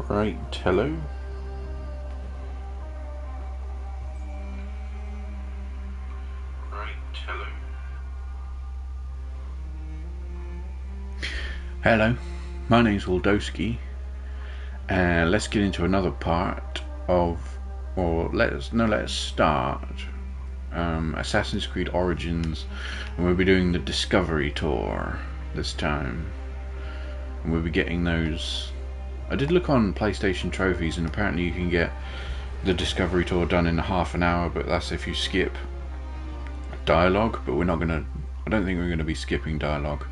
Right, hello. Hello, my name's Waldowski, and let's get into another part of, or let's start Assassin's Creed Origins, and we'll be doing the Discovery Tour this time, and we'll be getting those. I did look on PlayStation Trophies, and apparently you can get the Discovery Tour done in half an hour, but that's if you skip dialogue. But we're not gonna. I don't think we're going to be skipping dialogue.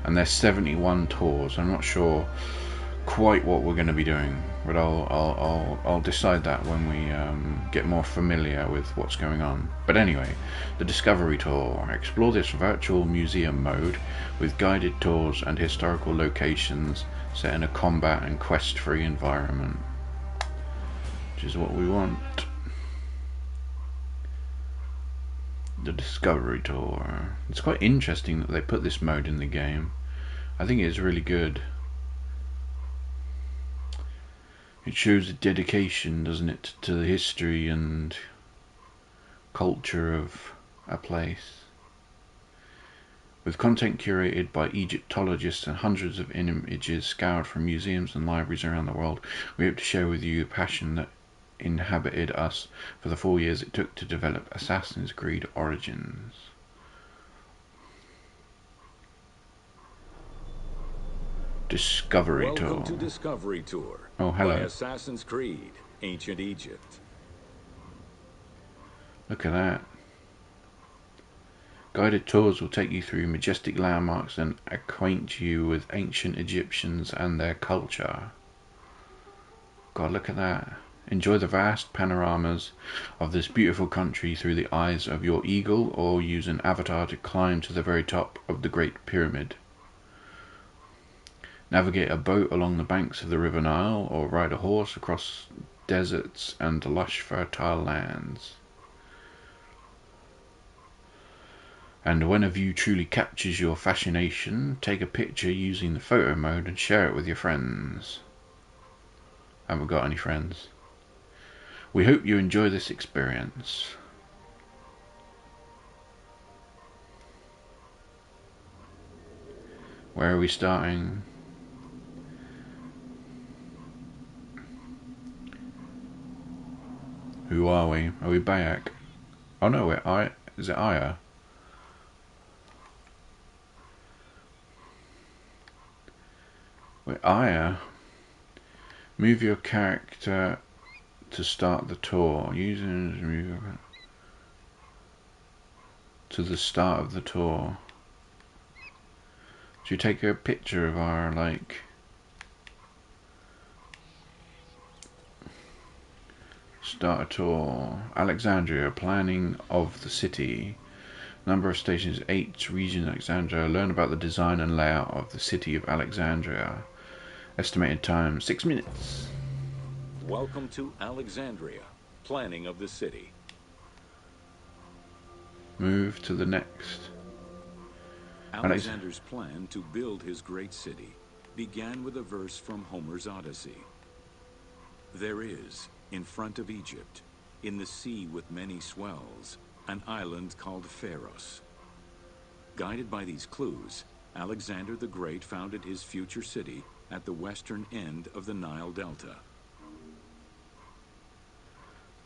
And there's 71 tours. I'm not sure quite what we're going to be doing, but I'll decide that when we get more familiar with what's going on. But anyway, the Discovery Tour. Explore this virtual museum mode with guided tours and historical locations set in a combat and quest-free environment, which is what we want. The Discovery Tour. It's quite interesting that they put this mode in the game. I think it's really good. It shows a dedication, doesn't it, to the history and culture of a place. With content curated by Egyptologists and hundreds of images scoured from museums and libraries around the world, we hope to share with you the passion that inhabited us for the 4 years it took to develop Assassin's Creed Origins. Discovery Tour. Welcome to Discovery Tour. Oh, hello. By Assassin's Creed, Ancient Egypt. Look at that. Guided tours will take you through majestic landmarks and acquaint you with ancient Egyptians and their culture. God, look at that. Enjoy the vast panoramas of this beautiful country through the eyes of your eagle, or use an avatar to climb to the very top of the Great Pyramid. Navigate a boat along the banks of the River Nile, or ride a horse across deserts and lush fertile lands. And when a view truly captures your fascination, take a picture using the photo mode and share it with your friends. I haven't got any friends. We hope you enjoy this experience. Where are we starting? Who are we? Are we Bayek? Oh no, we're is it Aya? We're Aya. Move your character to start the tour. Using to the start of the tour. Should we take a picture of our start a tour? Alexandria, planning of the city. Number of stations 8. Region Alexandria. Learn about the design and layout of the city of Alexandria. Estimated time 6 minutes. Welcome to Alexandria, planning of the city. Move to the next. Alexander's plan to build his great city began with a verse from Homer's Odyssey. There is, in front of Egypt, in the sea with many swells, an island called Pharos. Guided by these clues, Alexander the Great founded his future city at the western end of the Nile Delta.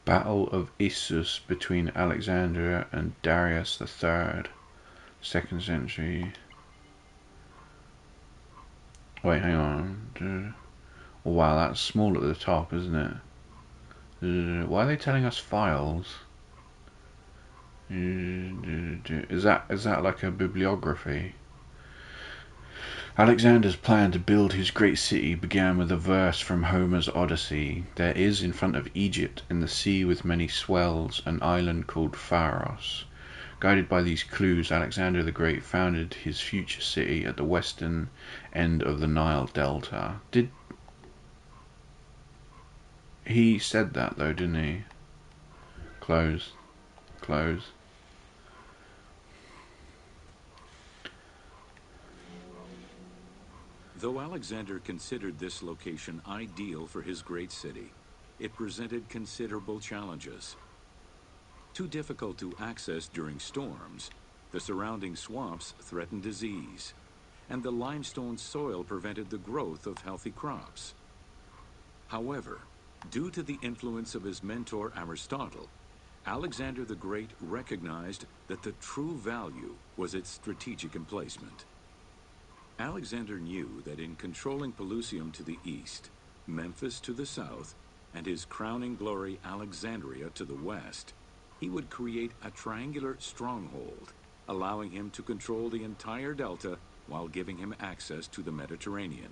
Battle of Issus between Alexandria and Darius III, 2nd century. Wait, hang on. Oh, wow, that's small at the top, isn't it? Why are they telling us files? Is that like a bibliography? Alexander's plan to build his great city began with a verse from Homer's Odyssey. There is, in front of Egypt, in the sea with many swells, an island called Pharos. Guided by these clues, Alexander the Great founded his future city at the western end of the Nile Delta. He said that though, didn't he? Close. Though Alexander considered this location ideal for his great city, it presented considerable challenges. Too difficult to access during storms, the surrounding swamps threatened disease, and the limestone soil prevented the growth of healthy crops. However, due to the influence of his mentor Aristotle, Alexander the Great recognized that the true value was its strategic emplacement. Alexander knew that in controlling Pelusium to the east, Memphis to the south, and his crowning glory Alexandria to the west, he would create a triangular stronghold, allowing him to control the entire delta while giving him access to the Mediterranean.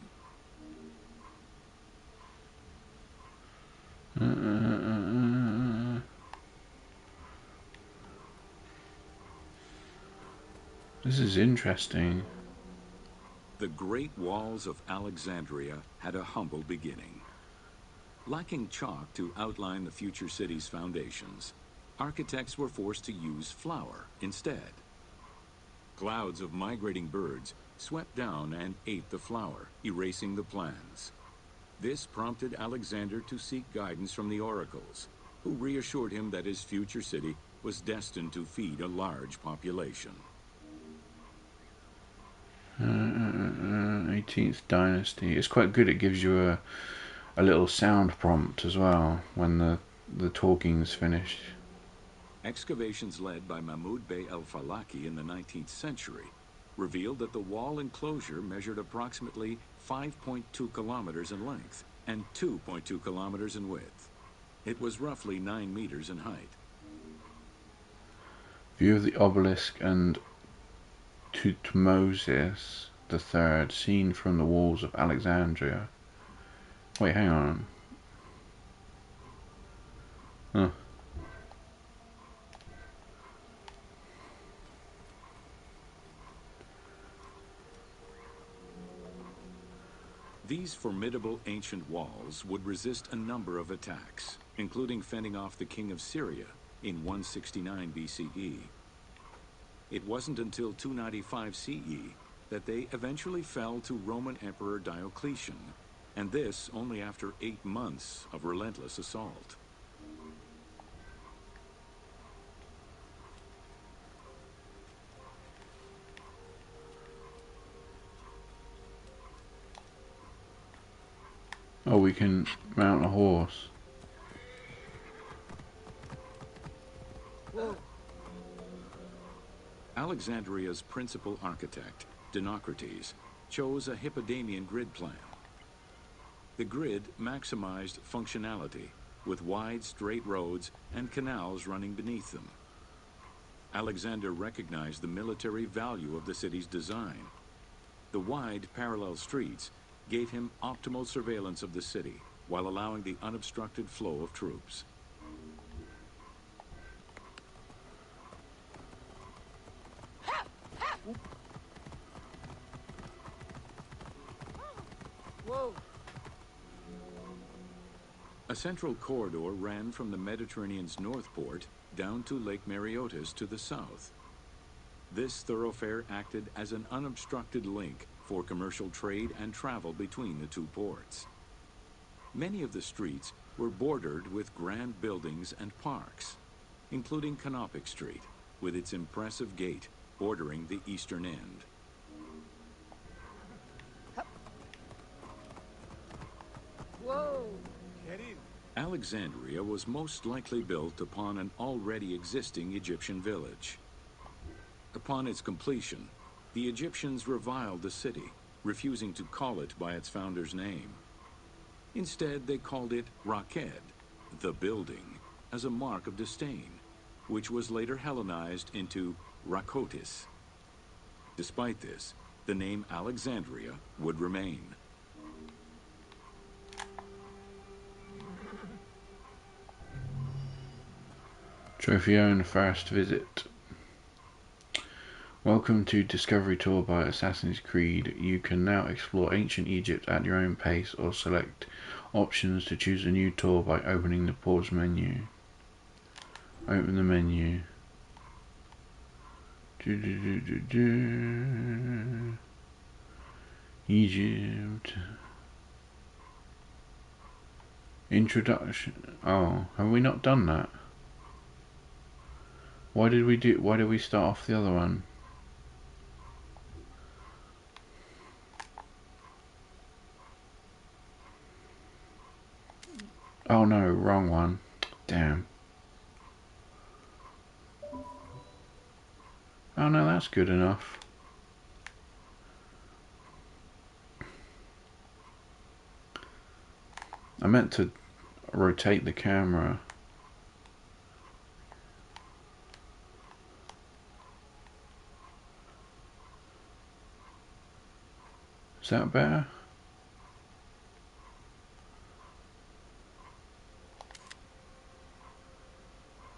This is interesting. The Great Walls of Alexandria had a humble beginning. Lacking chalk to outline the future city's foundations, architects were forced to use flour instead. Clouds of migrating birds swept down and ate the flour, erasing the plans. This prompted Alexander to seek guidance from the oracles, who reassured him that his future city was destined to feed a large population. 18th dynasty. It's quite good. It gives you a little sound prompt as well when the talking's finished. Excavations led by Mahmud Bey el-Falaki in the 19th century revealed that the wall enclosure measured approximately 5.2 kilometers in length and 2.2 kilometers in width. It was roughly 9 meters in height. View of the obelisk and Tutmosis III seen from the walls of Alexandria. Wait, hang on. Huh. These formidable ancient walls would resist a number of attacks, including fending off the king of Syria in 169 BCE. It wasn't until 295 CE that they eventually fell to Roman Emperor Diocletian, and this only after 8 months of relentless assault. Oh, we can mount a horse. Whoa. Alexandria's principal architect, Dinocrates, chose a Hippodamian grid plan. The grid maximized functionality, with wide, straight roads and canals running beneath them. Alexander recognized the military value of the city's design. The wide, parallel streets gave him optimal surveillance of the city, while allowing the unobstructed flow of troops. Whoa. A central corridor ran from the Mediterranean's north port down to Lake Mareotis to the south. This thoroughfare acted as an unobstructed link for commercial trade and travel between the two ports. Many of the streets were bordered with grand buildings and parks, including Canopic Street, with its impressive gate bordering the eastern end. Whoa! Get in! Alexandria was most likely built upon an already existing Egyptian village. Upon its completion, the Egyptians reviled the city, refusing to call it by its founder's name. Instead, they called it Raked, the building, as a mark of disdain, which was later Hellenized into Rakotis. Despite this, the name Alexandria would remain. Trophion first visit. Welcome to Discovery Tour by Assassin's Creed. You can now explore ancient Egypt at your own pace or select options to choose a new tour by opening the pause menu. Open the menu. Egypt. Introduction. Oh, have we not done that? Why did we start off the other one? Oh no, wrong one. Damn. Oh no, that's good enough. I meant to rotate the camera. Is that better?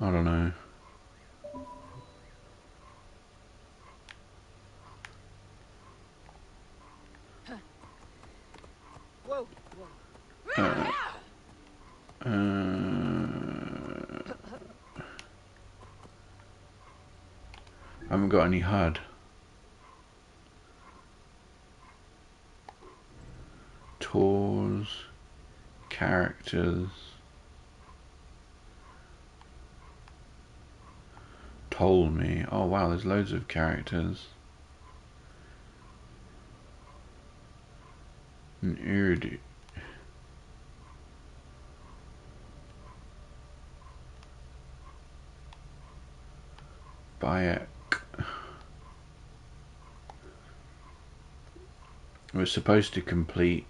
I don't know. Whoa. Uh, I haven't got any HUD. Tours, characters, told me. Oh wow, there's loads of characters. An Urdu. Bayek. We're supposed to complete.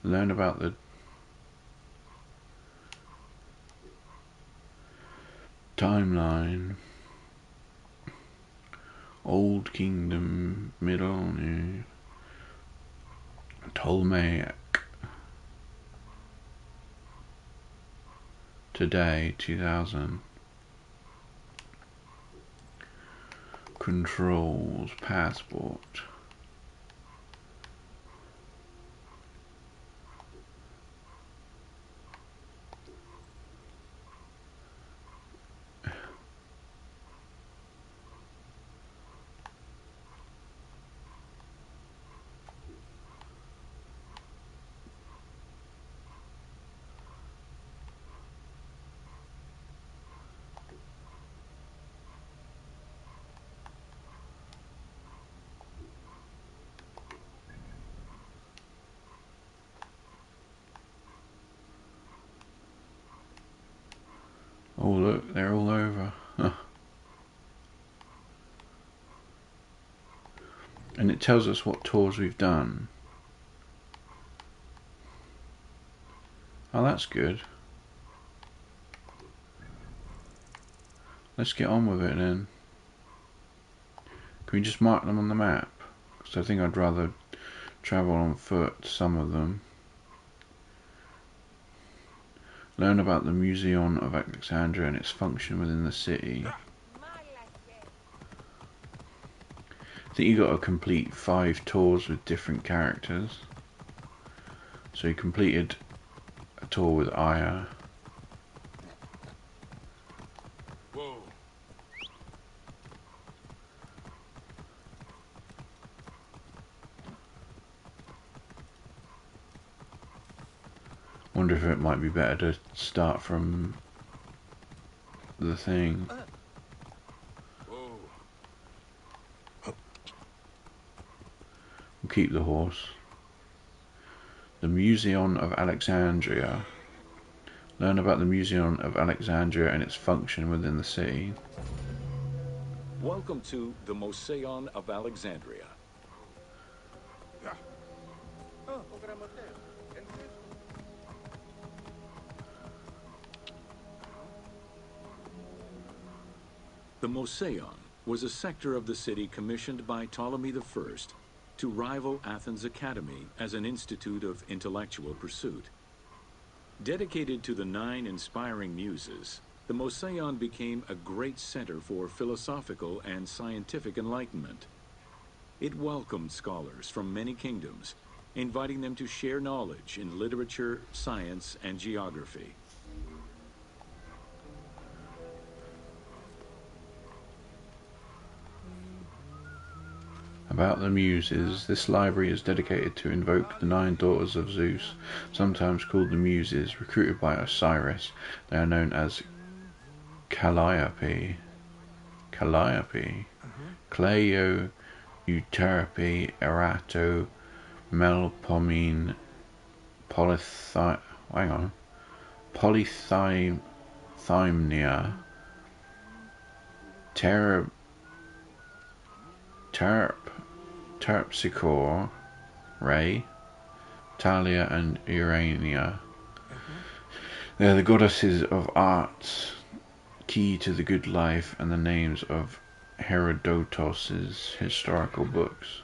Learn about the timeline. Old Kingdom, Middle, New. Ptolemaic. Today, 2000. Controls, passport. Oh look, they're all over. Huh. And it tells us what tours we've done. Oh, that's good. Let's get on with it then. Can we just mark them on the map? Because I think I'd rather travel on foot, some of them. Learn about the Museum of Alexandria and its function within the city. I think you got to complete 5 tours with different characters. So you completed a tour with Aya. Whoa. Wonder if it might be better to start from the thing. Whoa. We'll keep the horse. The Museum of Alexandria. Learn about the Museum of Alexandria and its function within the city. Welcome to the Museion of Alexandria. The Museion was a sector of the city commissioned by Ptolemy I to rival Athens' Academy as an institute of intellectual pursuit. Dedicated to the 9 inspiring muses, the Museion became a great center for philosophical and scientific enlightenment. It welcomed scholars from many kingdoms, inviting them to share knowledge in literature, science, and geography. About the Muses, this library is dedicated to invoke the 9 daughters of Zeus, sometimes called the Muses, recruited by Osiris. They are known as Calliope, Cleo, Euterpe, Erato, Melpomene, Polythymnia, Terpsichore, Ray, Talia, and Urania. They are the goddesses of art, key to the good life, and the names of Herodotus's historical books.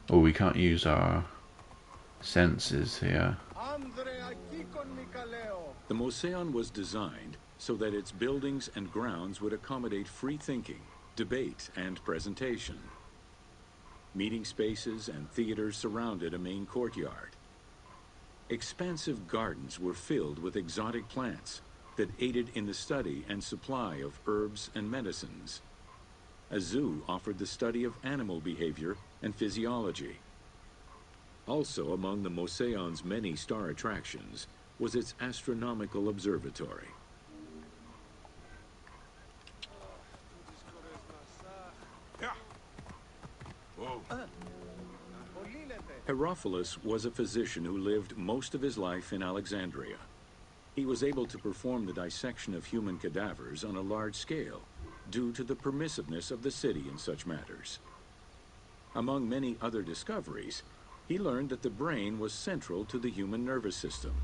Oh, we can't use our senses here. The Moseon was designed so that its buildings and grounds would accommodate free thinking, debate, and presentation. Meeting spaces and theaters surrounded a main courtyard. Expansive gardens were filled with exotic plants that aided in the study and supply of herbs and medicines. A zoo offered the study of animal behavior and physiology. Also among the Moseon's many star attractions was its astronomical observatory. Herophilus was a physician who lived most of his life in Alexandria. He was able to perform the dissection of human cadavers on a large scale due to the permissiveness of the city in such matters. Among many other discoveries, he learned that the brain was central to the human nervous system.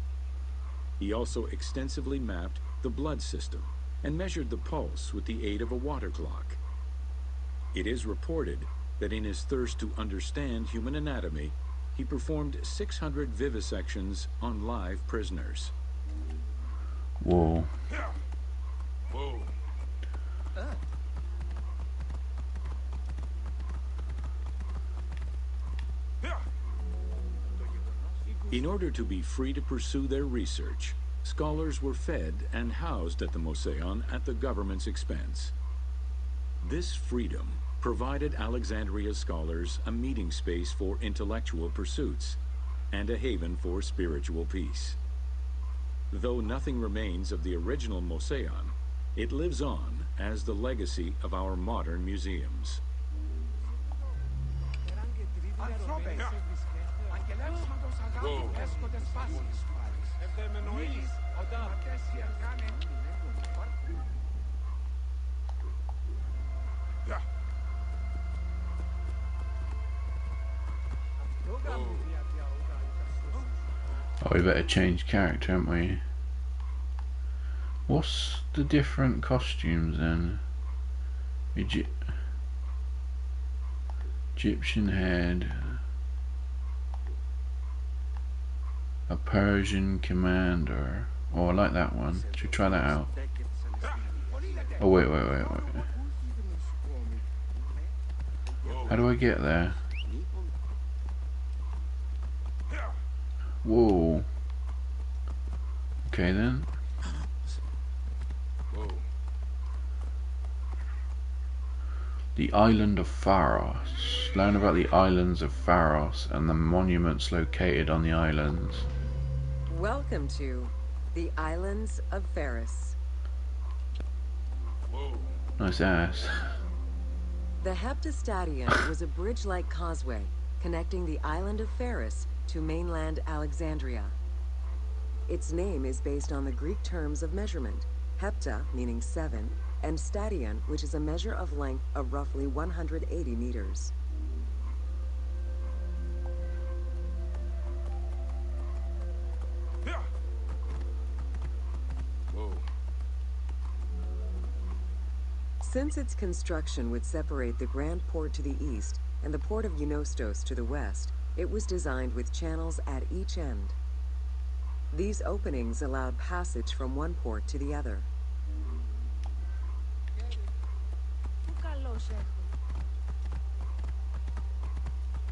He also extensively mapped the blood system and measured the pulse with the aid of a water clock. It is reported that in his thirst to understand human anatomy, he performed 600 vivisections on live prisoners. Whoa. Whoa. In order to be free to pursue their research, scholars were fed and housed at the Moseon at the government's expense. This freedom provided Alexandria's scholars a meeting space for intellectual pursuits and a haven for spiritual peace. Though nothing remains of the original Moseon, it lives on as the legacy of our modern museums. Whoa. Oh, we better change character, haven't we? What's the different costumes then? Egyptian head. A Persian commander. Oh, I like that one. Should we try that out? Oh, wait. How do I get there? Whoa. Okay then. Whoa. The island of Pharos. Learn about the islands of Pharos and the monuments located on the islands. Welcome to the Islands of Pharos. Whoa. Nice ass. The Heptastadion was a bridge-like causeway connecting the island of Pharos to mainland Alexandria. Its name is based on the Greek terms of measurement, hepta meaning 7, and stadion, which is a measure of length of roughly 180 meters. Whoa. Since its construction would separate the Grand Port to the east and the port of Eunostos to the west, it was designed with channels at each end. These openings allowed passage from one port to the other.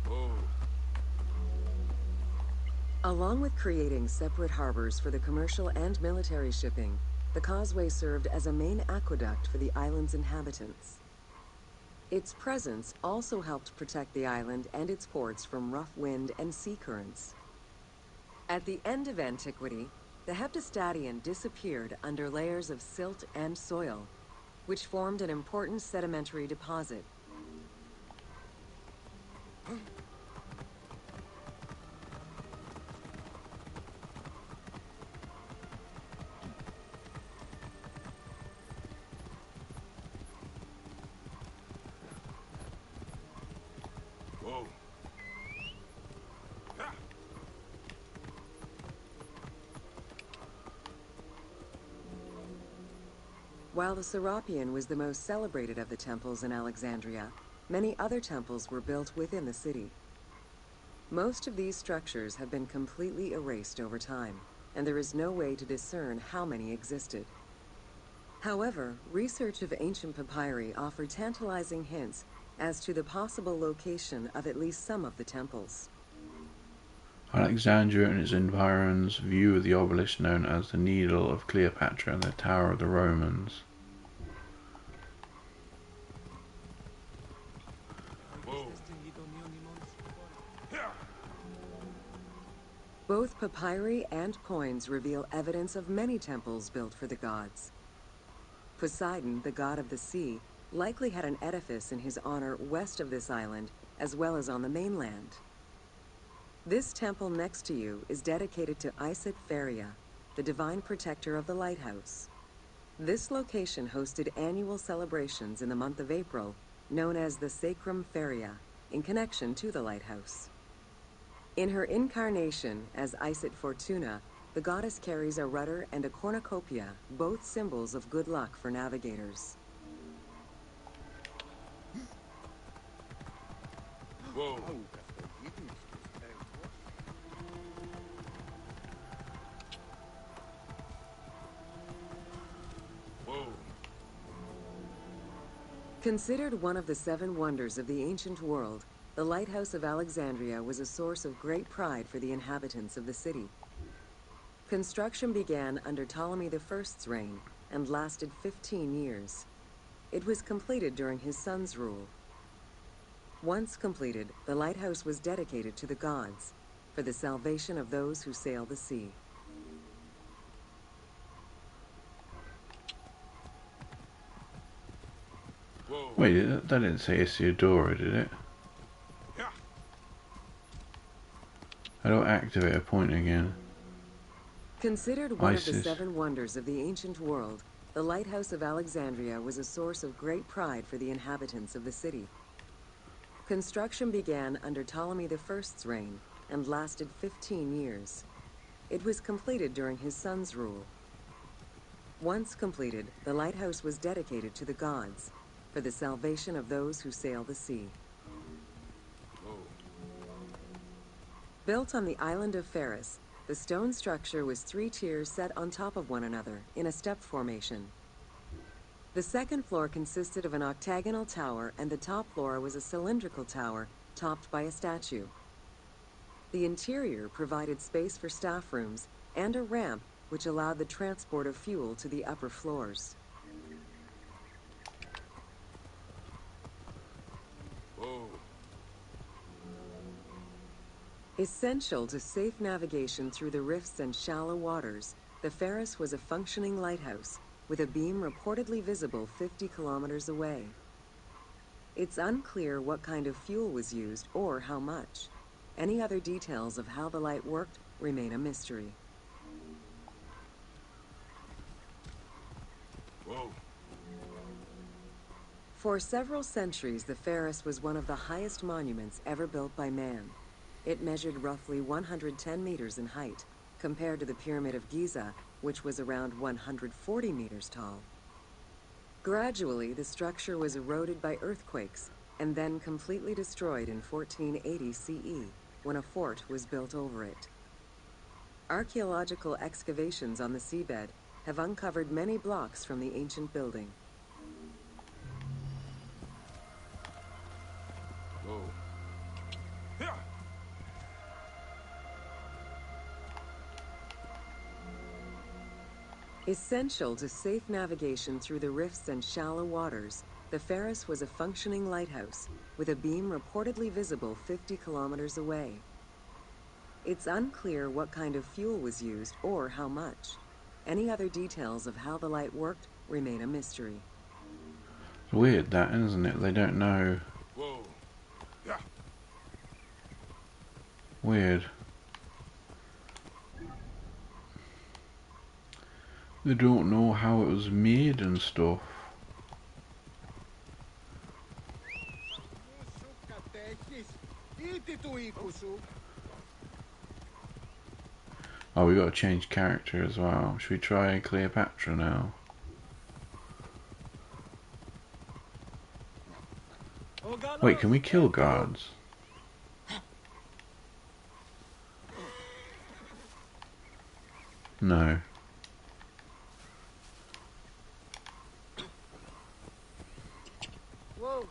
Whoa. Along with creating separate harbors for the commercial and military shipping, the causeway served as a main aqueduct for the island's inhabitants. Its presence also helped protect the island and its ports from rough wind and sea currents. At the end of antiquity, the Heptastadion disappeared under layers of silt and soil, which formed an important sedimentary deposit. Whoa. Ah. While the Serapeum was the most celebrated of the temples in Alexandria, many other temples were built within the city. Most of these structures have been completely erased over time, and there is no way to discern how many existed. However, research of ancient papyri offer tantalizing hints as to the possible location of at least some of the temples. Alexandria and its environs view of the obelisk known as the Needle of Cleopatra and the Tower of the Romans. Whoa. Yeah. Both papyri and coins reveal evidence of many temples built for the gods. Poseidon, the god of the sea, likely had an edifice in his honor west of this island, as well as on the mainland. This temple next to you is dedicated to Isis Pharia, the divine protector of the lighthouse. This location hosted annual celebrations in the month of April, known as the Sacrum Pharia, in connection to the lighthouse. In her incarnation as Isis Fortuna, the goddess carries a rudder and a cornucopia, both symbols of good luck for navigators. Whoa. Whoa. Considered one of the 7 wonders of the ancient world, the Lighthouse of Alexandria was a source of great pride for the inhabitants of the city. Construction began under Ptolemy I's reign and lasted 15 years. It was completed during his son's rule. Once completed, the lighthouse was dedicated to the gods for the salvation of those who sail the sea. Whoa. Wait, that didn't say Isiodora, did it? Yeah. I don't activate a point again. Considered one of the Isis. 7 wonders of the ancient world, the Lighthouse of Alexandria was a source of great pride for the inhabitants of the city. Construction began under Ptolemy I's reign and lasted 15 years. It was completed during his son's rule. Once completed, the lighthouse was dedicated to the gods for the salvation of those who sail the sea. Whoa. Built on the island of Pharis, the stone structure was 3 tiers set on top of one another in a step formation. The second floor consisted of an octagonal tower, and the top floor was a cylindrical tower topped by a statue. The interior provided space for staff rooms and a ramp which allowed the transport of fuel to the upper floors. Whoa. Essential to safe navigation through the rifts and shallow waters, the Pharis was a functioning lighthouse with a beam reportedly visible 50 kilometers away. It's unclear what kind of fuel was used or how much. Any other details of how the light worked remain a mystery. Whoa. For several centuries, the Pharis was one of the highest monuments ever built by man. It measured roughly 110 meters in height, compared to the Pyramid of Giza, which was around 140 meters tall. Gradually, the structure was eroded by earthquakes and then completely destroyed in 1480 CE, when a fort was built over it. Archaeological excavations on the seabed have uncovered many blocks from the ancient building. Whoa. Yeah. Essential to safe navigation through the rifts and shallow waters, the Ferris was a functioning lighthouse, with a beam reportedly visible 50 kilometers away. It's unclear what kind of fuel was used or how much. Any other details of how the light worked remain a mystery. It's weird that, isn't it? They don't know. Whoa. Yeah. Weird. They don't know how it was made and stuff. Oh, we got to change character as well. Should we try Cleopatra now? Wait, can we kill guards? No. Whoa.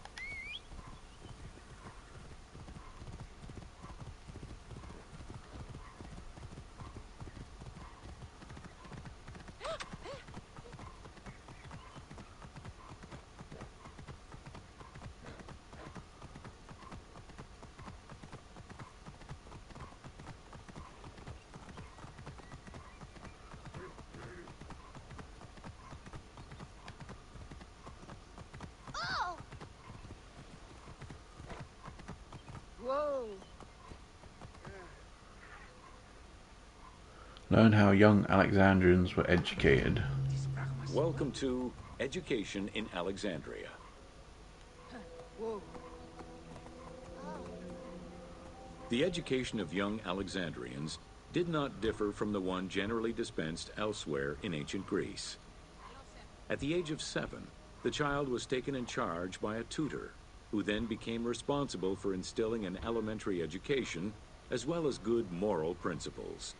Whoa. Learn how young Alexandrians were educated. Welcome to Education in Alexandria. Whoa. The education of young Alexandrians did not differ from the one generally dispensed elsewhere in ancient Greece. At the age of 7, the child was taken in charge by a tutor, who then became responsible for instilling an elementary education as well as good moral principles.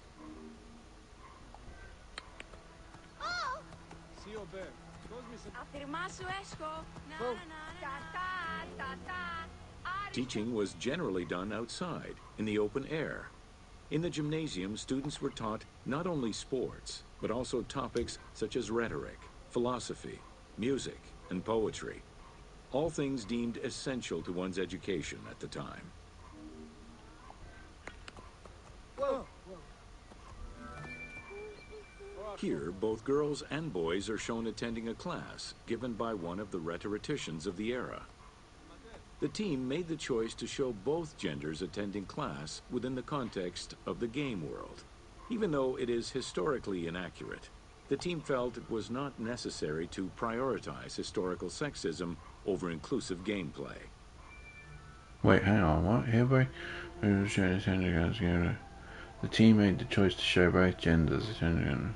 Teaching was generally done outside, in the open air. In the gymnasium, students were taught not only sports, but also topics such as rhetoric, philosophy, music, and poetry. All things deemed essential to one's education at the time. Whoa. Here, both girls and boys are shown attending a class given by one of the rhetoricians of the era. The team made the choice to show both genders attending class within the context of the game world. Even though it is historically inaccurate, the team felt it was not necessary to prioritize historical sexism over inclusive gameplay. Wait, hang on, what? Hereby, the team made the choice to show both genders attending.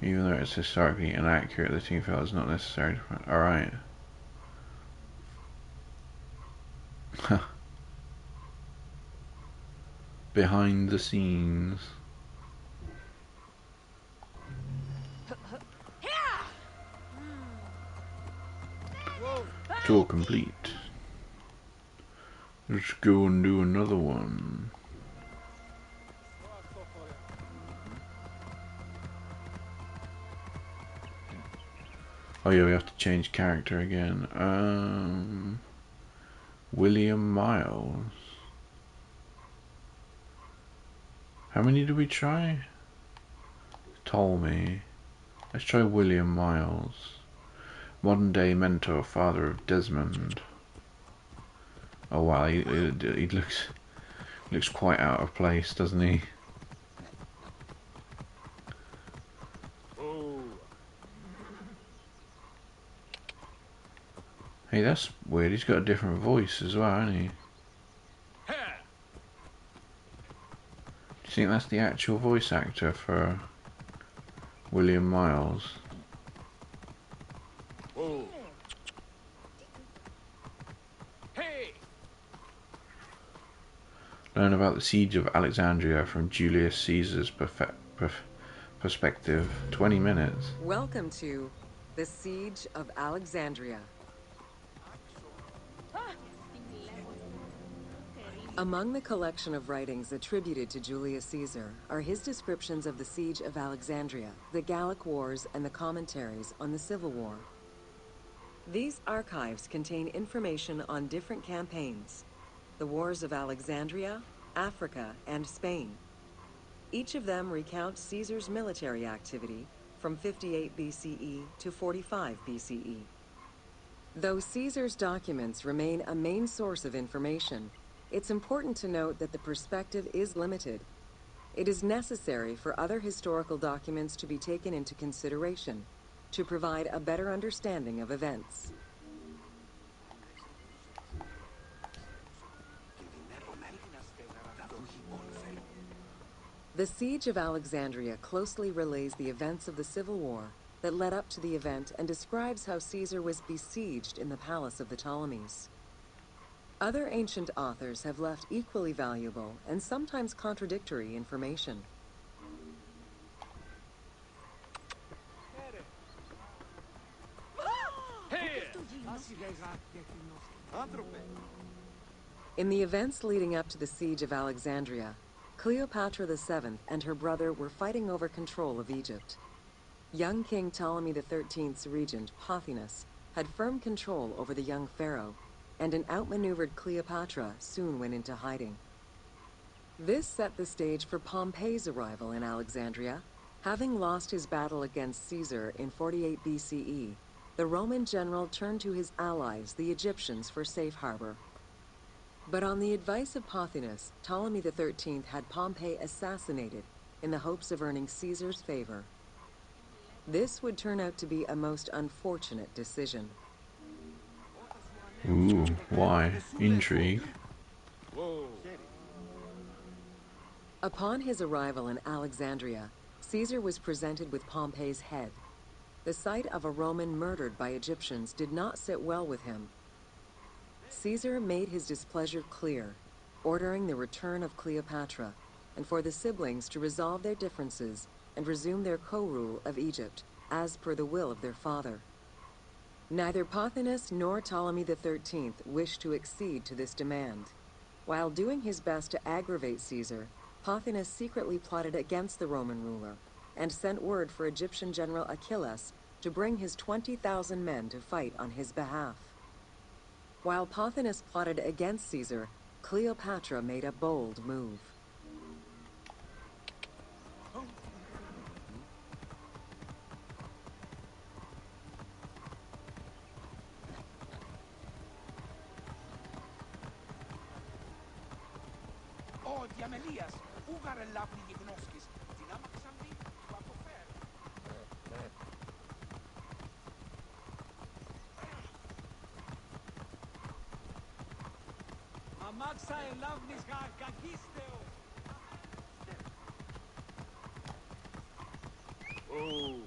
Even though it's historically inaccurate, the team felt it's not necessary to... Alright. Behind the scenes. Tour complete. Let's go and do another one. Oh yeah, we have to change character again. William Miles. How many did we try? Ptolemy. Let's try William Miles. Modern day mentor, father of Desmond. Oh wow, he looks quite out of place, doesn't he? Hey, that's weird. He's got a different voice as well, hasn't he? Do you think that's the actual voice actor for William Miles? Whoa. Hey. Learn about the siege of Alexandria from Julius Caesar's perspective. 20 minutes. Welcome to the Siege of Alexandria. Among the collection of writings attributed to Julius Caesar are his descriptions of the siege of Alexandria, the Gallic Wars, and the commentaries on the Civil War. These archives contain information on different campaigns, the wars of Alexandria, Africa, and Spain. Each of them recounts Caesar's military activity from 58 BCE to 45 BCE. Though Caesar's documents remain a main source of information, it's important to note that the perspective is limited. It is necessary for other historical documents to be taken into consideration to provide a better understanding of events. The Siege of Alexandria closely relays the events of the Civil War that led up to the event and describes how Caesar was besieged in the palace of the Ptolemies. Other ancient authors have left equally valuable and sometimes contradictory information. In the events leading up to the Siege of Alexandria, Cleopatra VII and her brother were fighting over control of Egypt. Young King Ptolemy XIII's regent, Pothinus, had firm control over the young pharaoh, and an outmaneuvered Cleopatra soon went into hiding. This set the stage for Pompey's arrival in Alexandria. Having lost his battle against Caesar in 48 BCE, the Roman general turned to his allies, the Egyptians, for safe harbor. But on the advice of Pothinus, Ptolemy XIII had Pompey assassinated in the hopes of earning Caesar's favor. This would turn out to be a most unfortunate decision. Ooh, why? Intrigue. Upon his arrival in Alexandria, Caesar was presented with Pompey's head. The sight of a Roman murdered by Egyptians did not sit well with him. Caesar made his displeasure clear, ordering the return of Cleopatra, and for the siblings to resolve their differences and resume their co-rule of Egypt, as per the will of their father. Neither Pothinus nor Ptolemy XIII wished to accede to this demand. While doing his best to aggravate Caesar, Pothinus secretly plotted against the Roman ruler and sent word for Egyptian general Achillas to bring his 20,000 men to fight on his behalf. While Pothinus plotted against Caesar, Cleopatra made a bold move. Elias, ugar el lapni gignoskis, dinamak sambi, wapofer. Mamaksa el lapnis kakisteo. Oh.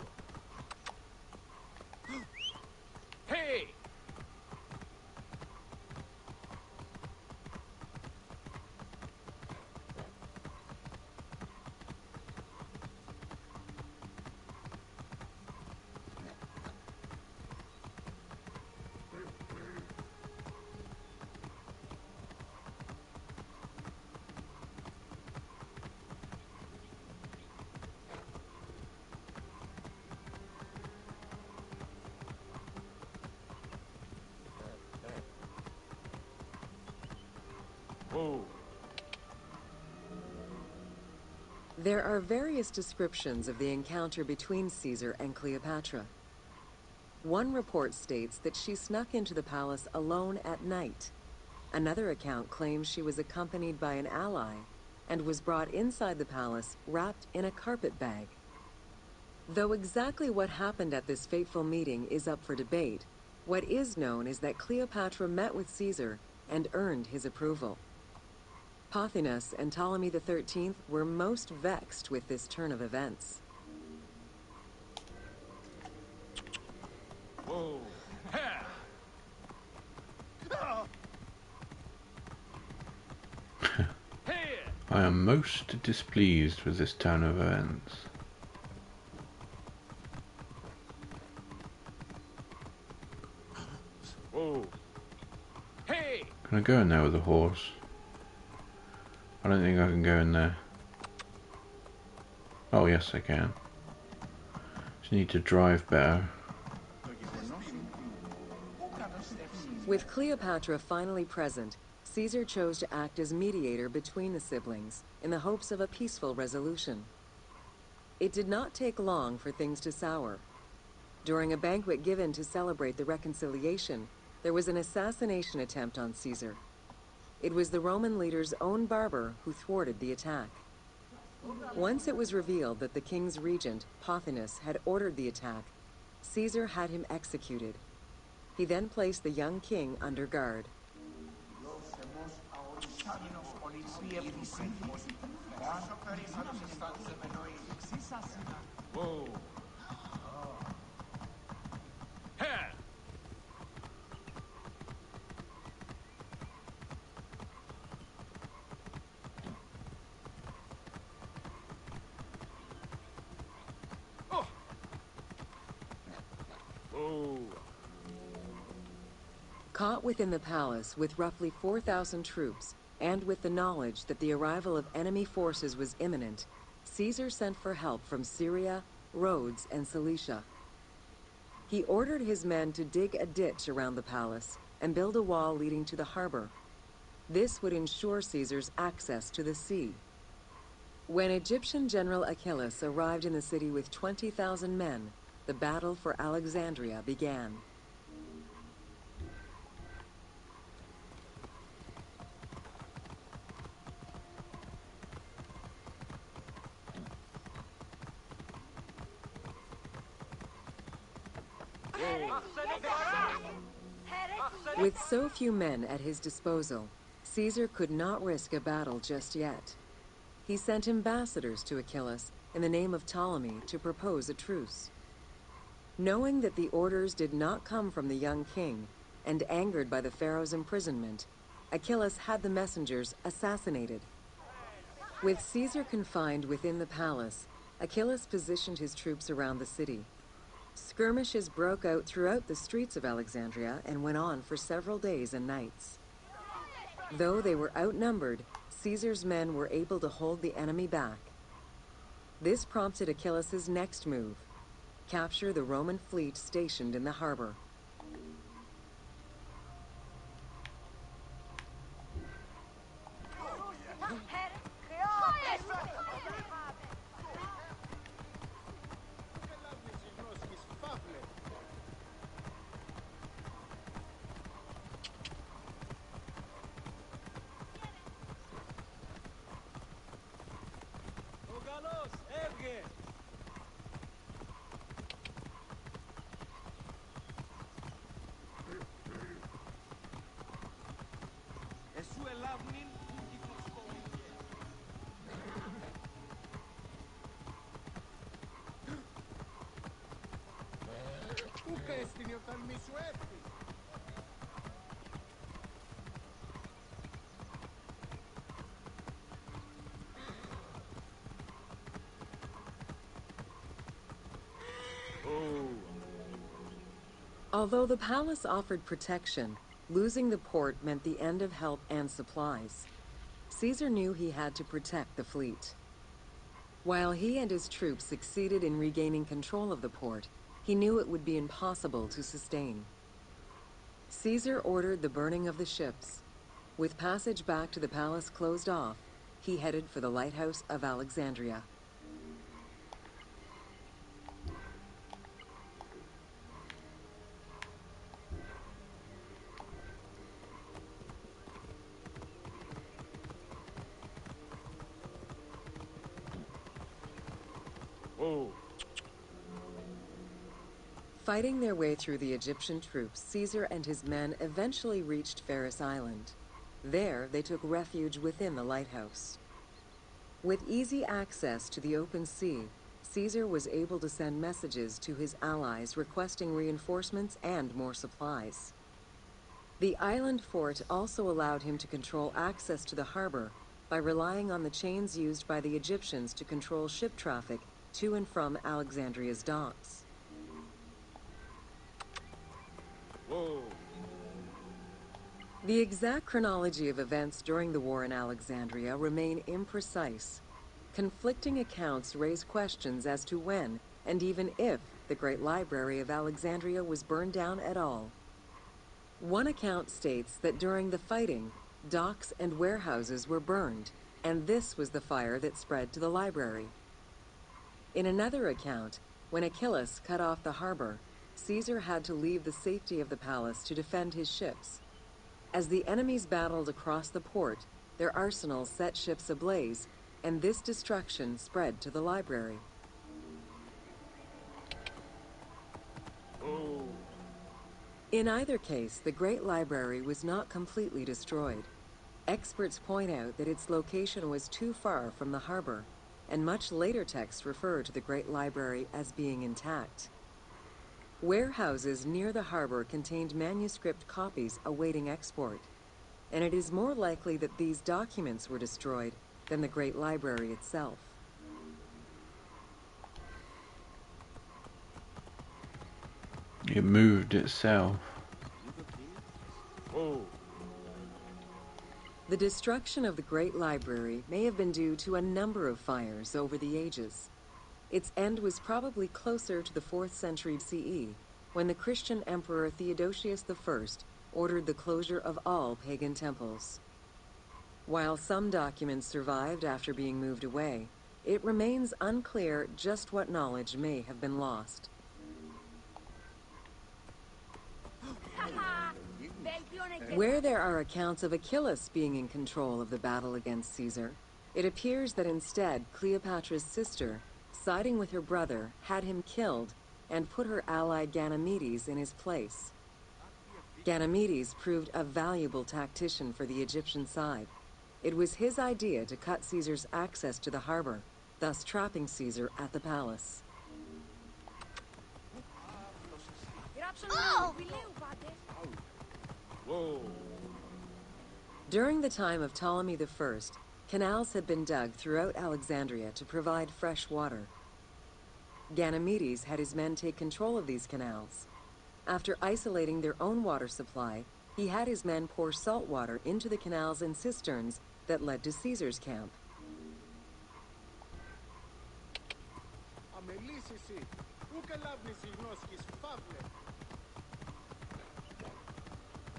Hey! Oh. There are various descriptions of the encounter between Caesar and Cleopatra. One report states that she snuck into the palace alone at night. Another account claims she was accompanied by an ally and was brought inside the palace wrapped in a carpet bag. Though exactly what happened at this fateful meeting is up for debate, what is known is that Cleopatra met with Caesar and earned his approval. Pothinus and Ptolemy XIII were most vexed with this turn of events. Whoa. I am most displeased with this turn of events. Whoa. Hey! Can I go in there with a horse? I don't think I can go in there. Oh yes, I can. Just need to drive better. With Cleopatra finally present, Caesar chose to act as mediator between the siblings in the hopes of a peaceful resolution. It did not take long for things to sour. During a banquet given to celebrate the reconciliation, there was an assassination attempt on Caesar. It was the Roman leader's own barber who thwarted the attack. Once it was revealed that the king's regent, Pothinus, had ordered the attack, Caesar had him executed. He then placed the young king under guard. Whoa. Ha! Oh. Whoa. Caught within the palace with roughly 4,000 troops, and with the knowledge that the arrival of enemy forces was imminent, Caesar sent for help from Syria, Rhodes, and Cilicia. He ordered his men to dig a ditch around the palace and build a wall leading to the harbor. This would ensure Caesar's access to the sea. When Egyptian General Achillas arrived in the city with 20,000 men, the battle for Alexandria began. With so few men at his disposal, Caesar could not risk a battle just yet. He sent ambassadors to Achillas in the name of Ptolemy to propose a truce. Knowing that the orders did not come from the young king, and angered by the pharaoh's imprisonment, Achillas had the messengers assassinated. With Caesar confined within the palace, Achillas positioned his troops around the city. Skirmishes broke out throughout the streets of Alexandria and went on for several days and nights. Though they were outnumbered, Caesar's men were able to hold the enemy back. This prompted Achilles' next move: capture the Roman fleet stationed in the harbor. Although the palace offered protection, losing the port meant the end of help and supplies. Caesar knew he had to protect the fleet. While he and his troops succeeded in regaining control of the port, he knew it would be impossible to sustain. Caesar ordered the burning of the ships. With passage back to the palace closed off, he headed for the lighthouse of Alexandria. Whoa. Fighting their way through the Egyptian troops, Caesar and his men eventually reached Pharis Island. There, they took refuge within the lighthouse. With easy access to the open sea, Caesar was able to send messages to his allies requesting reinforcements and more supplies. The island fort also allowed him to control access to the harbor by relying on the chains used by the Egyptians to control ship traffic to and from Alexandria's docks. Whoa. The exact chronology of events during the war in Alexandria remain imprecise. Conflicting accounts raise questions as to when, and even if, the Great Library of Alexandria was burned down at all. One account states that during the fighting, docks and warehouses were burned, and this was the fire that spread to the library. In another account, when Achilles cut off the harbor, Caesar had to leave the safety of the palace to defend his ships. As the enemies battled across the port, their arsenals set ships ablaze, and this destruction spread to the library. In either case, the Great Library was not completely destroyed. Experts point out that its location was too far from the harbor, and much later texts refer to the Great Library as being intact. Warehouses near the harbor contained manuscript copies awaiting export, and it is more likely that these documents were destroyed than the Great Library itself. It moved itself. The destruction of the Great Library may have been due to a number of fires over the ages. Its end was probably closer to the 4th century CE, when the Christian Emperor Theodosius I ordered the closure of all pagan temples. While some documents survived after being moved away, it remains unclear just what knowledge may have been lost. Where there are accounts of Achilles being in control of the battle against Caesar, it appears that instead Cleopatra's sister, siding with her brother, had him killed and put her ally Ganymedes in his place. Ganymedes proved a valuable tactician for the Egyptian side. It was his idea to cut Caesar's access to the harbor, thus trapping Caesar at the palace. During the time of Ptolemy I, canals had been dug throughout Alexandria to provide fresh water. Ganymedes had his men take control of these canals. After isolating their own water supply, he had his men pour salt water into the canals and cisterns that led to Caesar's camp.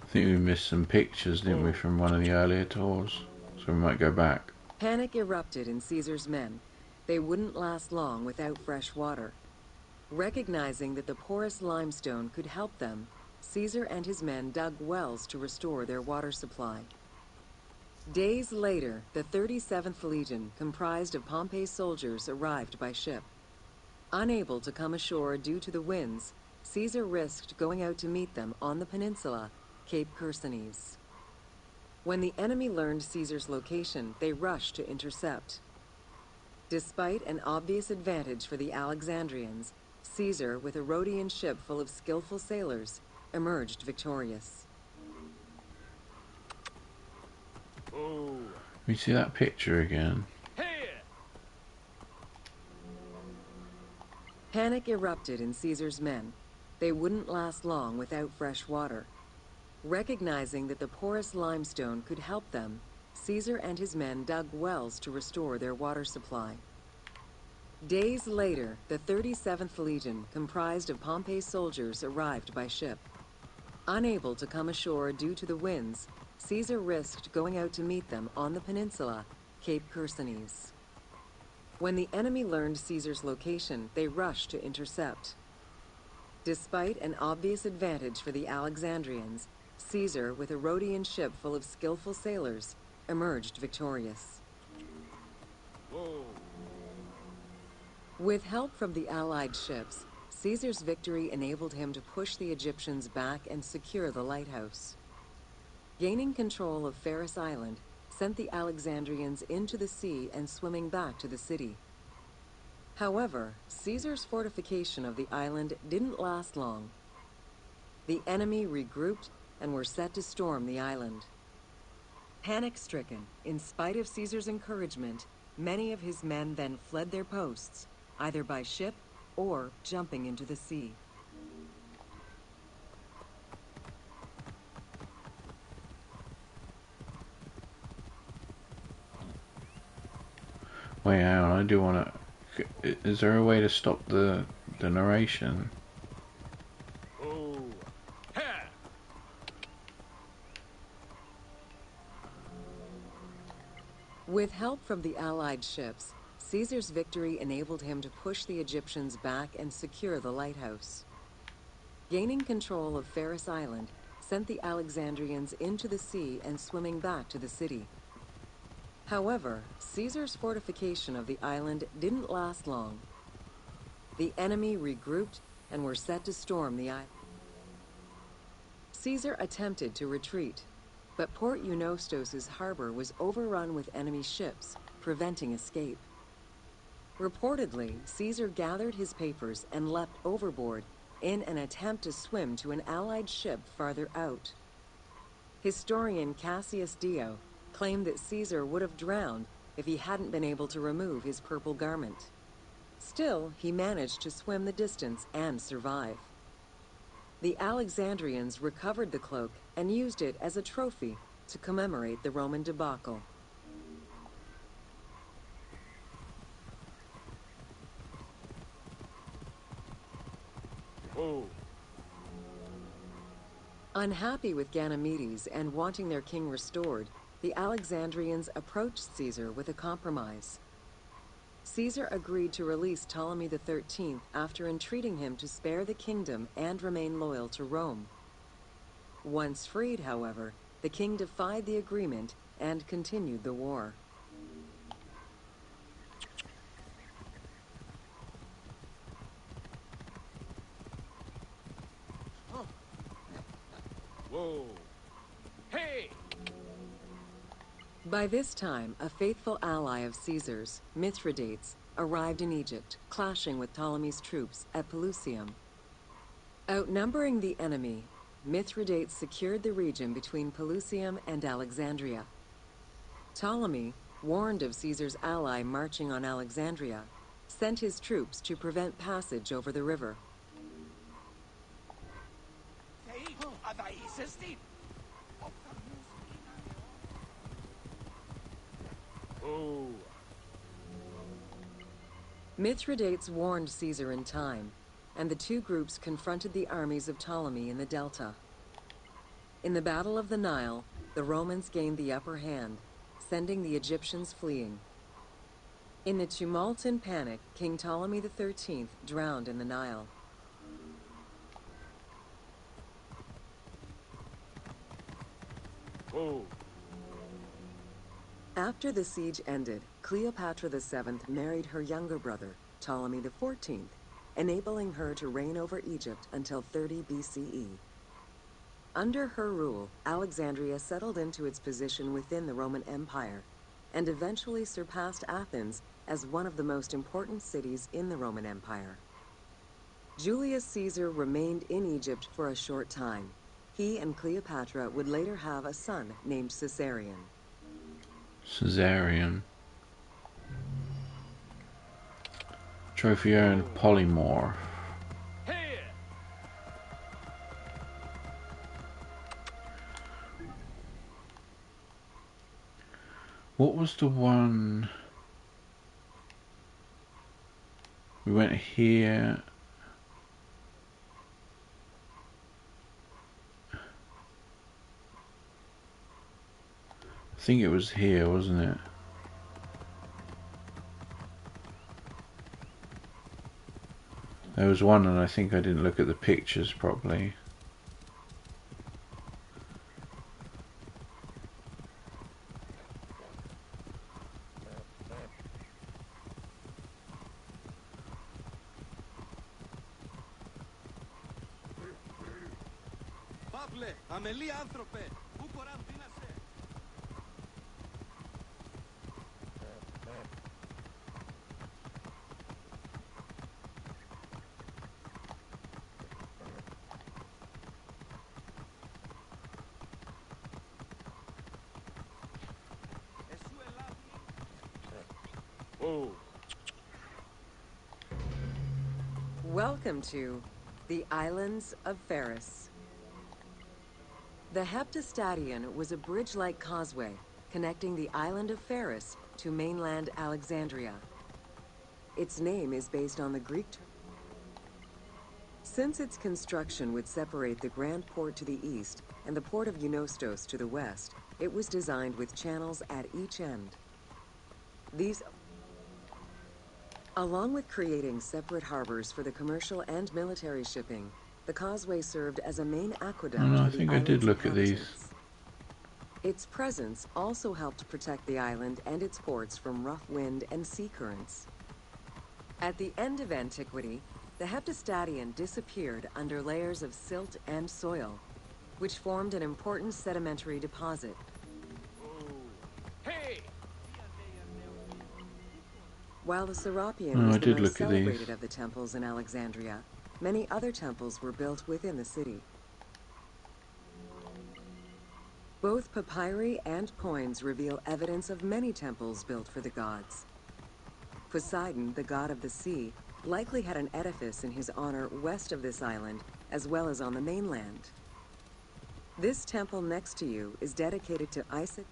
I think we missed some pictures, didn't we, from one of the earlier tours? So we might go back. Panic erupted in Caesar's men. They wouldn't last long without fresh water. Recognizing that the porous limestone could help them, Caesar and his men dug wells to restore their water supply. Days later, the 37th Legion, comprised of Pompey's soldiers, arrived by ship. Unable to come ashore due to the winds, Caesar risked going out to meet them on the peninsula, Cape Chersonese. When the enemy learned Caesar's location, they rushed to intercept. Despite an obvious advantage for the Alexandrians, Caesar, with a Rhodian ship full of skillful sailors, emerged victorious. We see that picture again. Panic erupted in Caesar's men. They wouldn't last long without fresh water. Recognizing that the porous limestone could help them, Caesar and his men dug wells to restore their water supply. Days later, the 37th Legion, comprised of Pompey's soldiers, arrived by ship. Unable to come ashore due to the winds, Caesar risked going out to meet them on the peninsula, Cape Chersonese. When the enemy learned Caesar's location, they rushed to intercept. Despite an obvious advantage for the Alexandrians, Caesar, with a Rhodian ship full of skillful sailors, emerged victorious. With help from the Allied ships, Caesar's victory enabled him to push the Egyptians back and secure the lighthouse. Gaining control of Pharos Island sent the Alexandrians into the sea and swimming back to the city. However, Caesar's fortification of the island didn't last long. The enemy regrouped and were set to storm the island. Panic-stricken, in spite of Caesar's encouragement, many of his men then fled their posts, either by ship or jumping into the sea. Wait, hang on, I do want to... Is there a way to stop the narration? Oh. Ha! With help from the Allied ships, Caesar's victory enabled him to push the Egyptians back and secure the lighthouse. Gaining control of Pharis Island sent the Alexandrians into the sea and swimming back to the city. However, Caesar's fortification of the island didn't last long. The enemy regrouped and were set to storm the island. Caesar attempted to retreat, but Port Eunostos' harbor was overrun with enemy ships, preventing escape. Reportedly, Caesar gathered his papers and leapt overboard in an attempt to swim to an Allied ship farther out. Historian Cassius Dio claimed that Caesar would have drowned if he hadn't been able to remove his purple garment. Still, he managed to swim the distance and survive. The Alexandrians recovered the cloak and used it as a trophy to commemorate the Roman debacle. Oh. Unhappy with Ganymedes and wanting their king restored, the Alexandrians approached Caesar with a compromise. Caesar agreed to release Ptolemy XIII after entreating him to spare the kingdom and remain loyal to Rome. Once freed, however, the king defied the agreement and continued the war. Whoa. Hey! By this time, a faithful ally of Caesar's, Mithridates, arrived in Egypt, clashing with Ptolemy's troops at Pelusium. Outnumbering the enemy, Mithridates secured the region between Pelusium and Alexandria. Ptolemy, warned of Caesar's ally marching on Alexandria, sent his troops to prevent passage over the river. Oh. Mithridates warned Caesar in time, and the two groups confronted the armies of Ptolemy in the Delta. In the Battle of the Nile, the Romans gained the upper hand, sending the Egyptians fleeing. In the tumult and panic, King Ptolemy XIII drowned in the Nile. Oh. After the siege ended, Cleopatra VII married her younger brother, Ptolemy XIV, enabling her to reign over Egypt until 30 BCE. Under her rule, Alexandria settled into its position within the Roman Empire and eventually surpassed Athens as one of the most important cities in the Roman Empire. Julius Caesar remained in Egypt for a short time. He and Cleopatra would later have a son named Caesarion. Caesarion. Trophy earned polymorph. Hey! What was the one? We went here. I think it was here, wasn't it? There was one, and I think I didn't look at the pictures properly. Παύλε, αμελή άνθρωπε, πού κοραντίνασε. Oh. Welcome to the Islands of Pharis. The Heptastadion was a bridge-like causeway connecting the island of Pharos to mainland Alexandria. Its name is based on the Greek term. Since its construction would separate the Grand Port to the east and the port of Eunostos to the west, it was designed with channels at each end. These, along with creating separate harbors for the commercial and military shipping, the causeway served as a main aqueduct Oh, no, I for the think I did island's look at these. inhabitants. Its presence also helped protect the island and its ports from rough wind and sea currents. At the end of antiquity, the Heptastadion disappeared under layers of silt and soil, which formed an important sedimentary deposit. Hey! While the Serapeum Oh, was I the did most look at these. celebrated of the temples in Alexandria, many other temples were built within the city. Both papyri and coins reveal evidence of many temples built for the gods. Poseidon, the god of the sea, likely had an edifice in his honor west of this island, as well as on the mainland. This temple next to you is dedicated to Isis.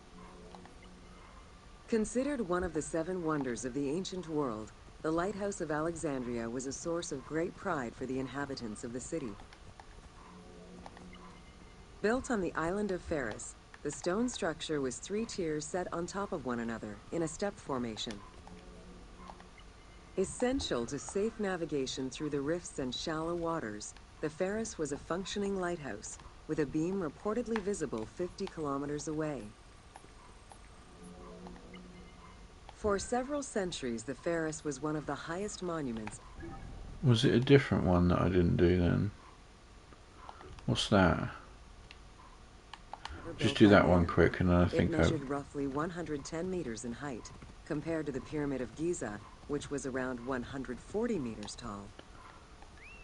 Considered one of the 7 wonders of the ancient world, the Lighthouse of Alexandria was a source of great pride for the inhabitants of the city. Built on the island of Pharos, the stone structure was 3 tiers set on top of one another in a step formation. Essential to safe navigation through the rifts and shallow waters, the Pharos was a functioning lighthouse, with a beam reportedly visible 50 kilometers away. For several centuries, the Pharos was one of the highest monuments. Was it a different one that I didn't do then? What's that? Just do that one quick and then I It think I've... measured roughly 110 meters in height, compared to the Pyramid of Giza, which was around 140 meters tall.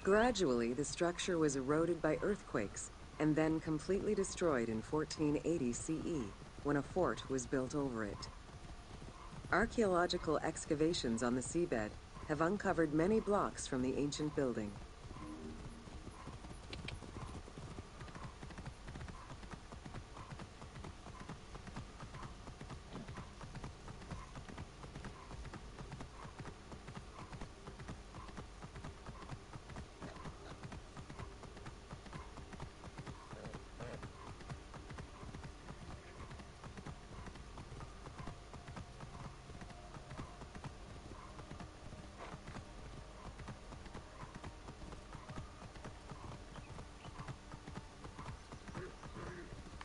Gradually, the structure was eroded by earthquakes and then completely destroyed in 1480 CE, when a fort was built over it. Archaeological excavations on the seabed have uncovered many blocks from the ancient building.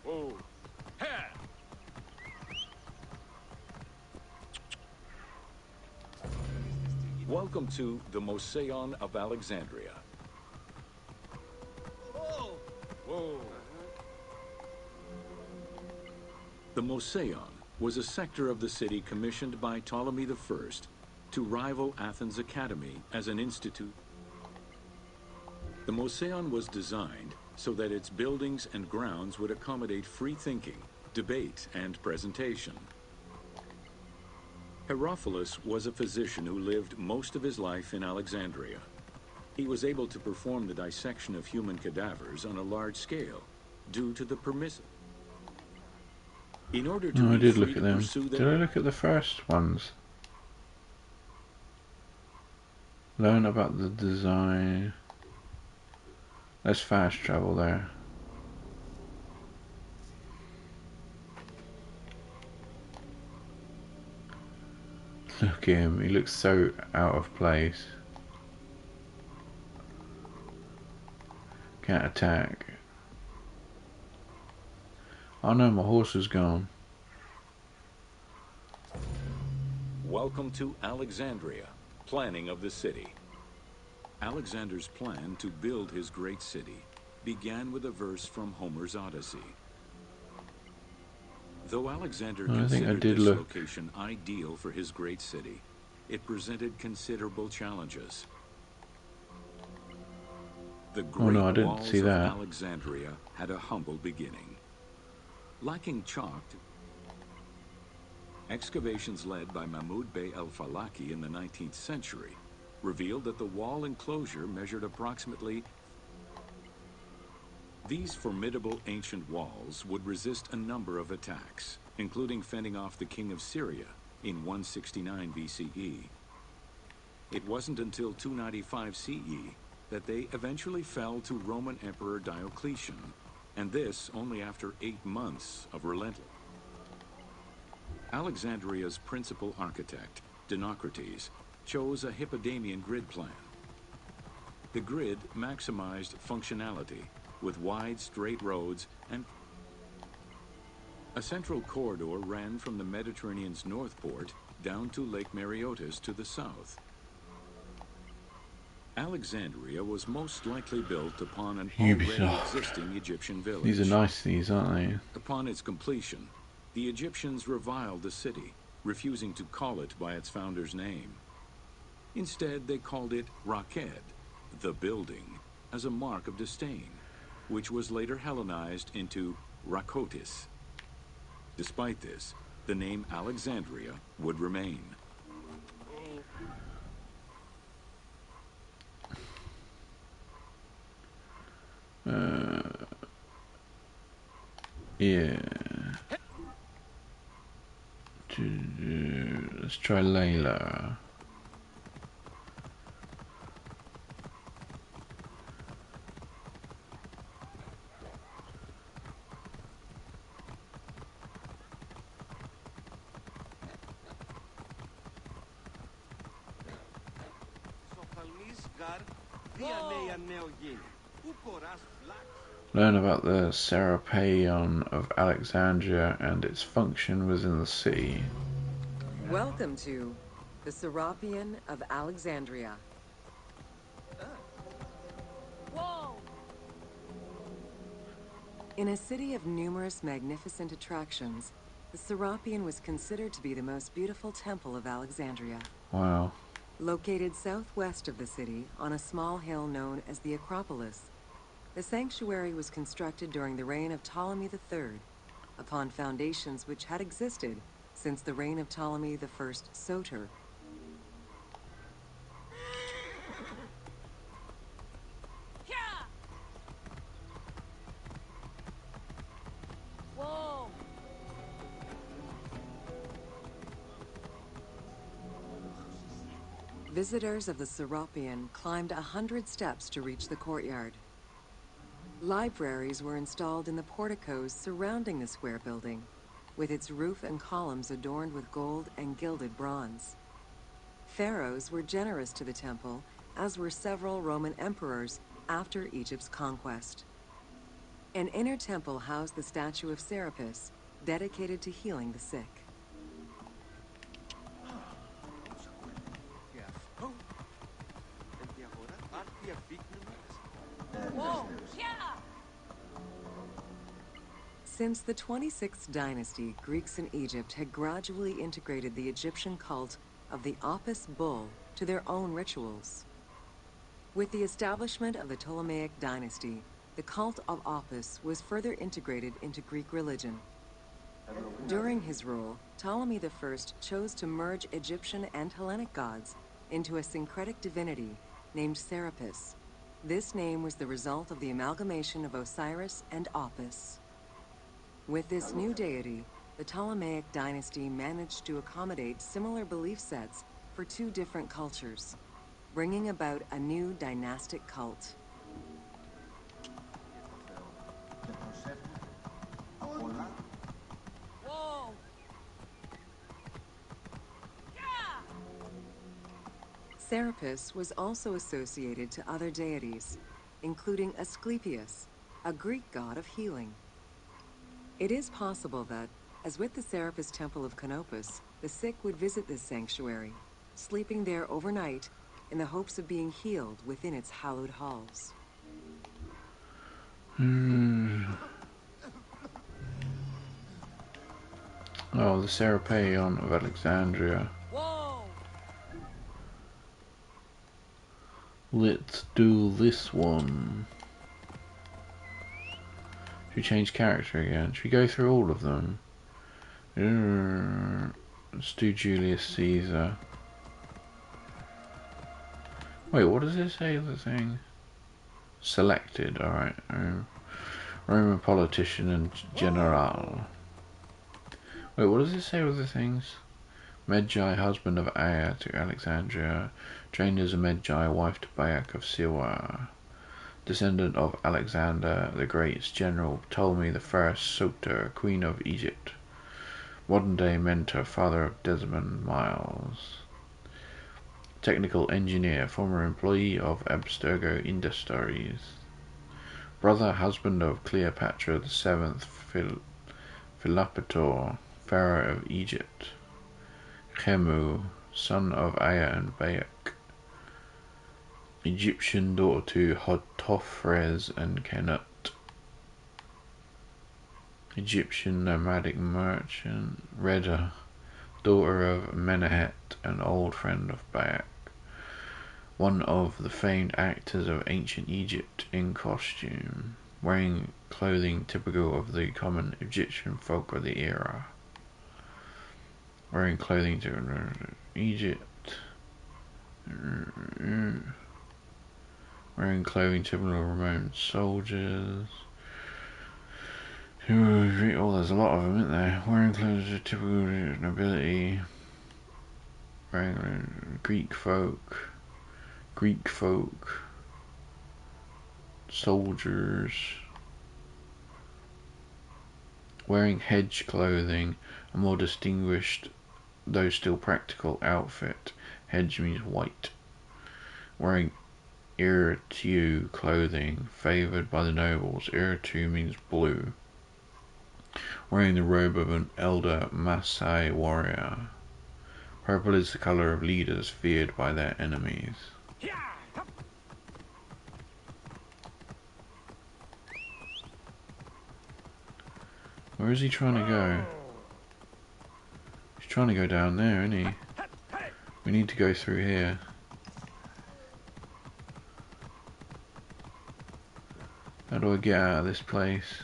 Whoa. Ha! Welcome to the Mouseion of Alexandria. Whoa! Whoa. The Mouseion was a sector of the city commissioned by Ptolemy I to rival Athens' Academy as an institute. The Mouseion was designed so that its buildings and grounds would accommodate free thinking, debate, and presentation. Herophilus was a physician who lived most of his life in Alexandria. He was able to perform the dissection of human cadavers on a large scale due to the permissive. In order to No, I be did free look to at them. pursue Did their I look at the first ones? Learn about the design. Let's fast travel there. Look at him, he looks so out of place. Can't attack. Oh no, my horse is gone. Welcome to Alexandria, planning of the city. Alexander's plan to build his great city began with a verse from Homer's Odyssey. Though Alexander I think I considered did this look. location ideal for his great city, it presented considerable challenges. The Oh, no, I great didn't walls see of that. Alexandria had a humble beginning. Lacking chalk, excavations led by Mahmud Bey el-Falaki in the 19th century revealed that the wall enclosure measured approximately. These formidable ancient walls would resist a number of attacks, including fending off the king of Syria in 169 BCE. It wasn't until 295 CE that they eventually fell to Roman Emperor Diocletian, and this only after 8 months of relentless. Alexandria's principal architect, Dinocrates, chose a Hippodamian grid plan. The grid maximized functionality with wide, straight roads, and a central corridor ran from the Mediterranean's north port down to Lake Mareotis to the south. Alexandria was most likely built upon an already existing Egyptian village. These are nice, these, aren't they? Upon its completion, the Egyptians reviled the city, refusing to call it by its founder's name. Instead, they called it Raked, the building, as a mark of disdain, which was later Hellenized into Rakotis. Despite this, the name Alexandria would remain. Yeah. Let's try Layla. Learn about the Serapeion of Alexandria and its function within the city. Welcome to the Serapeon of Alexandria. Whoa! In a city of numerous magnificent attractions, the Serapeon was considered to be the most beautiful temple of Alexandria. Wow. Located southwest of the city, on a small hill known as the Acropolis, the sanctuary was constructed during the reign of Ptolemy III, upon foundations which had existed since the reign of Ptolemy I Soter. Whoa! Visitors of the Serapeon climbed 100 steps to reach the courtyard. Libraries were installed in the porticos surrounding the square building, with its roof and columns adorned with gold and gilded bronze. Pharaohs were generous to the temple, as were several Roman emperors after Egypt's conquest. An inner temple housed the statue of Serapis, dedicated to healing the sick. Whoa! Since the 26th dynasty, Greeks in Egypt had gradually integrated the Egyptian cult of the Apis bull to their own rituals. With the establishment of the Ptolemaic dynasty, the cult of Apis was further integrated into Greek religion. During his rule, Ptolemy I chose to merge Egyptian and Hellenic gods into a syncretic divinity named Serapis. This name was the result of the amalgamation of Osiris and Apis. With this new deity, the Ptolemaic dynasty managed to accommodate similar belief sets for two different cultures, bringing about a new dynastic cult. Whoa! Serapis was also associated to other deities, including Asclepius, a Greek god of healing. It is possible that, as with the Serapis Temple of Canopus, the sick would visit this sanctuary, sleeping there overnight in the hopes of being healed within its hallowed halls. Oh, the Serapeion of Alexandria. Whoa! Let's do this one. Should we change character again? Should we go through all of them? Let's do Julius Caesar. Wait, what does it say, the thing? Selected, alright. Roman politician and general. Wait, what does it say with the things? Medjai, husband of Aya to Alexandria, trained as a Medjai, wife to Bayek of Siwa, descendant of Alexander the Great's general Ptolemy the First, Sopter, queen of Egypt, modern-day mentor, father of Desmond Miles, technical engineer, former employee of Abstergo Industries, brother, husband of Cleopatra the Seventh, Philopator, pharaoh of Egypt, Khemu, son of Aya and Bayek, Egyptian daughter to Hotofres and Kenut, Egyptian nomadic merchant, Reda, daughter of Menehet, an old friend of Bayek, one of the famed actors of ancient Egypt in costume, wearing clothing typical of the common Egyptian folk of the era. Wearing clothing to Egypt. Wearing clothing typical of Roman soldiers. Oh, there's a lot of them, isn't there? Wearing clothes to typical nobility. Wearing Greek folk. Soldiers. Wearing hedge clothing, a more distinguished, though still practical outfit. Hedge means white. Wearing Irtu clothing, favoured by the nobles. Irtu means blue. Wearing the robe of an elder Maasai warrior. Purple is the colour of leaders feared by their enemies. Where is he trying to go? He's trying to go down there, isn't he? We need to go through here. How do I get out of this place?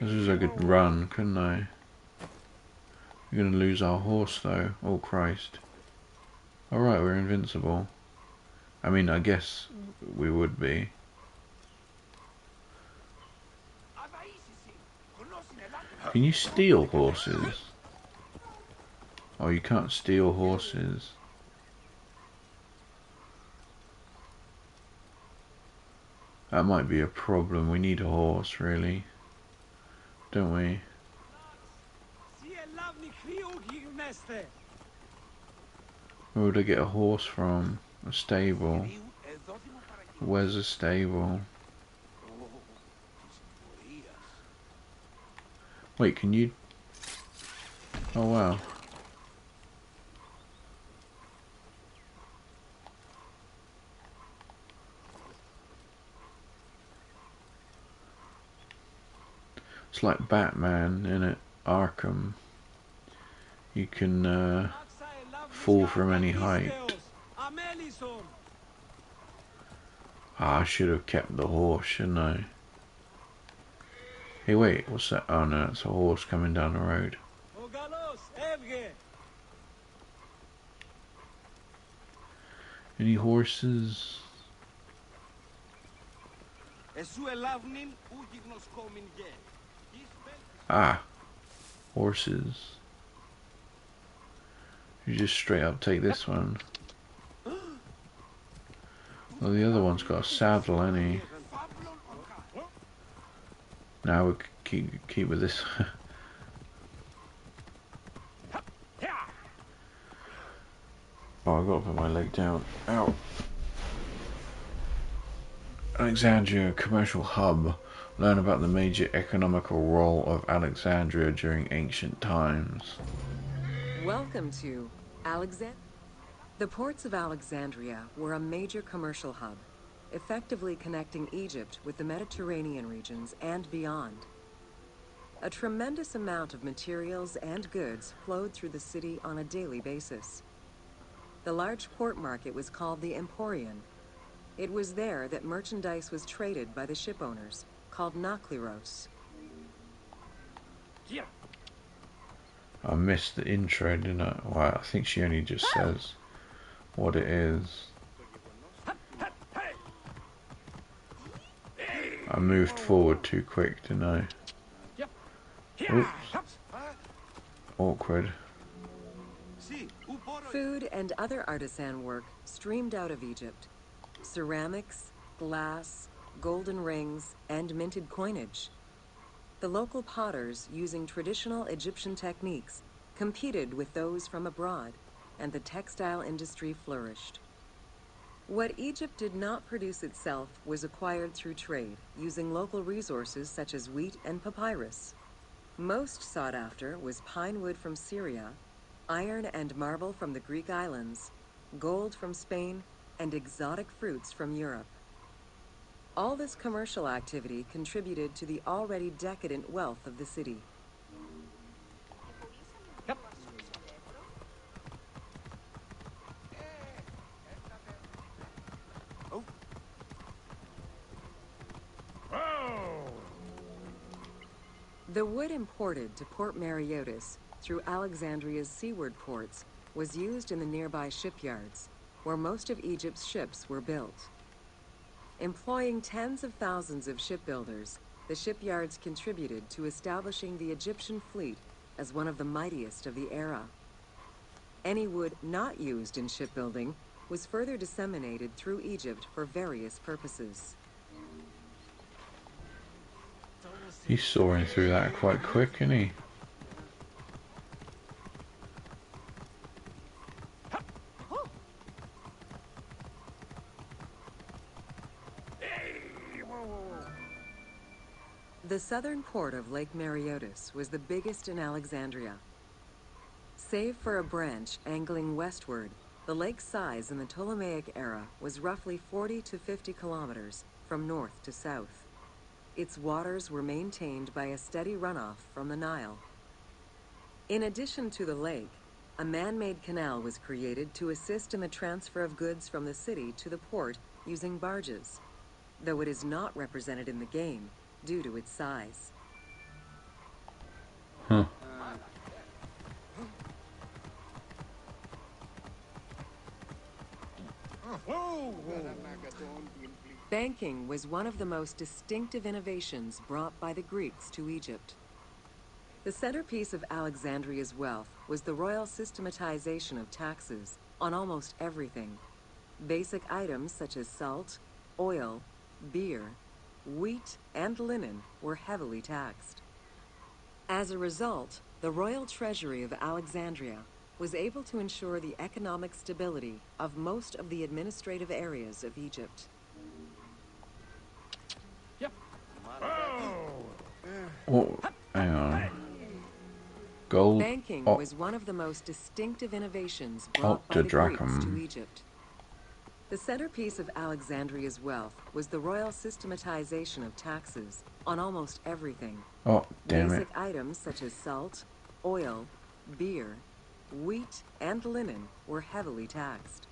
This is a good run, couldn't I? We're gonna lose our horse though. Oh Christ. Alright, we're invincible. I mean, I guess we would be. Can you steal horses? Oh, you can't steal horses. That might be a problem. We need a horse, really. Don't we? Where would I get a horse from? A stable. Where's a stable? Wait, can you... Oh wow. It's like Batman, innit? Arkham. You can fall from any height. Ah, I should have kept the horse, shouldn't I? Hey, wait, what's that? Oh no, it's a horse coming down the road. Any horses? Ah, horses. You just straight up take this one. Well, the other one's got a saddle, ain't he? Now we keep with this. Oh, I gotta put my leg down. Ow. Alexandria, commercial hub. Learn about the major economical role of Alexandria during ancient times. Welcome to Alexandria. The ports of Alexandria were a major commercial hub, effectively connecting Egypt with the Mediterranean regions and beyond. A tremendous amount of materials and goods flowed through the city on a daily basis. The large port market was called the Emporion. It was there that merchandise was traded by the ship owners, called Nakliros. I missed the intro, didn't I? Well, I think she only just says what it is. I I moved forward too quick, didn't I? Oops. Awkward. Food and other artisan work streamed out of Egypt. Ceramics, glass, golden rings, and minted coinage. The local potters, using traditional Egyptian techniques, competed with those from abroad, and the textile industry flourished. What Egypt did not produce itself was acquired through trade, using local resources such as wheat and papyrus. Most sought after was pine wood from Syria, iron and marble from the Greek islands, gold from Spain, and exotic fruits from Europe. All this commercial activity contributed to the already decadent wealth of the city. The wood imported to Port Mareotis through Alexandria's seaward ports was used in the nearby shipyards, where most of Egypt's ships were built. Employing tens of thousands of shipbuilders, the shipyards contributed to establishing the Egyptian fleet as one of the mightiest of the era. Any wood not used in shipbuilding was further disseminated through Egypt for various purposes. He's soaring through that quite quick, isn't he? The southern port of Lake Mareotis was the biggest in Alexandria. Save for a branch angling westward, the lake's size in the Ptolemaic era was roughly 40 to 50 kilometers from north to south. Its waters were maintained by a steady runoff from the Nile. In addition to the lake, a man-made canal was created to assist in the transfer of goods from the city to the port using barges, though it is not represented in the game due to its size. Huh. Banking was one of the most distinctive innovations brought by the Greeks to Egypt. The centerpiece of Alexandria's wealth was the royal systematization of taxes on almost everything. Basic items such as salt, oil, beer, wheat, and linen were heavily taxed. As a result, the royal treasury of Alexandria was able to ensure the economic stability of most of the administrative areas of Egypt. Oh, hang on. Gold. Banking was one of the most distinctive innovations brought by the Greeks to Egypt. The centerpiece of Alexandria's wealth was the royal systematization of taxes on almost everything. Oh, damn it. Basic items such as salt, oil, beer, wheat, and linen were heavily taxed.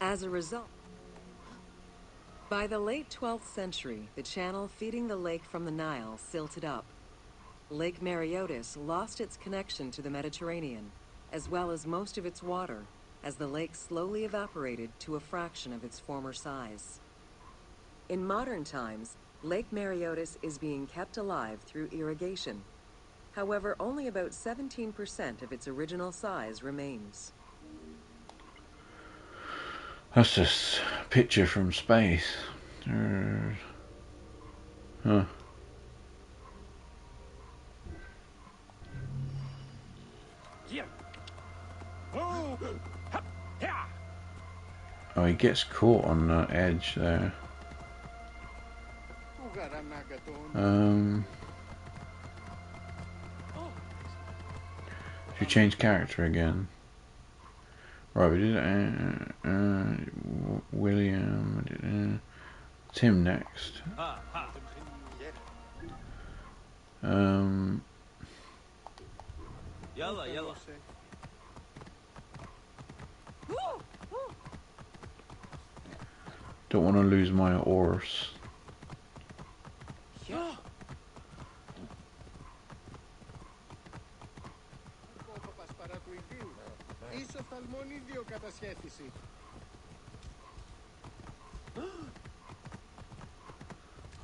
As a result, by the late 12th century, the channel feeding the lake from the Nile silted up. Lake Mareotis lost its connection to the Mediterranean, as well as most of its water, as the lake slowly evaporated to a fraction of its former size. In modern times, Lake Mareotis is being kept alive through irrigation. However, only about 17% of its original size remains. That's just a picture from space. Huh. Oh, he gets caught on the edge there. Should we change character again? Right, we did William. Tim next. Yalla. Don't want to lose my horse.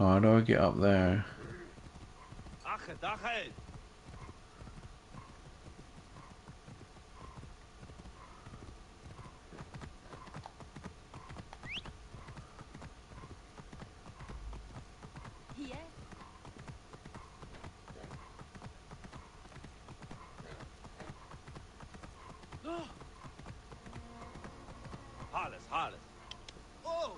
How do I get up there? Hollis, Hollis. Oh!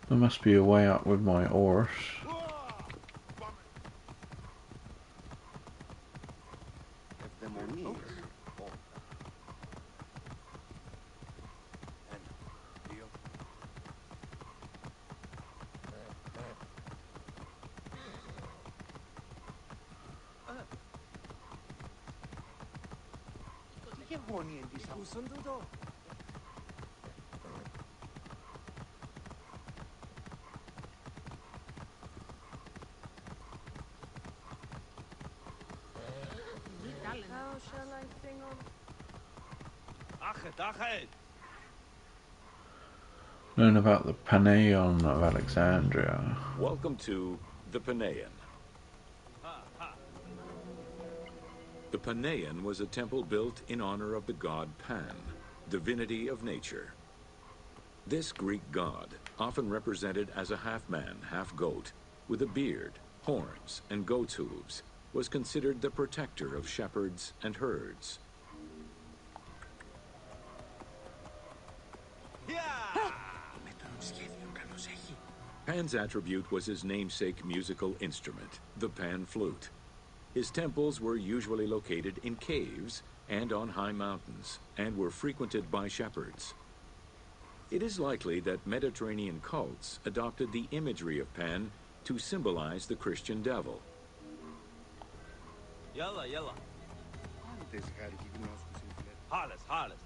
There must be a way up with my horse. How shall I sing on? Learn about the Paneion of Alexandria. Welcome to the Paneion. The Paneion was a temple built in honor of the god Pan, divinity of nature. This Greek god, often represented as a half-man, half-goat, with a beard, horns, and goat's hooves, was considered the protector of shepherds and herds. Pan's attribute was his namesake musical instrument, the pan flute. His temples were usually located in caves and on high mountains, and were frequented by shepherds. It is likely that Mediterranean cults adopted the imagery of Pan to symbolize the Christian devil. Yalla, yalla. Hollis, Hollis.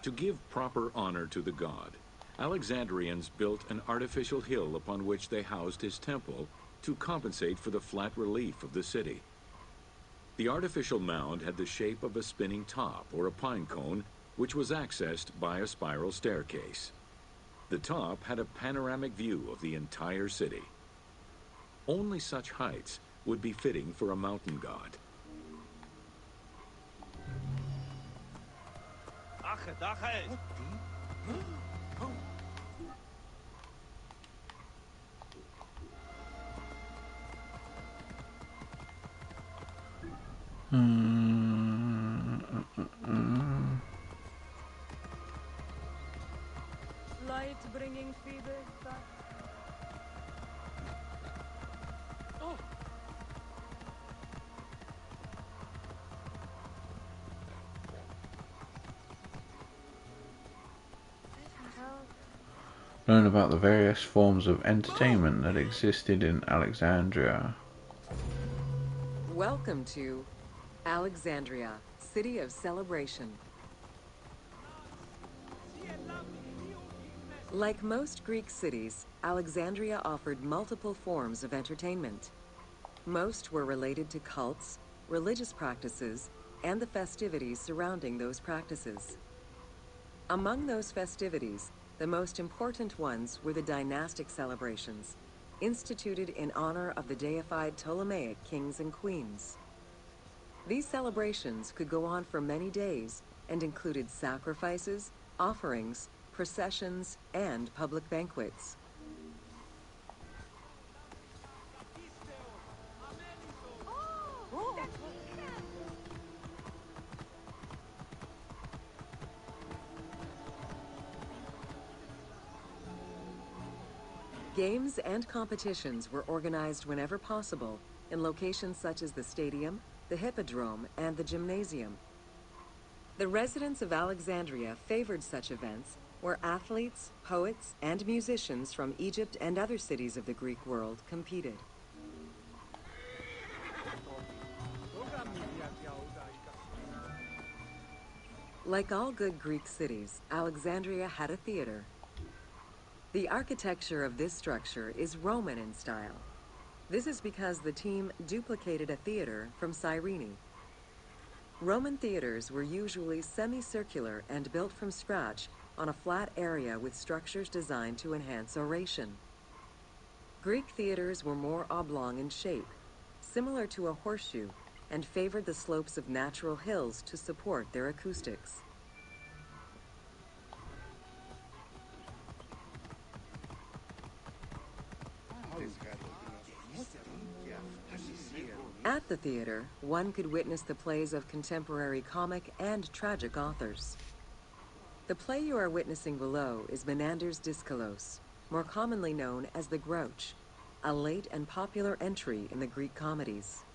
To give proper honor to the god, Alexandrians built an artificial hill upon which they housed his temple to compensate for the flat relief of the city. The artificial mound had the shape of a spinning top or a pine cone, which was accessed by a spiral staircase. The top had a panoramic view of the entire city. Only such heights would be fitting for a mountain god. Light bringing fever back. Oh! Learn about the various forms of entertainment that existed in Alexandria. Welcome to Alexandria, City of Celebration. Like most Greek cities, Alexandria offered multiple forms of entertainment. Most were related to cults, religious practices, and the festivities surrounding those practices. Among those festivities, the most important ones were the dynastic celebrations, instituted in honor of the deified Ptolemaic kings and queens. These celebrations could go on for many days and included sacrifices, offerings, processions, and public banquets. Games and competitions were organized whenever possible in locations such as the stadium, the hippodrome, and the gymnasium. The residents of Alexandria favored such events where athletes, poets, and musicians from Egypt and other cities of the Greek world competed. Like all good Greek cities, Alexandria had a theater. The architecture of this structure is Roman in style. This is because the team duplicated a theater from Cyrene. Roman theaters were usually semicircular and built from scratch on a flat area with structures designed to enhance oration. Greek theaters were more oblong in shape, similar to a horseshoe, and favored the slopes of natural hills to support their acoustics. At the theater, one could witness the plays of contemporary comic and tragic authors. The play you are witnessing below is Menander's Dyskolos, more commonly known as The Grouch, a late and popular entry in the Greek comedies.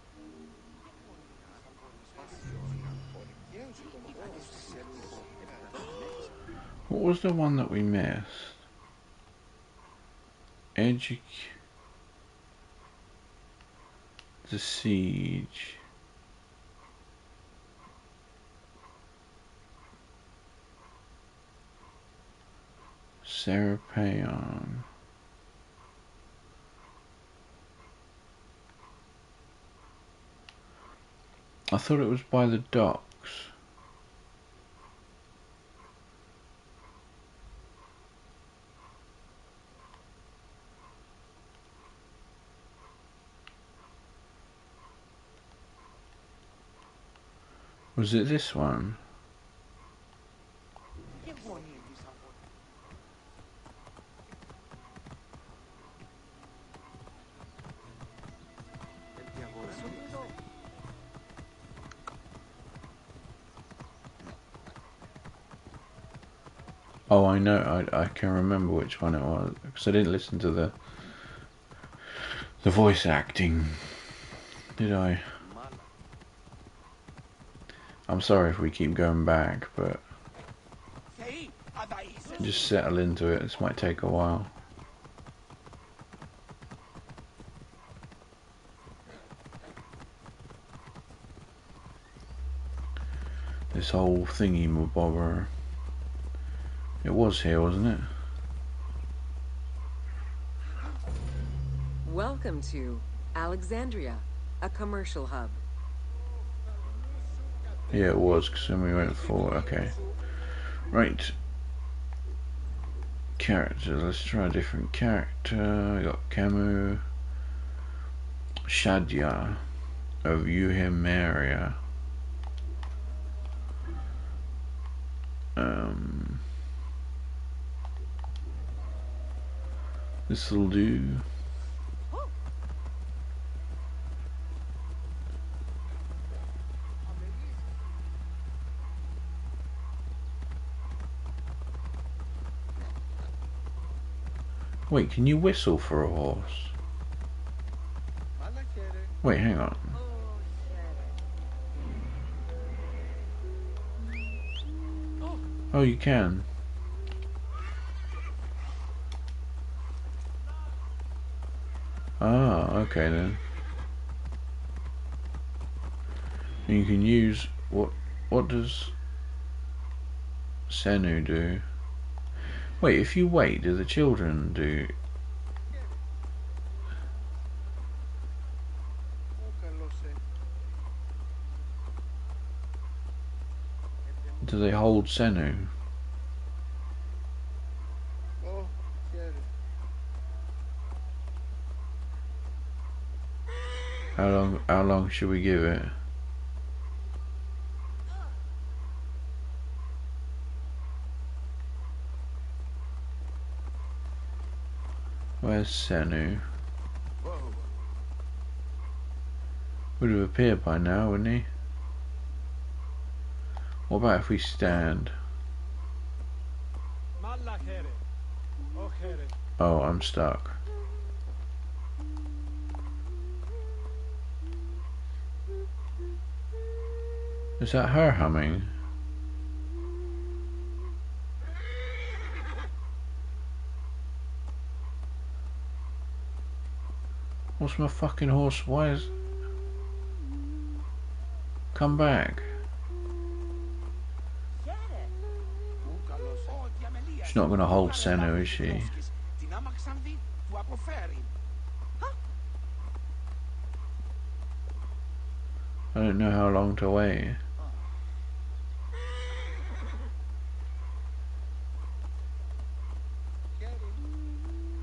What was the one that we missed? The Siege. Serapeon. I thought it was by the docks. Was it this one? Oh, I know. I can remember which one it was because I didn't listen to the voice acting, did I? I'm sorry if we keep going back, but just settle into it. This might take a while. This whole thingy-mabobber. It was here, wasn't it? Welcome to Alexandria, a commercial hub. Yeah, it was, because then we went for... Okay. Right. Characters. Let's try a different character. We got Camus. Shadia of Euhemeria. This'll do. Wait, can you whistle for a horse? Wait, hang on. Oh, you can. Ah, okay then. And you can use what does Senu do? Wait, if you wait, do the children do? Do they hold Senu? How long should we give it? Where's Senu? Would have appeared by now, wouldn't he? What about if we stand? Oh, I'm stuck. Is that her humming? What's my fucking horse? Why is... Come back. She's not going to hold Senu, is she? άμαξαν δει, του αποφέρει. I don't know how long to wait.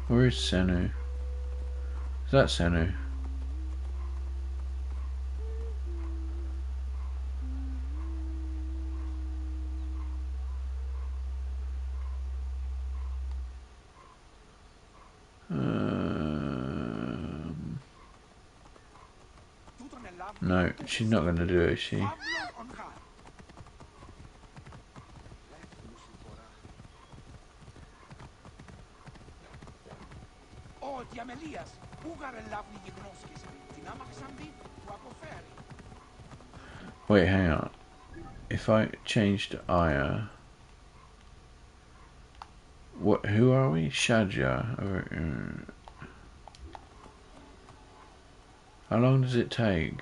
Where is Senu? Is that Senu? No, she's not going to do it, is she? Ο Διαμελίας, ούγαρε λάβνη γιγνώσκης, την άμαξαν δει, του αποφέρει. Wait, hang on. If I change to Aya, what? Who are we? Shadja. How long does it take?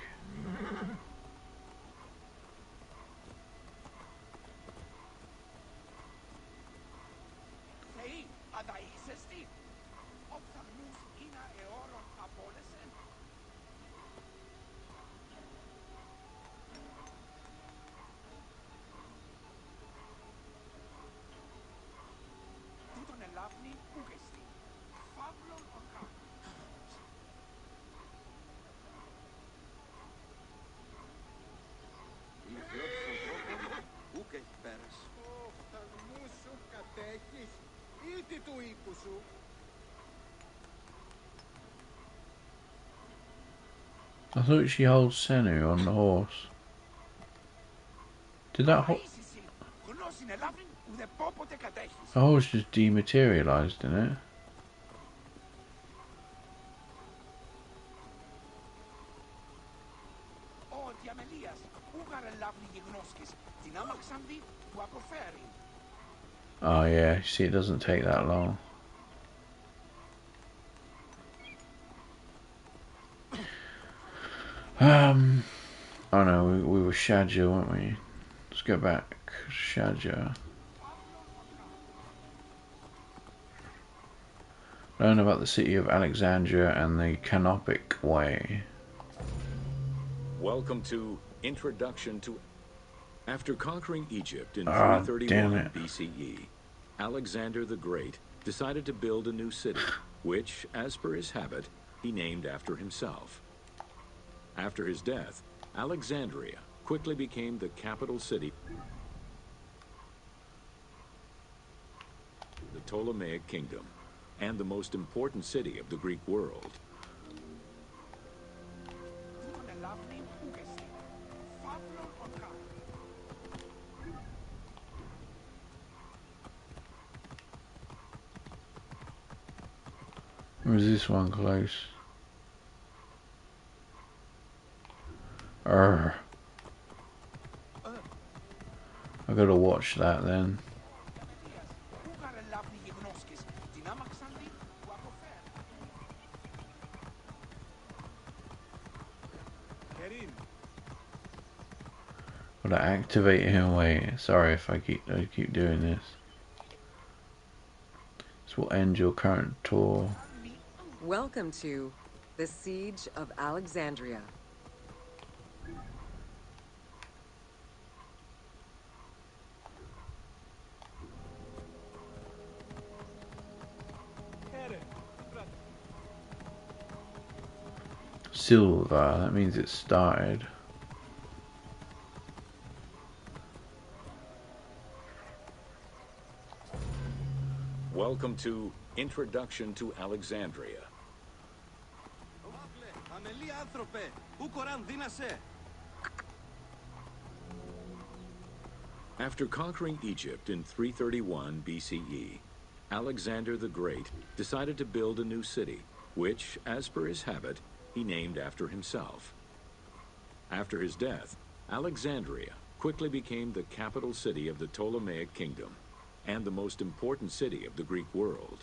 Θεοί, αδαΐσεστη, οφθαλμούς είναι αιώρων απόλεσεν. Τούτον ελάβνη ούκεστη, φαύλων ορχά. Ούκ έχει πέρας. Ο φθαλμούς σου κατέχεις ή τι του οίκου σου. I thought she holds Senu on the horse. Did that Αδαΐσεστη, γνώσιν ελάβνη, ουδε πόποτε κατέχεις. the horse just dematerialized in it? Ο Διαμελίας, ούγαρε λάβνη γιγνώσκης, την άμαξαν δει, του αποφέρει. Oh yeah, see, it doesn't take that long. Oh no, we were Shadja, weren't we? Let's go back. Shadja. Learn about the city of Alexandria and the Canopic Way. Welcome to Introduction to... After conquering Egypt in damn 331 it. BCE, Alexander the Great decided to build a new city, which, as per his habit, he named after himself. After his death, Alexandria quickly became the capital city, the Ptolemaic Kingdom, and the most important city of the Greek world. Τούτον ελάβνη ούκεστη, φαύλων ορχά. Or is this one close? Arr. I gotta watch that then. Διαμελίας, ούγαρε λάβνη γιγνώσκης, την άμαξαν δει, του αποφέρει. Κερίν, Gotta activate him. Wait, sorry if I keep doing this. This will end your current tour. Welcome to the Siege of Alexandria. χαίρε. Silver, that means it started. Welcome to Introduction to Alexandria. Παύλε, αμελή άνθρωπε, ου κοράν δύνασε. After conquering Egypt in 331 BCE, Alexander the Great decided to build a new city, which, as per his habit, he named after himself. After his death, Alexandria quickly became the capital city of the Ptolemaic Kingdom and the most important city of the Greek world.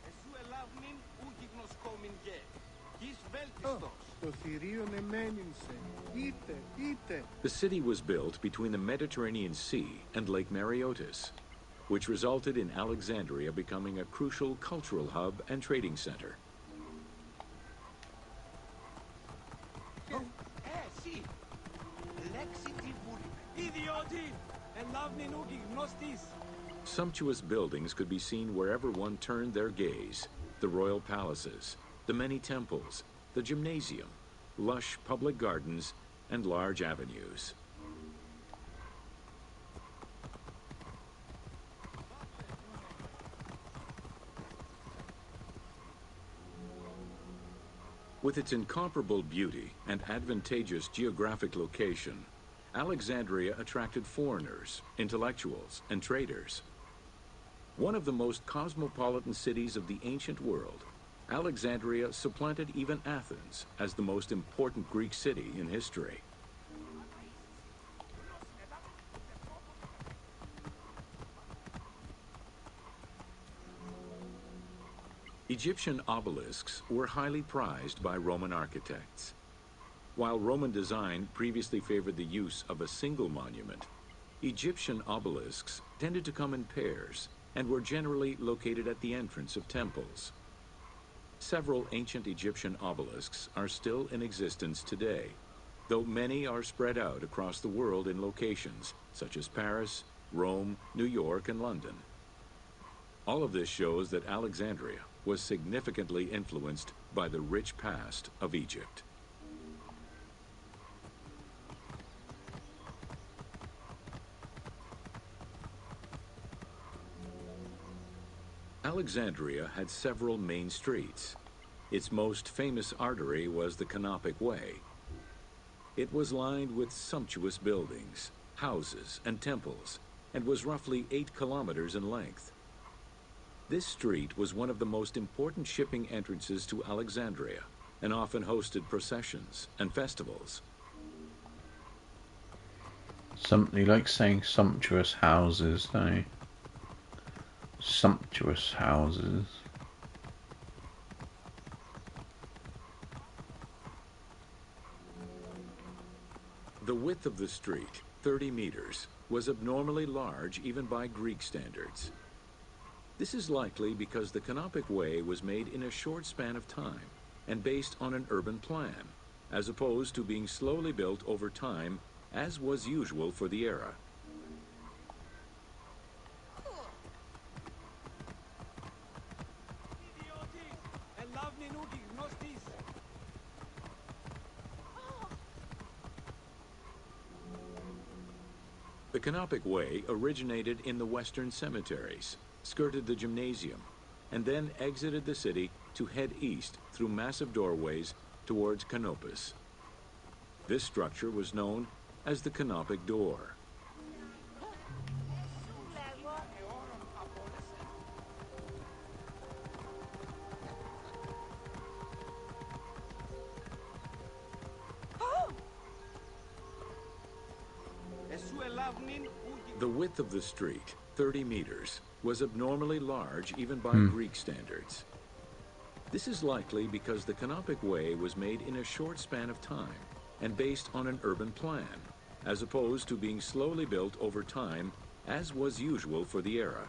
Εσού ελάβνην ου γιγνωσκόμην γε. Γης βέλτιστος. Το θηρίον εμένυνσε. Είτε. The city was built between the Mediterranean Sea and Lake Mareotis. which resulted in Alexandria becoming a crucial cultural hub and trading center. Sì. Lexiti Idioti! Elavni nugi gnostis! Sumptuous buildings could be seen wherever one turned their gaze. The royal palaces, the many temples, the gymnasium, lush public gardens, and large avenues. With its incomparable beauty and advantageous geographic location, Alexandria attracted foreigners, intellectuals, and traders. One of the most cosmopolitan cities of the ancient world, Alexandria supplanted even Athens as the most important Greek city in history. Egyptian obelisks were highly prized by Roman architects. While Roman design previously favored the use of a single monument, Egyptian obelisks tended to come in pairs and were generally located at the entrance of temples. Several ancient Egyptian obelisks are still in existence today, though many are spread out across the world in locations such as Paris, Rome, New York, and London. All of this shows that Alexandria was significantly influenced by the rich past of Egypt. Alexandria had several main streets. Its most famous artery was the Canopic Way. It was lined with sumptuous buildings, houses, and temples, and was roughly 8 kilometers in length. This street was one of the most important shipping entrances to Alexandria and often hosted processions and festivals. You like saying sumptuous houses, don't you? Sumptuous houses. The width of the street, 30 meters, was abnormally large even by Greek standards. This is likely because the Canopic Way was made in a short span of time and based on an urban plan, as opposed to being slowly built over time, as was usual for the era. The Canopic Way originated in the western cemeteries, skirted the gymnasium, and then exited the city to head east through massive doorways towards Canopus. This structure was known as the Canopic Door. The width of the street, 30 meters, was abnormally large even by Greek standards. This is likely because the Canopic Way was made in a short span of time and based on an urban plan, as opposed to being slowly built over time, as was usual for the era.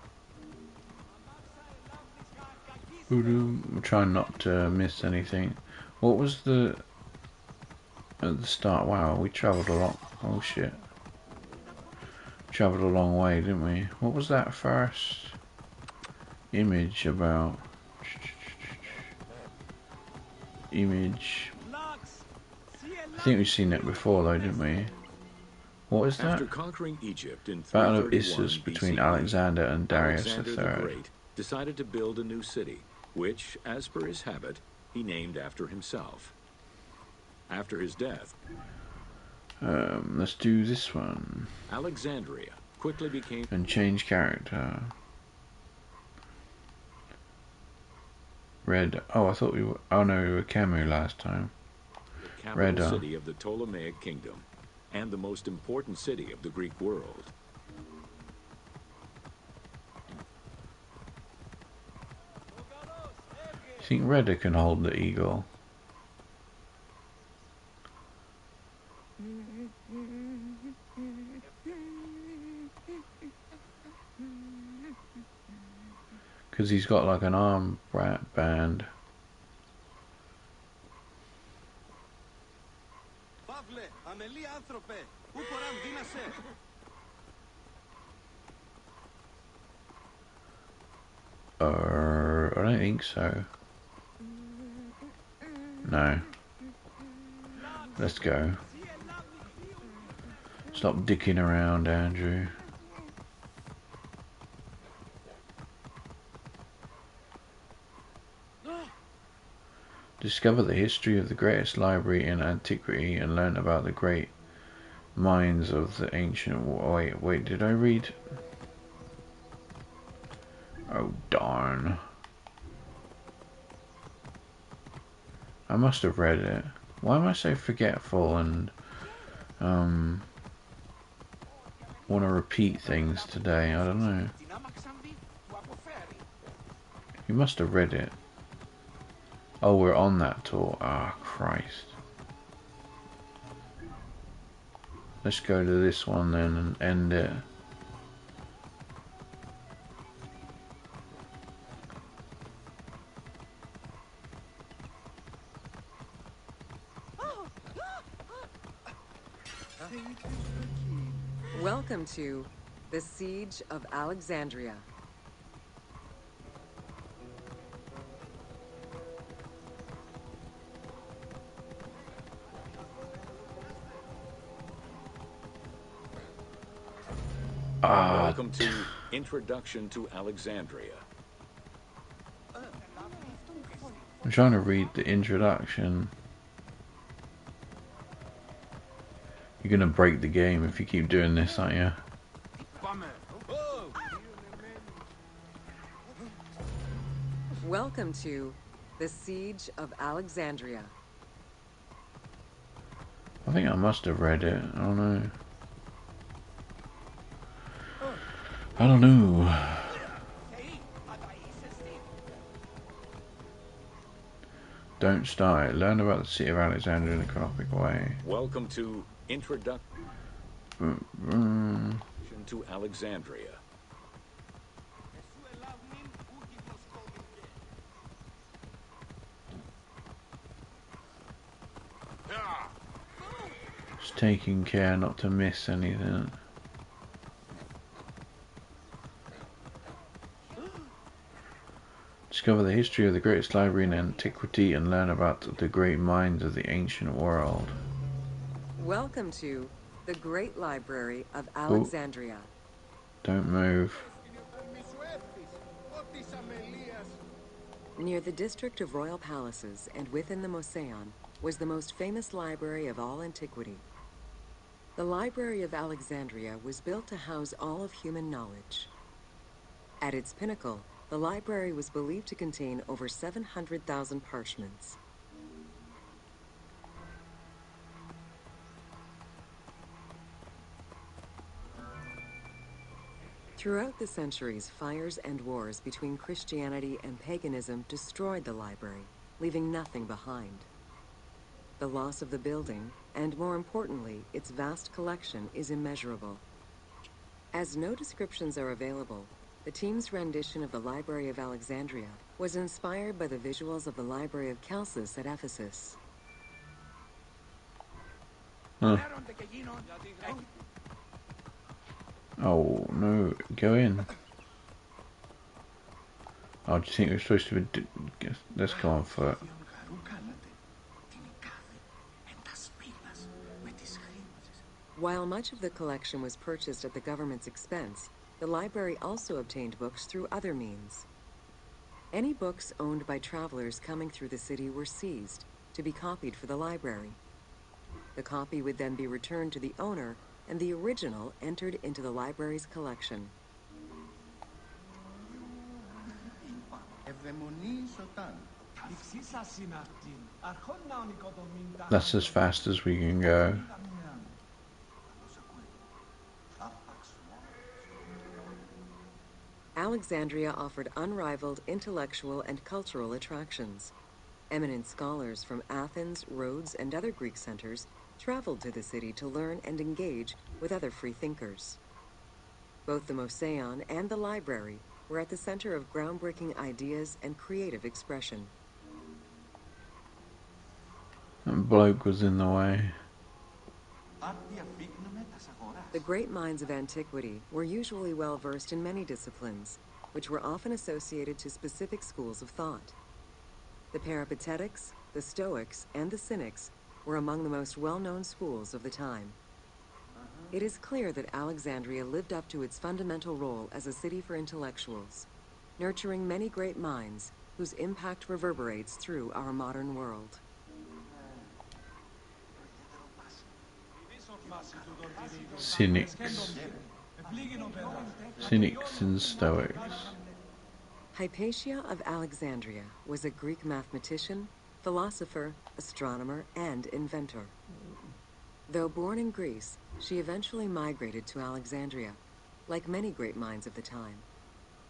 I'm trying not to miss anything. What was at the start? Wow, we travelled a lot. Oh shit. Travelled a long way, didn't we? What was that first image about? Image. I think we've seen it before though, didn't we? What was that? After conquering Egypt in Battle of 331 Issus between BCE, Alexander and Darius Alexander the III. Great decided to build a new city, which, as per his habit, he named after himself. After his death, Let's do this one Alexandria quickly became and change character. Red. Oh, I thought we were. Oh no, we were Camus last time. the capital city of the Ptolemaic kingdom and the most important city of the Greek world. I think Redder can hold the eagle. Because he's got like an arm band. Παύλε, αμελή άνθρωπε, πού κοράν δίνασε. I don't think so. No. Let's go. Stop dicking around, Andrew. Discover the history of the greatest library in antiquity and learn about the great minds of the ancient... Wait, did I read? Oh, darn. I must have read it. Why am I so forgetful and want to repeat things today? I don't know. You must have read it. Oh, we're on that tour. Ah, Christ. Let's go to this one then and end it. Welcome to the Siege of Alexandria. Welcome to Introduction to Alexandria. I'm trying to read the introduction. You're gonna break the game if you keep doing this, aren't you? Welcome to the Siege of Alexandria. I think I must have read it. I don't know. I don't know. Don't start it. Learn about the city of Alexandria in a chronologic way. Welcome to Introduction to Alexandria. Just taking care not to miss anything. Discover the history of the greatest library in antiquity and learn about the great minds of the ancient world. Welcome to the Great Library of Alexandria. Don't move. Near the district of royal palaces and within the Moseon was the most famous library of all antiquity. The Library of Alexandria was built to house all of human knowledge. At its pinnacle, the library was believed to contain over 700,000 parchments. Throughout the centuries, fires and wars between Christianity and paganism destroyed the library, leaving nothing behind. The loss of the building, and more importantly, its vast collection, is immeasurable. As no descriptions are available, the team's rendition of the Library of Alexandria was inspired by the visuals of the Library of Chalcis at Ephesus. Huh. Oh no, go in. Oh, do you think we're supposed to be... Let's go on foot. While much of the collection was purchased at the government's expense, the library also obtained books through other means. Any books owned by travelers coming through the city were seized to be copied for the library. The copy would then be returned to the owner, and the original entered into the library's collection. That's as fast as we can go. Alexandria offered unrivaled intellectual and cultural attractions. Eminent scholars from Athens, Rhodes, and other Greek centers traveled to the city to learn and engage with other free thinkers. Both the Moseon and the library were at the center of groundbreaking ideas and creative expression. That bloke was in the way. The great minds of antiquity were usually well versed in many disciplines, which were often associated to specific schools of thought. The Peripatetics, the Stoics, and the Cynics were among the most well-known schools of the time. It is clear that Alexandria lived up to its fundamental role as a city for intellectuals, nurturing many great minds whose impact reverberates through our modern world. Cynics. Cynics and Stoics. Hypatia of Alexandria was a Greek mathematician, philosopher, astronomer, and inventor. Though born in Greece, she eventually migrated to Alexandria, like many great minds of the time.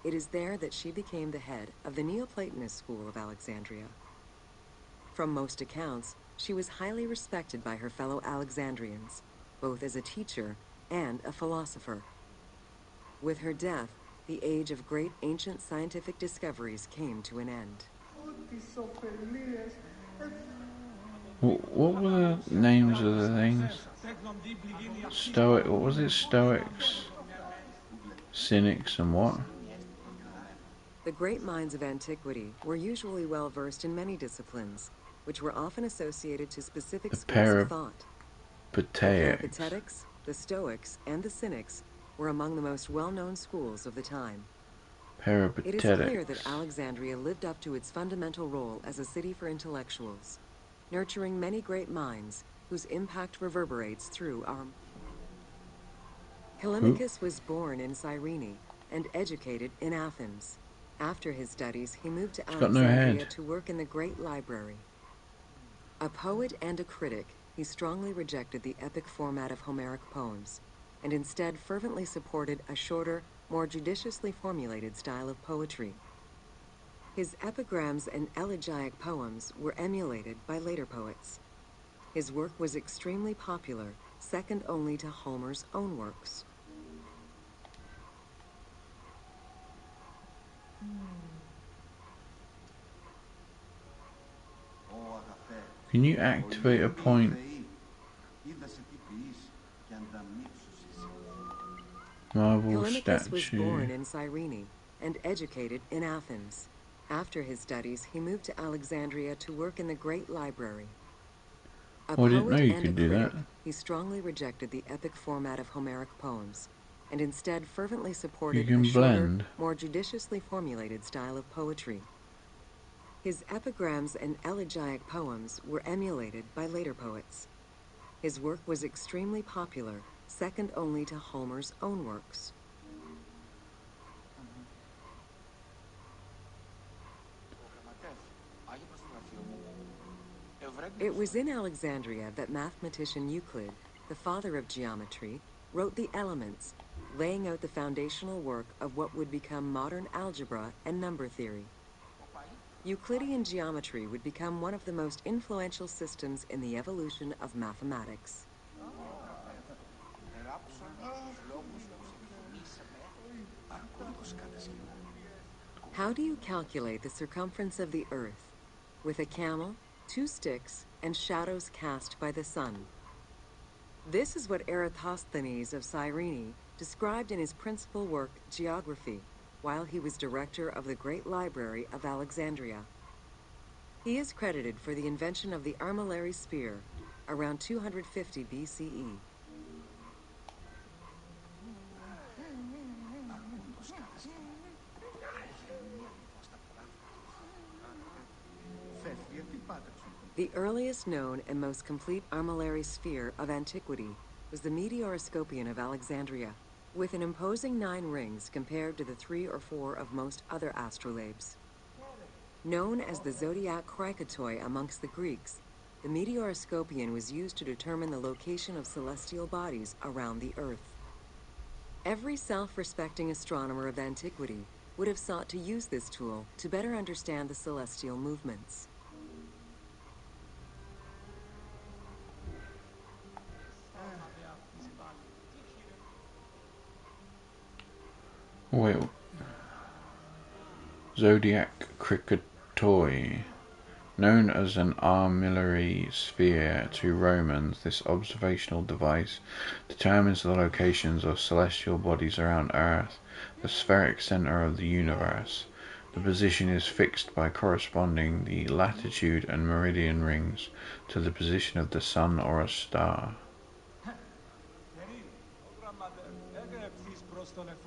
It is there that she became the head of the Neoplatonist school of Alexandria. From most accounts, she was highly respected by her fellow Alexandrians, both as a teacher and a philosopher. With her death, the age of great ancient scientific discoveries came to an end. What were the names of the things? Stoic, what was it? Stoics, Cynics, and what? The great minds of antiquity were usually well versed in many disciplines, which were often associated to specific The schools of thought. The Peripatetics. Peripatetics, the Stoics, and the Cynics were among the most well-known schools of the time. It is clear that Peripatetics. Alexandria lived up to its fundamental role as a city for intellectuals, nurturing many great minds whose impact reverberates through our... Callimachus was born in Cyrene and educated in Athens. After his studies, he moved to Got no Alexandria head. to work in the Great Library. A poet and a critic, he strongly rejected the epic format of Homeric poems, and instead fervently supported a shorter, more judiciously formulated style of poetry. His epigrams and elegiac poems were emulated by later poets. His work was extremely popular, second only to Homer's own works. Can you activate a point? Marble Callimachus was statue. born in Cyrene and educated in Athens. After his studies, he moved to Alexandria to work in the Great Library. A Oh, I didn't know poet you and could a do critic, that. he strongly rejected the epic format of Homeric poems, and instead fervently supported You a can shorter, blend. more judiciously formulated style of poetry. His epigrams and elegiac poems were emulated by later poets. His work was extremely popular, second only to Homer's own works. It was in Alexandria that mathematician Euclid, the father of geometry, wrote the Elements, laying out the foundational work of what would become modern algebra and number theory. Euclidean geometry would become one of the most influential systems in the evolution of mathematics. How do you calculate the circumference of the Earth? With a camel, 2 sticks, and shadows cast by the sun. This is what Eratosthenes of Cyrene described in his principal work, Geography, while he was director of the Great Library of Alexandria. He is credited for the invention of the armillary sphere around 250 BCE. The earliest known and most complete armillary sphere of antiquity was the Meteoroscopion of Alexandria, with an imposing 9 rings compared to the 3 or 4 of most other astrolabes. Known as the zodiac Krakatoi amongst the Greeks, the Meteoroscopion was used to determine the location of celestial bodies around the Earth. Every self-respecting astronomer of antiquity would have sought to use this tool to better understand the celestial movements. Wait. Zodiac Krikatoi. Known as an armillary sphere to Romans, this observational device determines the locations of celestial bodies around Earth, the spheric center of the universe. The position is fixed by corresponding the latitude and meridian rings to the position of the sun or a star.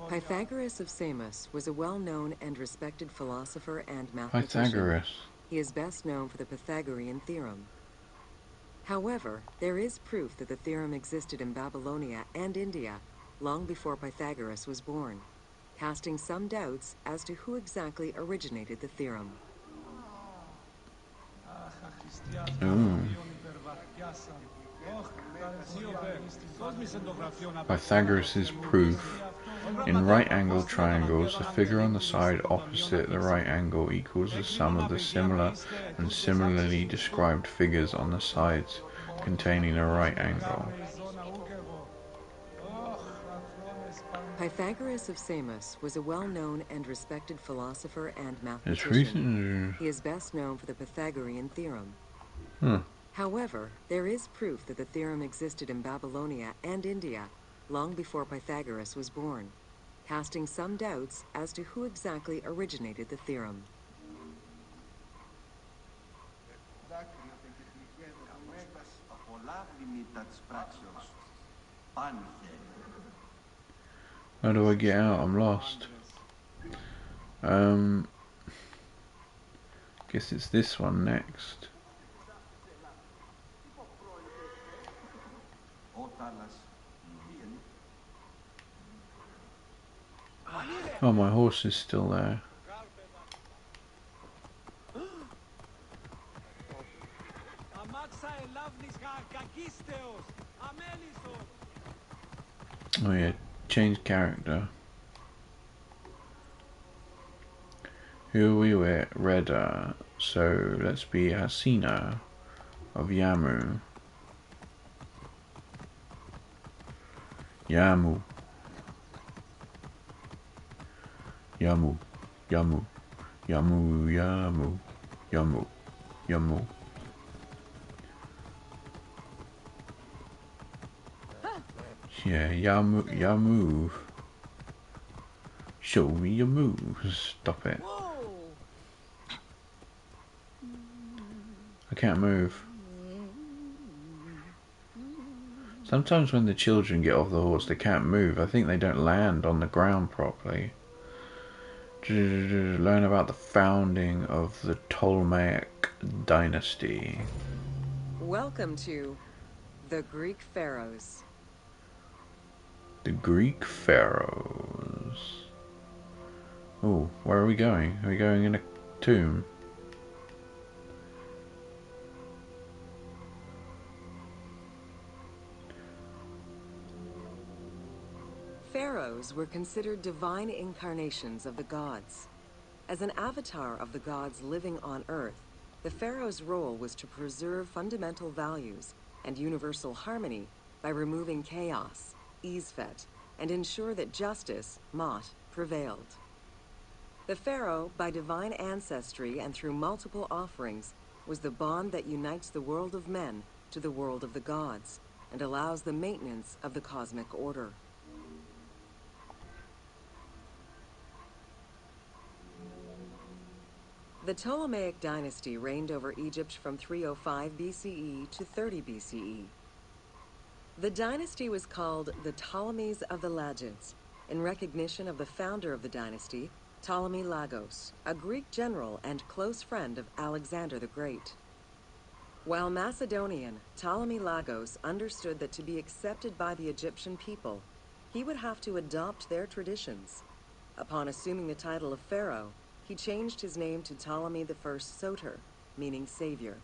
Pythagoras of Samos was a well-known and respected philosopher and mathematician. Pythagoras. He is best known for the Pythagorean theorem. However, there is proof that the theorem existed in Babylonia and India long before Pythagoras was born, casting some doubts as to who exactly originated the theorem. Ooh. Pythagoras' proof. In right-angled triangles, the figure on the side opposite the right angle equals the sum of the similar and similarly described figures on the sides containing a right angle. Pythagoras of Samos was a well-known and respected philosopher and mathematician. He is best known for the Pythagorean theorem. However, there is proof that the theorem existed in Babylonia and India long before Pythagoras was born, casting some doubts as to who exactly originated the theorem. How do I get out? I'm lost. Guess it's this one next. Oh, my horse is still there. Oh yeah, change character. Who are we with? Reda. So let's be Hasina of Yamu. Yamu. Yamu. Yamu. Yamu. Yamu. Yamu. Yamu. Yeah, Yamu. Yamu. Show me your moves. Stop it. I can't move. Sometimes when the children get off the horse, they can't move. I think they don't land on the ground properly. Learn about the founding of the Ptolemaic dynasty. Welcome to the Greek Pharaohs. The Greek pharaohs. Oh, where are we going? Are we going in a tomb? Pharaohs were considered divine incarnations of the gods. As an avatar of the gods living on Earth, the pharaoh's role was to preserve fundamental values and universal harmony by removing chaos, Izfet, and ensure that justice, Mot, prevailed. The pharaoh, by divine ancestry and through multiple offerings, was the bond that unites the world of men to the world of the gods and allows the maintenance of the cosmic order. The Ptolemaic dynasty reigned over Egypt from 305 BCE to 30 BCE. The dynasty was called the Ptolemies of the Lagids, in recognition of the founder of the dynasty, Ptolemy Lagos, a Greek general and close friend of Alexander the Great. While Macedonian, Ptolemy Lagos understood that to be accepted by the Egyptian people, he would have to adopt their traditions. Upon assuming the title of pharaoh, he changed his name to Ptolemy I Soter, meaning savior.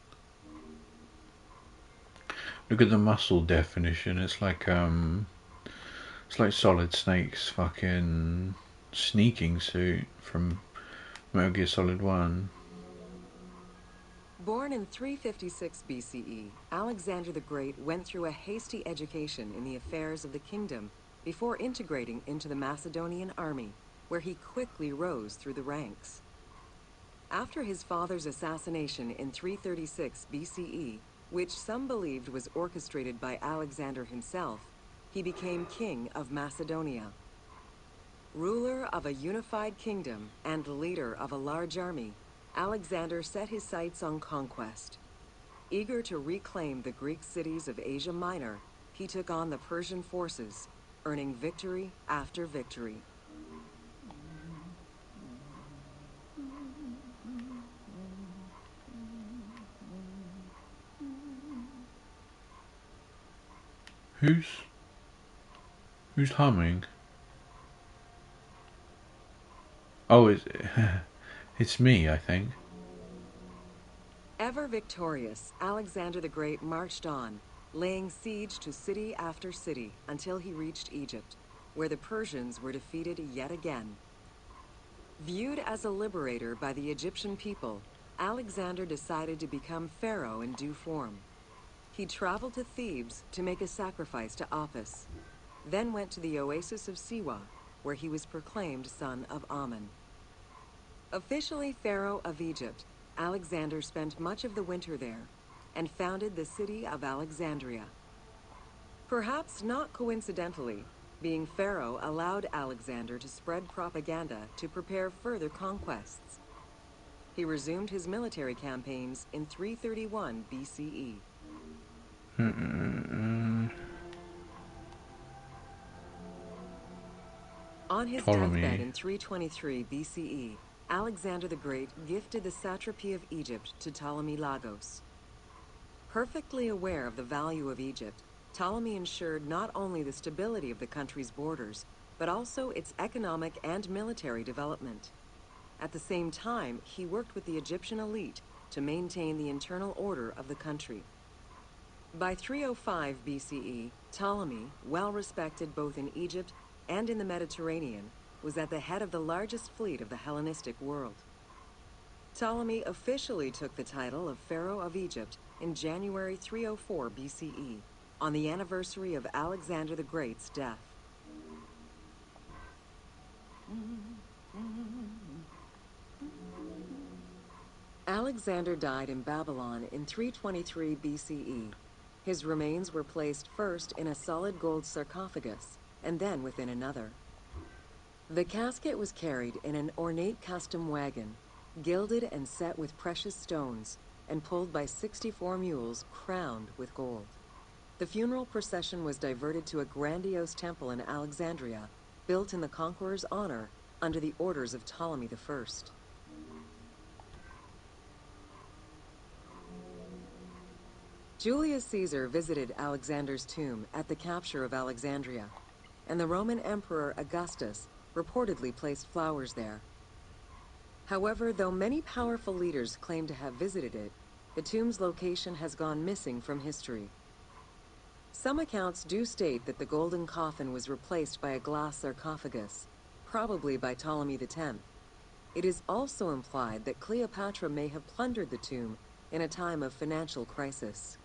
Look at the muscle definition. It's like Solid Snake's fucking sneaking suit from Metal Gear Solid 1. Born in 356 BCE, Alexander the Great went through a hasty education in the affairs of the kingdom before integrating into the Macedonian army, where he quickly rose through the ranks. After his father's assassination in 336 BCE, which some believed was orchestrated by Alexander himself, he became king of Macedonia. Ruler of a unified kingdom and leader of a large army, Alexander set his sights on conquest. Eager to reclaim the Greek cities of Asia Minor, he took on the Persian forces, earning victory after victory. Who's humming? Oh, it's me, I think. Ever victorious, Alexander the Great marched on, laying siege to city after city until he reached Egypt, where the Persians were defeated yet again. Viewed as a liberator by the Egyptian people, Alexander decided to become pharaoh in due form. He traveled to Thebes to make a sacrifice to Apis, then went to the oasis of Siwa, where he was proclaimed son of Amun. Officially pharaoh of Egypt, Alexander spent much of the winter there and founded the city of Alexandria. Perhaps not coincidentally, being pharaoh allowed Alexander to spread propaganda to prepare further conquests. He resumed his military campaigns in 331 BCE. On his deathbed in 323 BCE, Alexander the Great gifted the satrapy of Egypt to Ptolemy Lagos. Perfectly aware of the value of Egypt, Ptolemy ensured not only the stability of the country's borders, but also its economic and military development. At the same time, he worked with the Egyptian elite to maintain the internal order of the country. By 305 BCE, Ptolemy, well respected both in Egypt and in the Mediterranean, was at the head of the largest fleet of the Hellenistic world. Ptolemy officially took the title of Pharaoh of Egypt in January 304 BCE, on the anniversary of Alexander the Great's death. Alexander died in Babylon in 323 BCE. His remains were placed first in a solid gold sarcophagus, and then within another. The casket was carried in an ornate custom wagon, gilded and set with precious stones, and pulled by 64 mules crowned with gold. The funeral procession was diverted to a grandiose temple in Alexandria, built in the conqueror's honor under the orders of Ptolemy I. Julius Caesar visited Alexander's tomb at the capture of Alexandria, and the Roman Emperor Augustus reportedly placed flowers there. However, though many powerful leaders claim to have visited it, the tomb's location has gone missing from history. Some accounts do state that the golden coffin was replaced by a glass sarcophagus, probably by Ptolemy X. It is also implied that Cleopatra may have plundered the tomb in a time of financial crisis.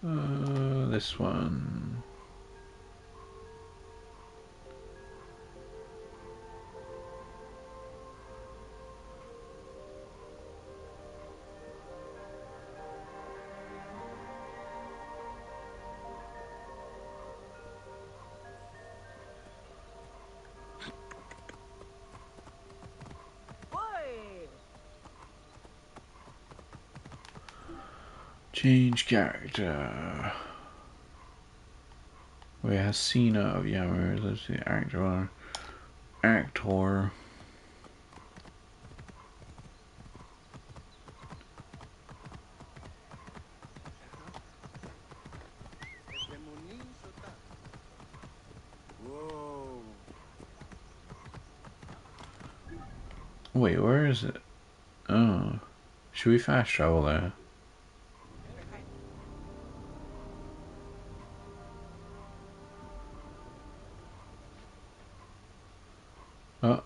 This one. Change character. We have Cena of Yammer. Let's see, actor. Whoa. Wait, where is it? Oh, should we fast travel there? Oh.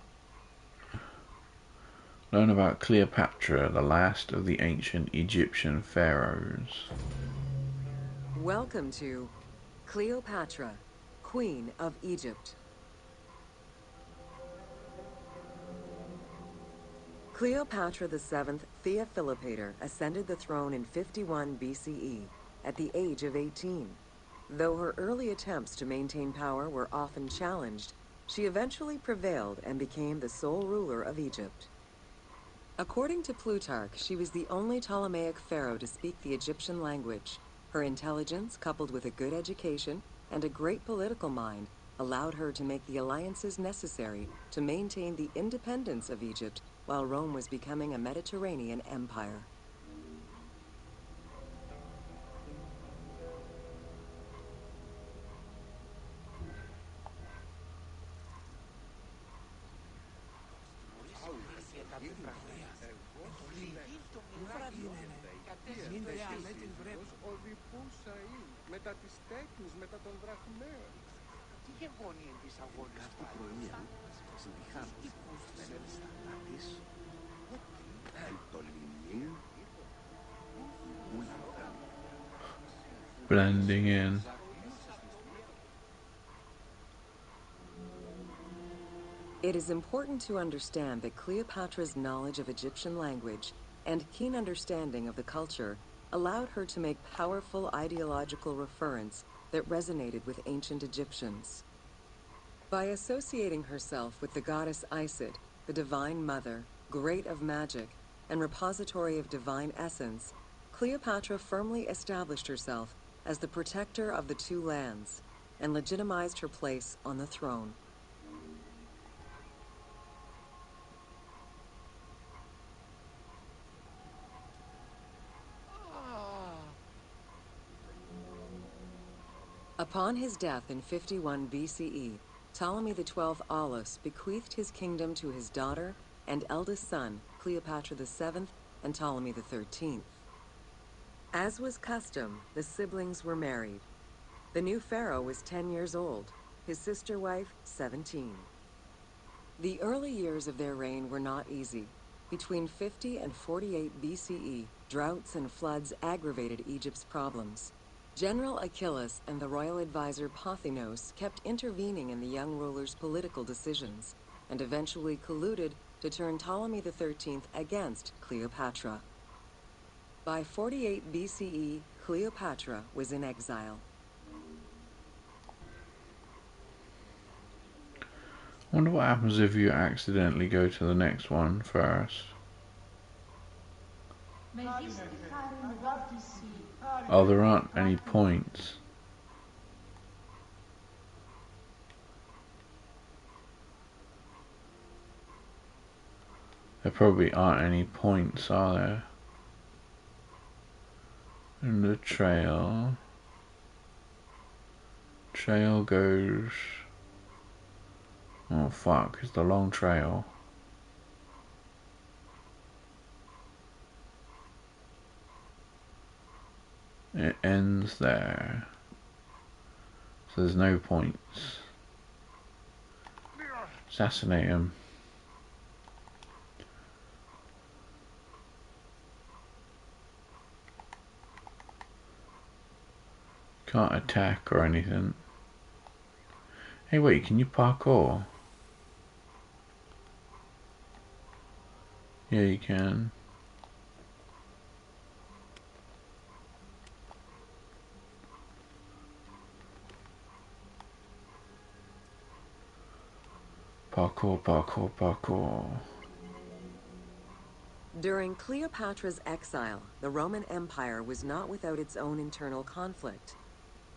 Learn about Cleopatra, the last of the ancient Egyptian pharaohs. Welcome to Cleopatra, Queen of Egypt. Cleopatra VII Theophilopator ascended the throne in 51 BCE at the age of 18. Though her early attempts to maintain power were often challenged, she eventually prevailed and became the sole ruler of Egypt. According to Plutarch, she was the only Ptolemaic pharaoh to speak the Egyptian language. Her intelligence, coupled with a good education and a great political mind, allowed her to make the alliances necessary to maintain the independence of Egypt while Rome was becoming a Mediterranean empire. Μετά τις τέκνους, μετά των δραχμαίων. Τι γεγονεί εν της αγώνης πάλι. Τύπους δεν ελστανάτης. Blending in. It is important to understand that Cleopatra's knowledge of Egyptian language and keen understanding of the culture allowed her to make powerful ideological reference that resonated with ancient Egyptians. By associating herself with the goddess Isis, the divine mother, great of magic, and repository of divine essence, Cleopatra firmly established herself as the protector of the two lands and legitimized her place on the throne. Upon his death in 51 BCE, Ptolemy XII Aulus bequeathed his kingdom to his daughter and eldest son, Cleopatra VII and Ptolemy XIII. As was custom, the siblings were married. The new pharaoh was 10 years old, his sister wife 17. The early years of their reign were not easy. Between 50 and 48 BCE, droughts and floods aggravated Egypt's problems. General Achillas and the royal advisor Pothinos kept intervening in the young ruler's political decisions, and eventually colluded to turn Ptolemy XIII against Cleopatra. By 48 BCE, Cleopatra was in exile. I wonder what happens if you accidentally go to the next one first. Oh, there aren't any points. There probably aren't any points, are there? And the trail goes... Oh fuck, it's the long trail. It ends there. So there's no points. Assassinate him. Can't attack or anything. Hey wait, can you parkour? Yeah, you can. Parkour, parkour, parkour. During Cleopatra's exile, the Roman Empire was not without its own internal conflict.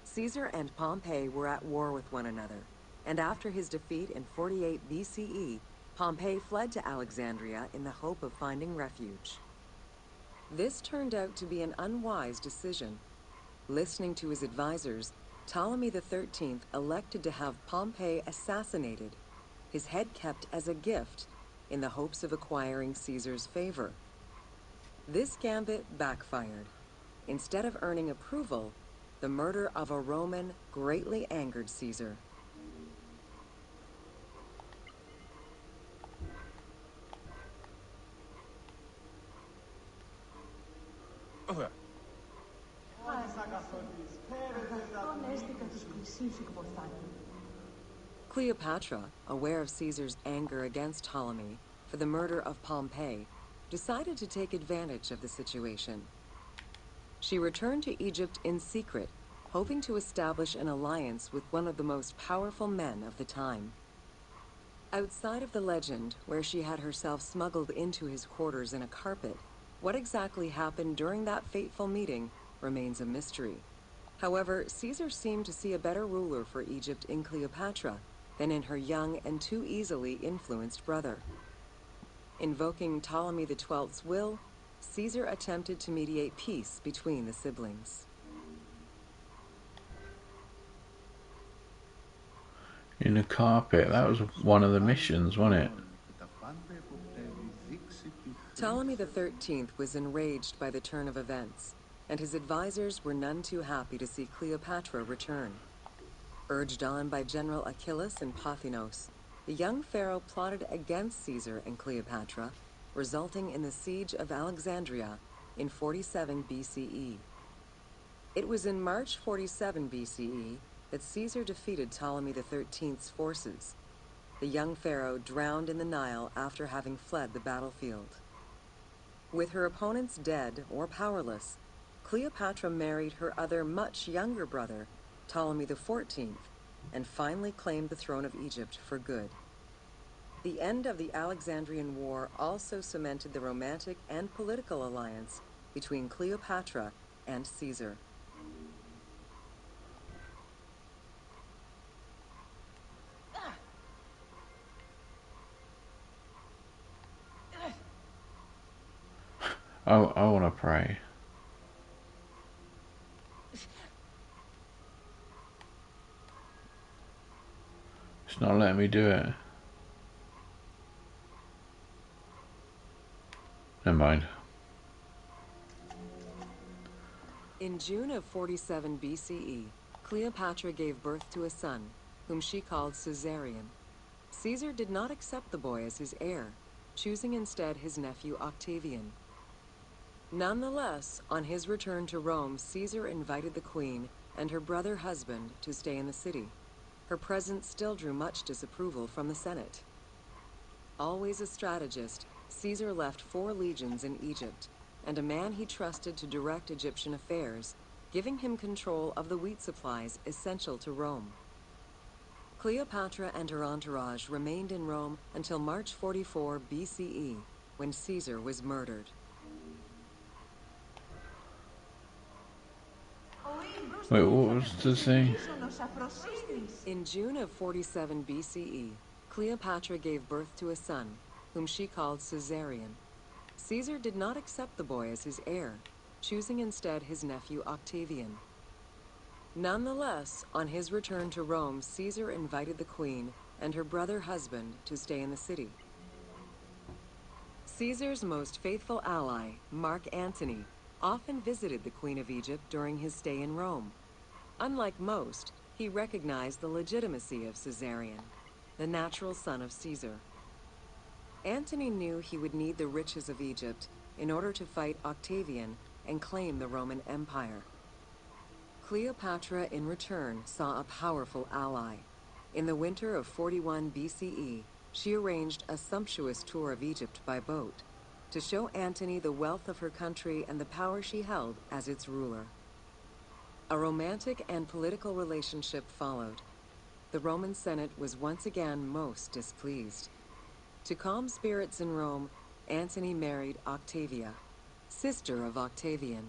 Caesar and Pompey were at war with one another, and after his defeat in 48 BCE, Pompey fled to Alexandria in the hope of finding refuge. This turned out to be an unwise decision. Listening to his advisors, Ptolemy XIII elected to have Pompey assassinated, his head kept as a gift, in the hopes of acquiring Caesar's favor. This gambit backfired. Instead of earning approval, the murder of a Roman greatly angered Caesar. Cleopatra, aware of Caesar's anger against Ptolemy for the murder of Pompey, decided to take advantage of the situation. She returned to Egypt in secret, hoping to establish an alliance with one of the most powerful men of the time. Outside of the legend, where she had herself smuggled into his quarters in a carpet, what exactly happened during that fateful meeting remains a mystery. However, Caesar seemed to see a better ruler for Egypt in Cleopatra than in her young and too easily influenced brother. Invoking Ptolemy XII's will, Caesar attempted to mediate peace between the siblings. In the carpet, that was one of the missions, wasn't it? Ptolemy XIII was enraged by the turn of events, and his advisors were none too happy to see Cleopatra return. Urged on by General Achillas and Pothinos, the young pharaoh plotted against Caesar and Cleopatra, resulting in the siege of Alexandria in 47 BCE. It was in March 47 BCE that Caesar defeated Ptolemy XIII's forces. The young pharaoh drowned in the Nile after having fled the battlefield. With her opponents dead or powerless, Cleopatra married her other much younger brother, Ptolemy XIV, and finally claimed the throne of Egypt for good. The end of the Alexandrian War also cemented the romantic and political alliance between Cleopatra and Caesar. I want to pray. It's not letting me do it. Never mind. In June of 47 BCE, Cleopatra gave birth to a son, whom she called Caesarion. Caesar did not accept the boy as his heir, choosing instead his nephew Octavian. Nonetheless, on his return to Rome, Caesar invited the queen and her brother husband to stay in the city. Her presence still drew much disapproval from the Senate. Always a strategist, Caesar left 4 legions in Egypt, and a man he trusted to direct Egyptian affairs, giving him control of the wheat supplies essential to Rome. Cleopatra and her entourage remained in Rome until March 44 BCE, when Caesar was murdered. Wait, what was the thing? In June of 47 BCE, Cleopatra gave birth to a son, whom she called Caesarion. Caesar did not accept the boy as his heir, choosing instead his nephew Octavian. Nonetheless, on his return to Rome, Caesar invited the queen and her brother husband to stay in the city. Caesar's most faithful ally, Mark Antony, often visited the Queen of Egypt during his stay in Rome. Unlike most, he recognized the legitimacy of Caesarion, the natural son of Caesar. Antony knew he would need the riches of Egypt in order to fight Octavian and claim the Roman Empire. Cleopatra, in return, saw a powerful ally. In the winter of 41 BCE, she arranged a sumptuous tour of Egypt by boat to show Antony the wealth of her country and the power she held as its ruler. A romantic and political relationship followed. The Roman Senate was once again most displeased. To calm spirits in Rome, Antony married Octavia, sister of Octavian.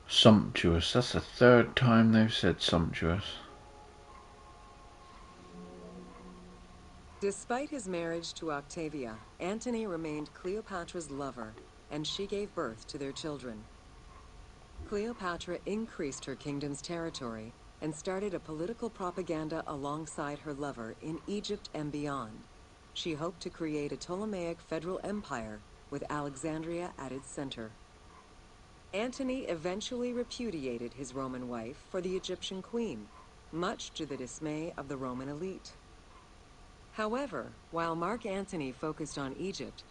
Sumptuous. That's the 3rd time they've said sumptuous. Despite his marriage to Octavia, Antony remained Cleopatra's lover, and she gave birth to their children. Cleopatra increased her kingdom's territory and started a political propaganda alongside her lover in Egypt and beyond. She hoped to create a Ptolemaic federal empire with Alexandria at its center. Antony eventually repudiated his Roman wife for the Egyptian queen, much to the dismay of the Roman elite. However, while Mark Antony focused on Egypt,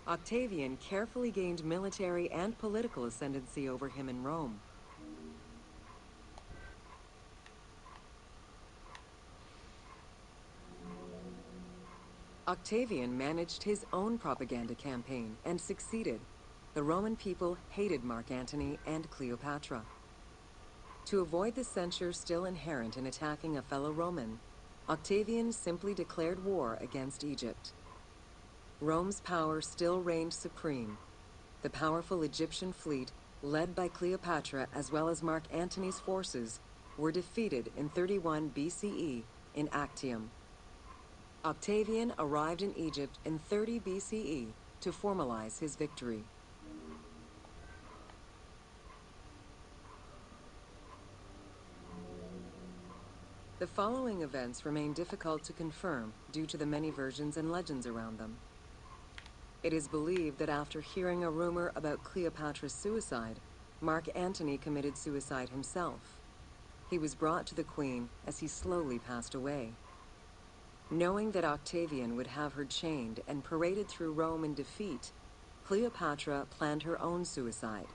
Octavian carefully gained military and political ascendancy over him in Rome. Octavian managed his own propaganda campaign and succeeded. The Roman people hated Mark Antony and Cleopatra. To avoid the censure still inherent in attacking a fellow Roman, Octavian simply declared war against Egypt. Rome's power still reigned supreme. The powerful Egyptian fleet, led by Cleopatra as well as Mark Antony's forces, were defeated in 31 BCE in Actium. Octavian arrived in Egypt in 30 BCE to formalize his victory. The following events remain difficult to confirm due to the many versions and legends around them. It is believed that after hearing a rumor about Cleopatra's suicide, Mark Antony committed suicide himself. He was brought to the queen as he slowly passed away. Knowing that Octavian would have her chained and paraded through Rome in defeat, Cleopatra planned her own suicide.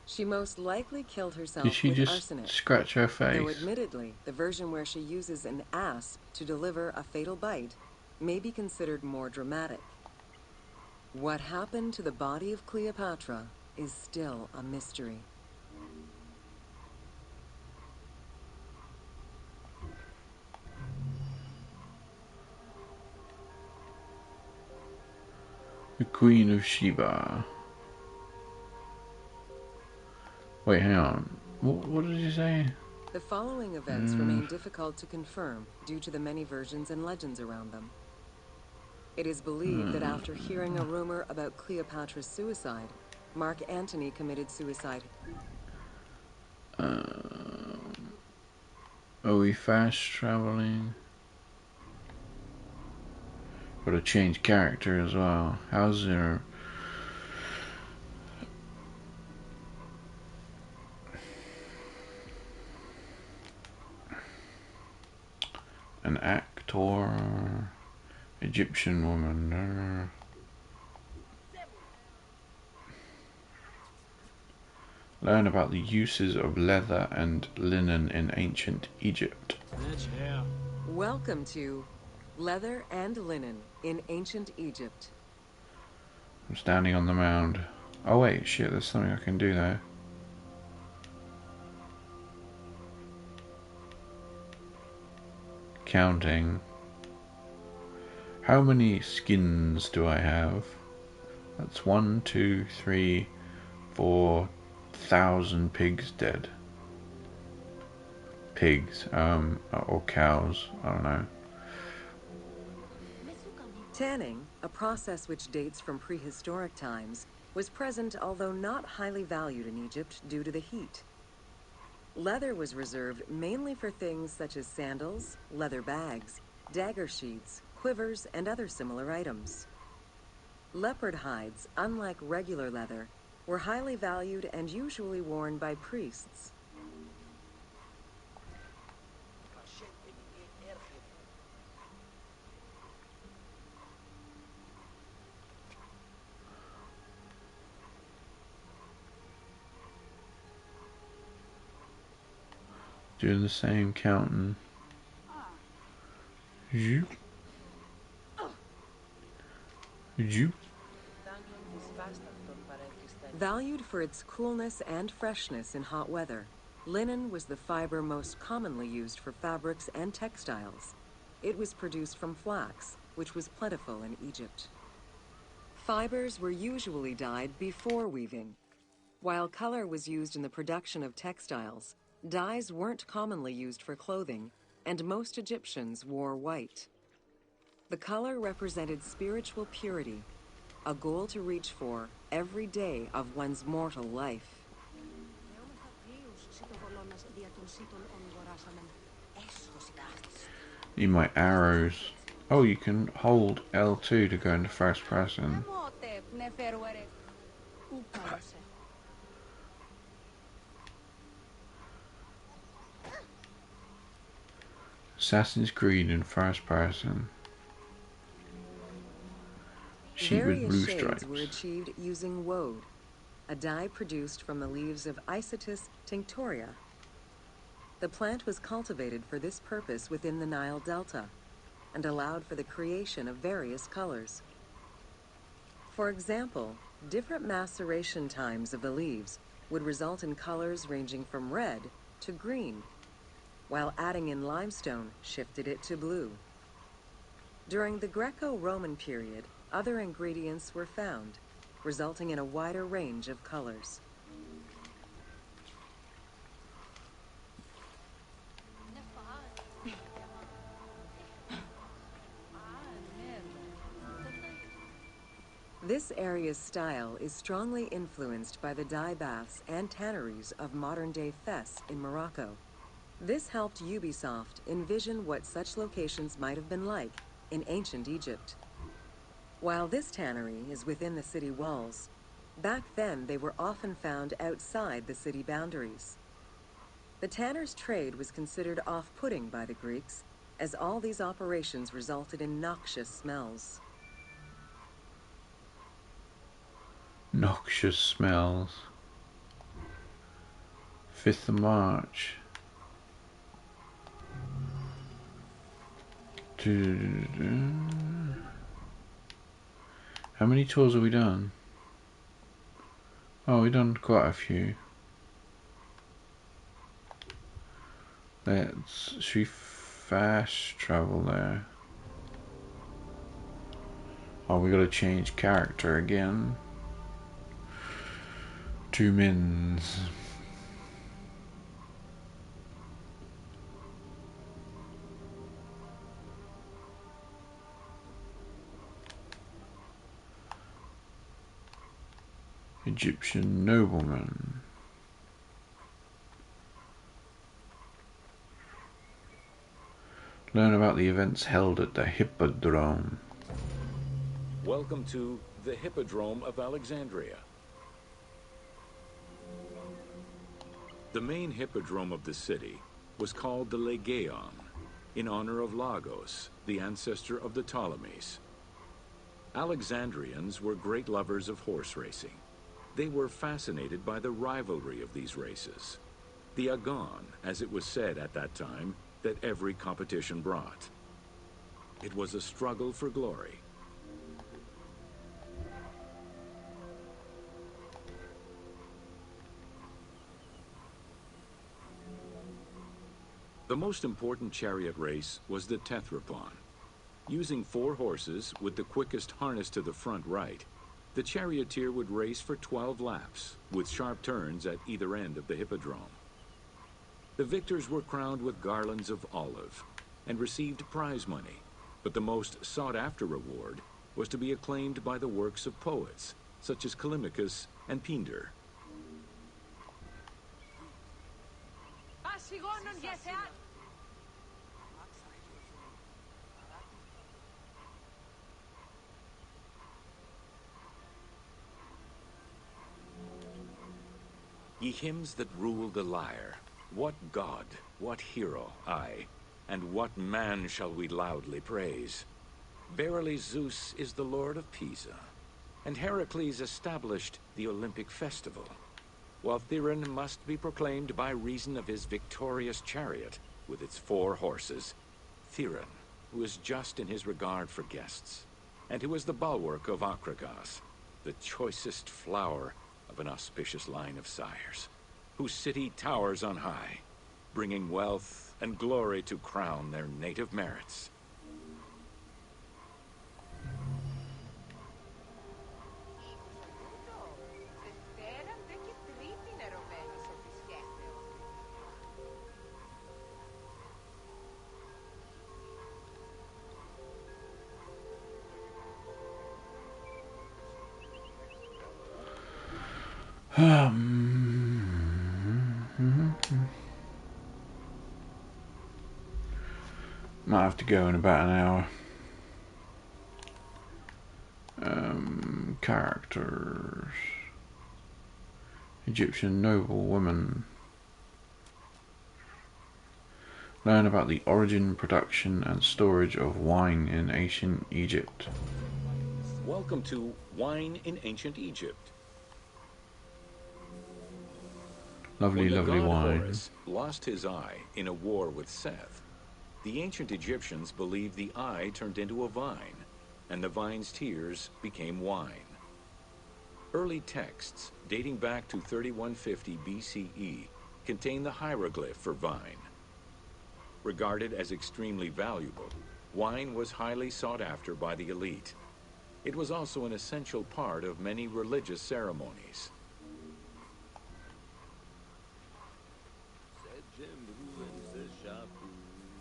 She most likely killed Did herself she with just arsenic. scratch her face? Though admittedly, the version where she uses an asp to deliver a fatal bite may be considered more dramatic. What happened to the body of Cleopatra is still a mystery. The Queen of Sheba. Wait, hang on. What did you say? The following events remain difficult to confirm due to the many versions and legends around them. It is believed that after hearing a rumor about Cleopatra's suicide, Mark Antony committed suicide. Are we fast traveling? Got to change character as well. How's there? An actor, Egyptian woman. Learn about the uses of leather and linen in ancient Egypt. Welcome to Leather and Linen in Ancient Egypt. I'm standing on the mound. Oh wait, shit, there's something I can do there. Counting. How many skins do I have? That's 1, 2, 3, 4,000 pigs dead. Pigs, or cows, I don't know. Tanning, a process which dates from prehistoric times, was present although not highly valued in Egypt due to the heat. Leather was reserved mainly for things such as sandals, leather bags, dagger sheaths, quivers, and other similar items. Leopard hides, unlike regular leather, were highly valued and usually worn by priests. Doing the same counting. Zoop. Zoop. Valued for its coolness and freshness in hot weather, linen was the fiber most commonly used for fabrics and textiles. It was produced from flax, which was plentiful in Egypt. Fibers were usually dyed before weaving. While color was used in the production of textiles, dyes weren't commonly used for clothing, and most Egyptians wore white. The color represented spiritual purity, a goal to reach for every day of one's mortal life. Need my arrows. Oh, you can hold L2 to go into first person. Assassin's Creed in first person. sheet with blue Various shades were stripes. achieved using woad, a dye produced from the leaves of Isotis tinctoria. The plant was cultivated for this purpose within the Nile Delta and allowed for the creation of various colors. For example, different maceration times of the leaves would result in colors ranging from red to green, while adding in limestone shifted it to blue. During the Greco-Roman period, other ingredients were found, resulting in a wider range of colors. This area's style is strongly influenced by the dye baths and tanneries of modern-day Fes in Morocco. This helped Ubisoft envision what such locations might have been like in ancient Egypt. While this tannery is within the city walls, back then they were often found outside the city boundaries. The tanner's trade was considered off-putting by the Greeks, as all these operations resulted in noxious smells. Noxious smells. 5th of March. How many tours have we done? Oh, we've done quite a few. Should we fast travel there? Oh, we gotta change character again. 2 mins. Egyptian nobleman. Learn about the events held at the Hippodrome. Welcome to the Hippodrome of Alexandria. The main hippodrome of the city was called the Legeon, in honor of Lagos, the ancestor of the Ptolemies. Alexandrians were great lovers of horse racing. They were fascinated by the rivalry of these races. The Agon, as it was said at that time, that every competition brought. It was a struggle for glory. The most important chariot race was the Tethrypon. Using 4 horses with the quickest harness to the front right, the charioteer would race for 12 laps, with sharp turns at either end of the hippodrome. The victors were crowned with garlands of olive and received prize money, but the most sought-after reward was to be acclaimed by the works of poets, such as Callimachus and Pindar. Ye hymns that rule the lyre, what god, what hero, aye, and what man shall we loudly praise? Verily Zeus is the lord of Pisa, and Heracles established the Olympic festival, while Theron must be proclaimed by reason of his victorious chariot with its 4 horses. Theron, who is just in his regard for guests, and who is the bulwark of Akragas, the choicest flower of an auspicious line of sires, whose city towers on high, bringing wealth and glory to crown their native merits. Might have to go in about an hour. Characters. Egyptian noblewoman. Learn about the origin, production, and storage of wine in ancient Egypt. Welcome to Wine in Ancient Egypt. Lovely, When the lovely god wine. Horus lost his eye in a war with Seth, the ancient Egyptians believed the eye turned into a vine, and the vine's tears became wine. Early texts, dating back to 3150 BCE, contain the hieroglyph for vine. Regarded as extremely valuable, wine was highly sought after by the elite. It was also an essential part of many religious ceremonies.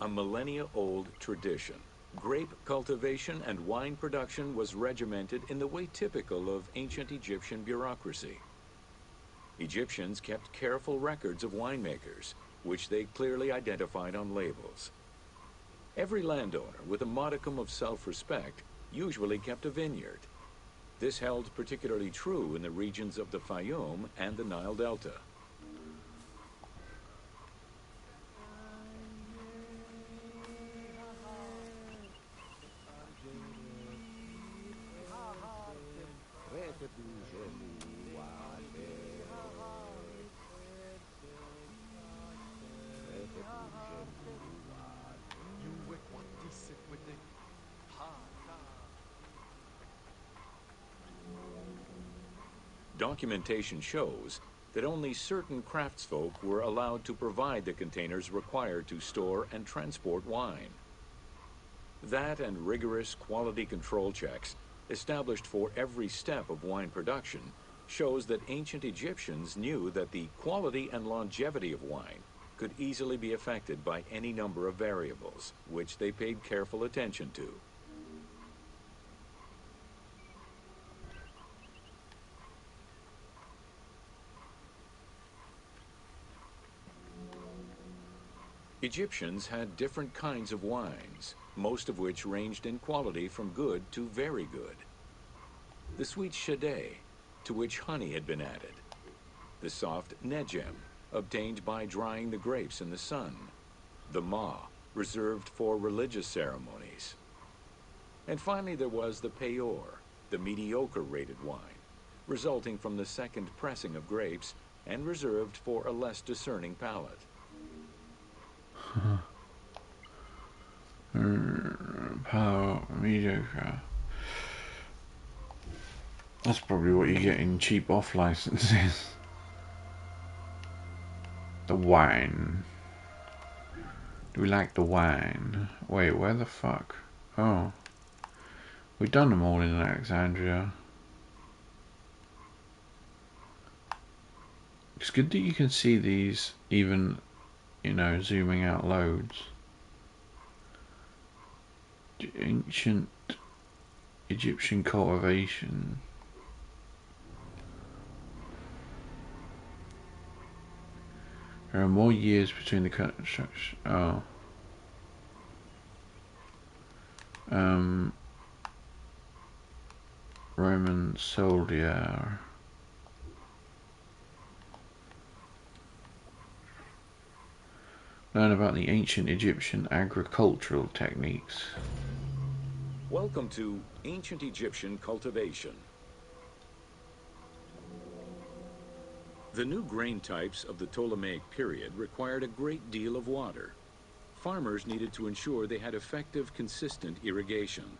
A millennia-old tradition, grape cultivation and wine production was regimented in the way typical of ancient Egyptian bureaucracy. Egyptians kept careful records of winemakers, which they clearly identified on labels. Every landowner with a modicum of self-respect usually kept a vineyard. This held particularly true in the regions of the Fayum and the Nile Delta. Documentation shows that only certain craftsfolk were allowed to provide the containers required to store and transport wine. That and rigorous quality control checks established for every step of wine production shows that ancient Egyptians knew that the quality and longevity of wine could easily be affected by any number of variables, which they paid careful attention to. Egyptians had different kinds of wines, most of which ranged in quality from good to very good. The sweet shadé, to which honey had been added. The soft nejem, obtained by drying the grapes in the sun. The ma, reserved for religious ceremonies. And finally there was the peor, the mediocre rated wine, resulting from the second pressing of grapes and reserved for a less discerning palate. Power mediocre. That's probably what you get in cheap off licenses. The wine. Do we like the wine? Wait, where the fuck? Oh. We've done them all in Alexandria. It's good that you can see these even, you know, zooming out loads. Ancient Egyptian cultivation. There are more years between the construction. Oh. Roman soldier. Learn about the ancient Egyptian agricultural techniques. Welcome to Ancient Egyptian Cultivation. The new grain types of the Ptolemaic period required a great deal of water. Farmers needed to ensure they had effective, consistent irrigation.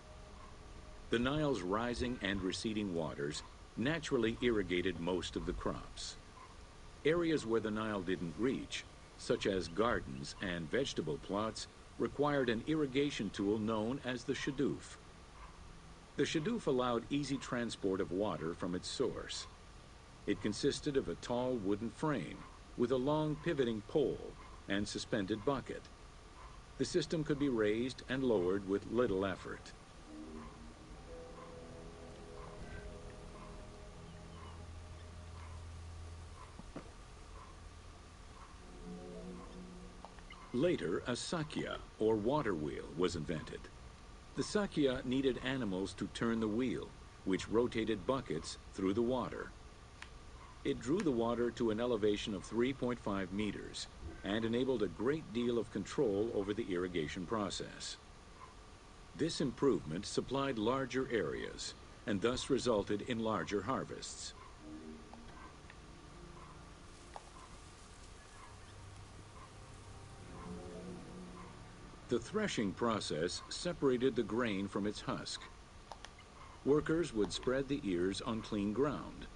The Nile's rising and receding waters naturally irrigated most of the crops. Areas where the Nile didn't reach, such as gardens and vegetable plots, required an irrigation tool known as the shadoof. The shadoof allowed easy transport of water from its source. It consisted of a tall wooden frame with a long pivoting pole and suspended bucket. The system could be raised and lowered with little effort. Later, a sakya, or water wheel, was invented. The sakya needed animals to turn the wheel, which rotated buckets through the water. It drew the water to an elevation of 3.5 meters and enabled a great deal of control over the irrigation process. This improvement supplied larger areas, and thus resulted in larger harvests. The threshing process separated the grain from its husk. Workers would spread the ears on clean ground.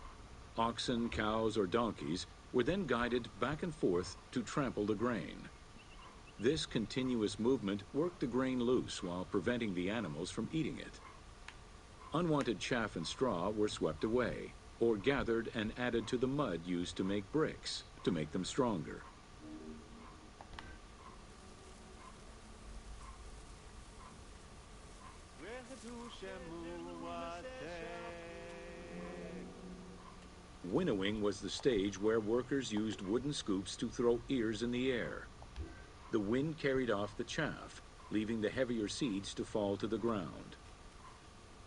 Oxen, cows, or donkeys were then guided back and forth to trample the grain. This continuous movement worked the grain loose while preventing the animals from eating it. Unwanted chaff and straw were swept away, or gathered and added to the mud used to make bricks, to make them stronger. Winnowing was the stage where workers used wooden scoops to throw ears in the air. The wind carried off the chaff, leaving the heavier seeds to fall to the ground.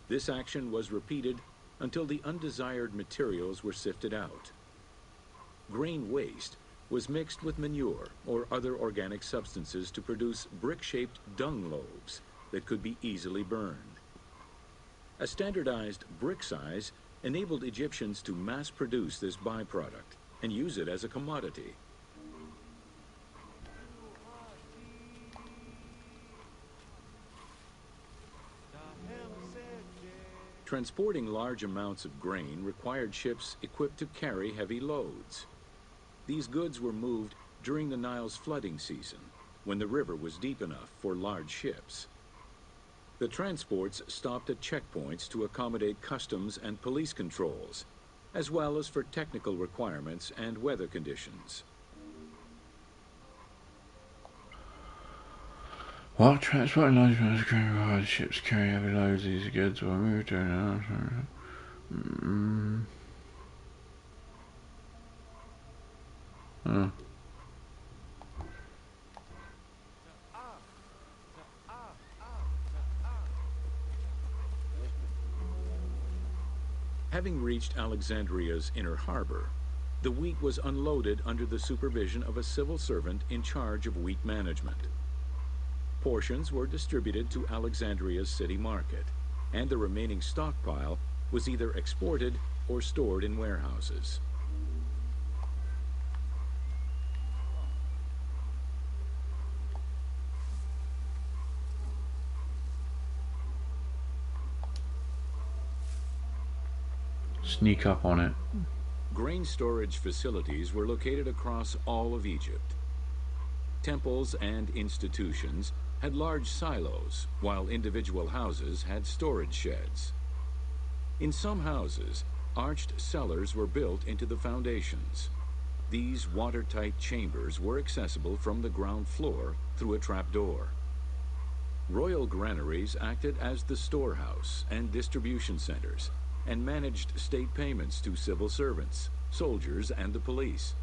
This action was repeated until the undesired materials were sifted out. Grain waste was mixed with manure or other organic substances to produce brick-shaped dung loaves that could be easily burned. A standardized brick size enabled Egyptians to mass produce this byproduct and use it as a commodity. Transporting large amounts of grain required ships equipped to carry heavy loads. These goods were moved during the Nile's flooding season, when the river was deep enough for large ships. The transports stopped at checkpoints to accommodate customs and police controls, as well as for technical requirements and weather conditions. While transporting large amounts of grain required ships carry heavy loads, these goods were moved to Having reached Alexandria's inner harbor, the wheat was unloaded under the supervision of a civil servant in charge of wheat management. Portions were distributed to Alexandria's city market, and the remaining stockpile was either exported or stored in warehouses. sneak up on it. Grain storage facilities were located across all of Egypt. Temples and institutions had large silos, while individual houses had storage sheds. In some houses, arched cellars were built into the foundations. These watertight chambers were accessible from the ground floor through a trapdoor. Royal granaries acted as the storehouse and distribution centers, and managed state payments to civil servants, soldiers, and the police.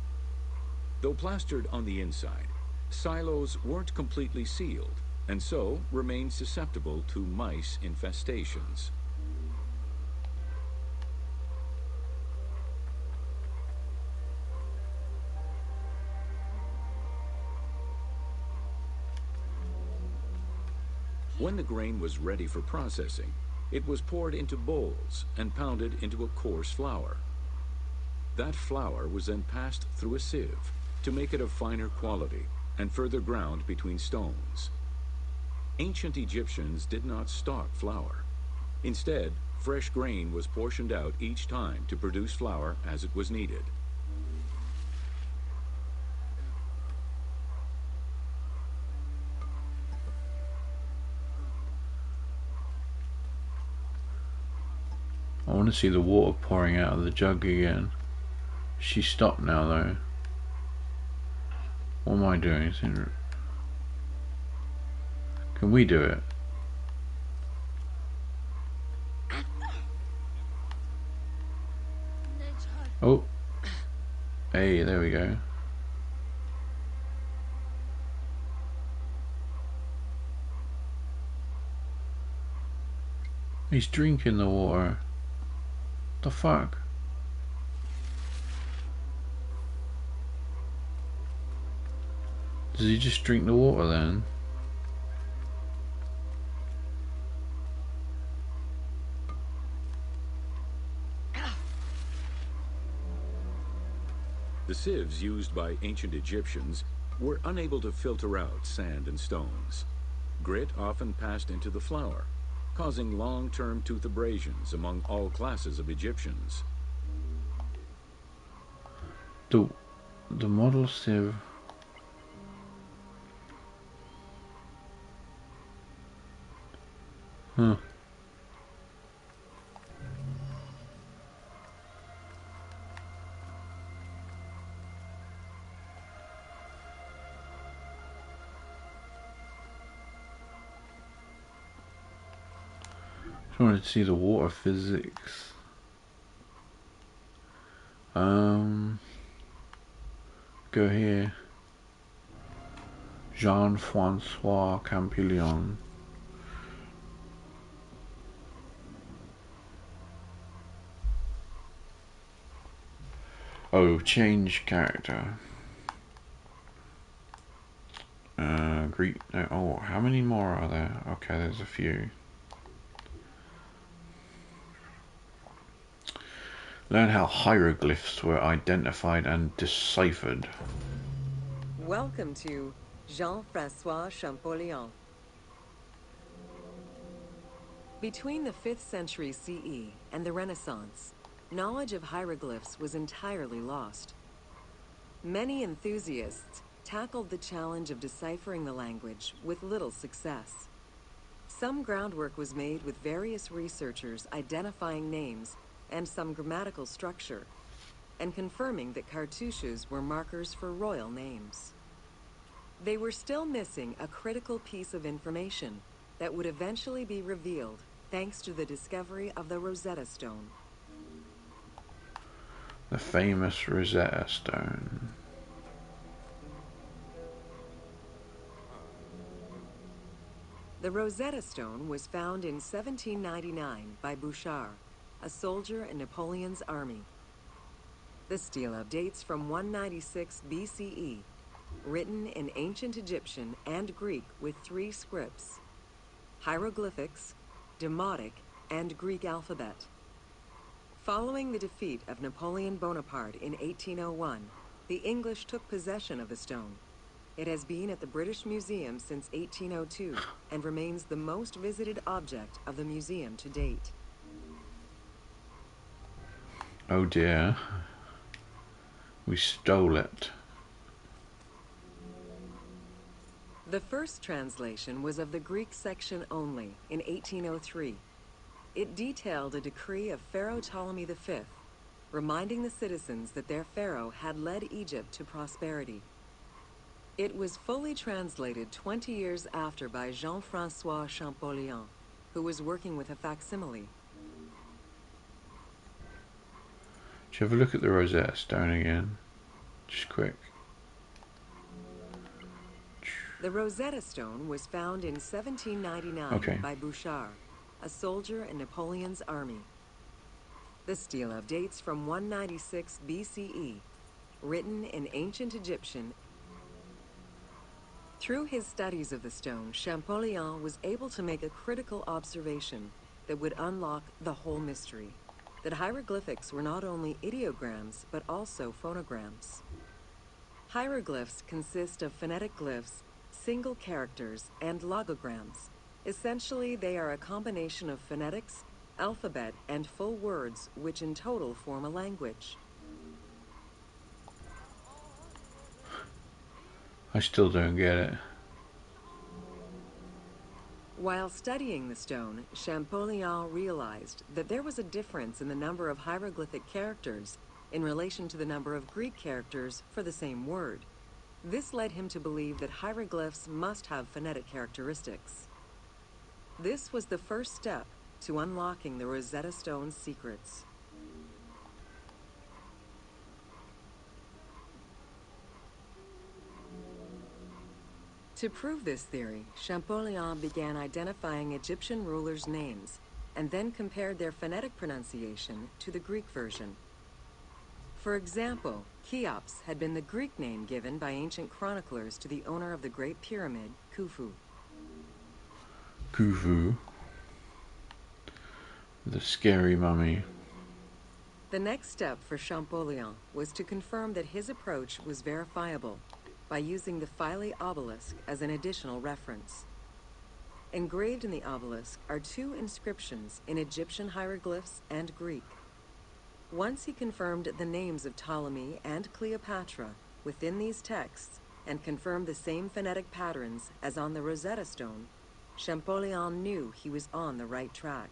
Though plastered on the inside, silos weren't completely sealed, and so remained susceptible to mice infestations. When the grain was ready for processing, it was poured into bowls and pounded into a coarse flour. That flour was then passed through a sieve to make it of finer quality and further ground between stones. Ancient Egyptians did not stock flour. Instead, fresh grain was portioned out each time to produce flour as it was needed. I want to see the water pouring out of the jug again. She stopped now though. What am I doing? Can we do it? Oh. Hey, there we go. He's drinking the water. What the fuck? Does he just drink the water then? The sieves used by ancient Egyptians were unable to filter out sand and stones. Grit often passed into the flour, causing long-term tooth abrasions among all classes of Egyptians. The model sieve. Huh. Just wanted to see the water physics. Go here. Jean-Francois Champollion. Oh, change character. Greek. No, oh, how many more are there? Okay, there's a few. Learn how hieroglyphs were identified and deciphered. Welcome to Jean-Francois Champollion. Between the 5th century CE and the Renaissance, knowledge of hieroglyphs was entirely lost. Many enthusiasts tackled the challenge of deciphering the language with little success. Some groundwork was made with various researchers identifying names and some grammatical structure, and confirming that cartouches were markers for royal names. They were still missing a critical piece of information that would eventually be revealed thanks to the discovery of the Rosetta Stone. The famous Rosetta Stone. The Rosetta Stone was found in 1799 by Bouchard, a soldier in Napoleon's army. The stela dates from 196 BCE, written in ancient Egyptian and Greek with 3 scripts: hieroglyphics, Demotic, and Greek alphabet. Following the defeat of Napoleon Bonaparte in 1801, the English took possession of the stone. It has been at the British Museum since 1802 and remains the most visited object of the museum to date. Oh dear. We stole it. The first translation was of the Greek section only in 1803. It detailed a decree of Pharaoh Ptolemy V, reminding the citizens that their pharaoh had led Egypt to prosperity. It was fully translated 20 years after by Jean-Francois Champollion, who was working with a facsimile. Should you have a look at the Rosetta Stone again? Just quick. The Rosetta Stone was found in 1799 by Bouchard, a soldier in Napoleon's army. The stela dates from 196 BCE, written in ancient Egyptian. Through his studies of the stone, Champollion was able to make a critical observation that would unlock the whole mystery: that hieroglyphics were not only ideograms, but also phonograms. Hieroglyphs consist of phonetic glyphs, single characters, and logograms. Essentially, they are a combination of phonetics, alphabet, and full words, which in total form a language. I still don't get it. While studying the stone, Champollion realized that there was a difference in the number of hieroglyphic characters in relation to the number of Greek characters for the same word. This led him to believe that hieroglyphs must have phonetic characteristics. This was the first step to unlocking the Rosetta Stone's secrets. To prove this theory, Champollion began identifying Egyptian rulers' names and then compared their phonetic pronunciation to the Greek version. For example, Cheops had been the Greek name given by ancient chroniclers to the owner of the Great Pyramid, Khufu. Khufu. The scary mummy. The The next step for Champollion was to confirm that his approach was verifiable by using the Philae obelisk as an additional reference. Engraved in the obelisk are 2 inscriptions in Egyptian hieroglyphs and Greek. Once he confirmed the names of Ptolemy and Cleopatra within these texts and confirmed the same phonetic patterns as on the Rosetta Stone, Champollion knew he was on the right track.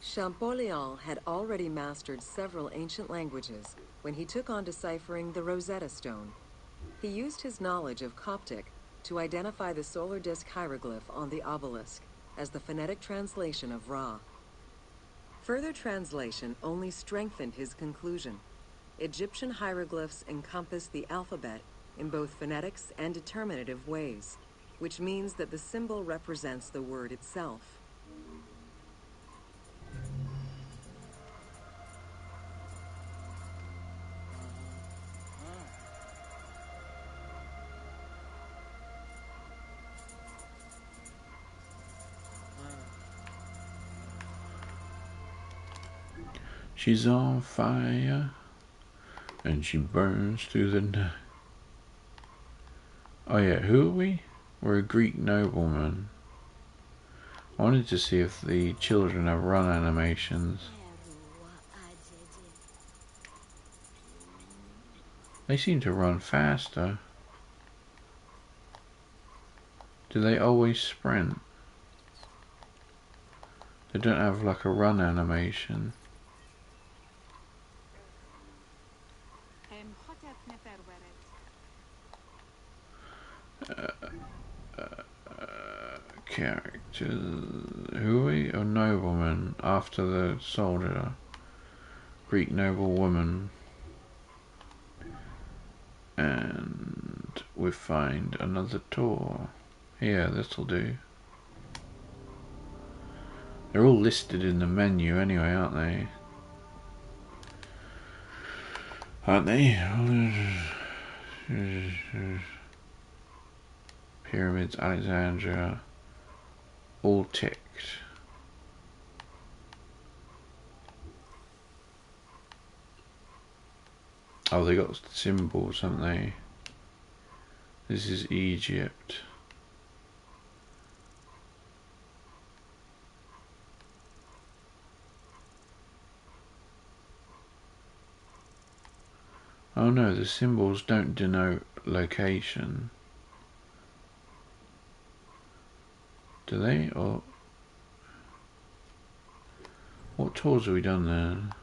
Champollion had already mastered several ancient languages when he took on deciphering the Rosetta Stone. He used his knowledge of Coptic to identify the solar disk hieroglyph on the obelisk as the phonetic translation of Ra. Further translation only strengthened his conclusion. Egyptian hieroglyphs encompass the alphabet in both phonetics and determinative ways, which means that the symbol represents the word itself. She's on fire, and she burns through the night. Oh yeah, who are we? We're a Greek nobleman. I wanted to see if the children have run animations. They seem to run faster. Do they always sprint? They don't have like a run animation. Characters. Who are we? A nobleman after the soldier. Greek noblewoman. And we find another tour. Here, this'll do. They're all listed in the menu anyway, aren't they? Aren't they? Pyramids, Alexandria, all ticked. Oh, they got symbols, haven't they? This is Egypt. Oh no, the symbols don't denote location. Do they? Or what tours have we done then?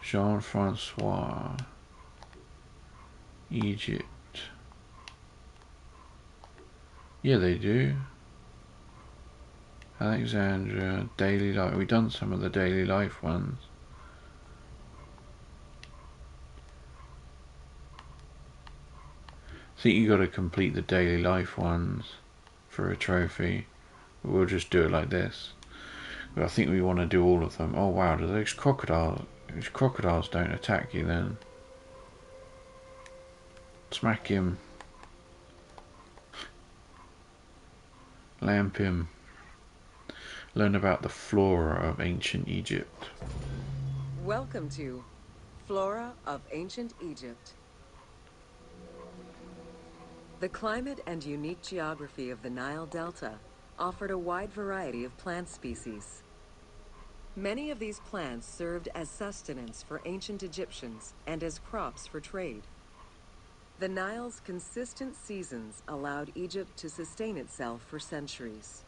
Jean-Francois, Egypt. Yeah, they do. Alexandria, daily life. We've done some of the daily life ones. I think you got to complete the daily life ones for a trophy. We'll just do it like this. But I think we want to do all of them. Oh wow, do those crocodiles don't attack you then? Smack him. Lamp him. Learn about the flora of ancient Egypt. Welcome to Flora of Ancient Egypt. The climate and unique geography of the Nile Delta offered a wide variety of plant species. Many of these plants served as sustenance for ancient Egyptians and as crops for trade. The Nile's consistent seasons allowed Egypt to sustain itself for centuries.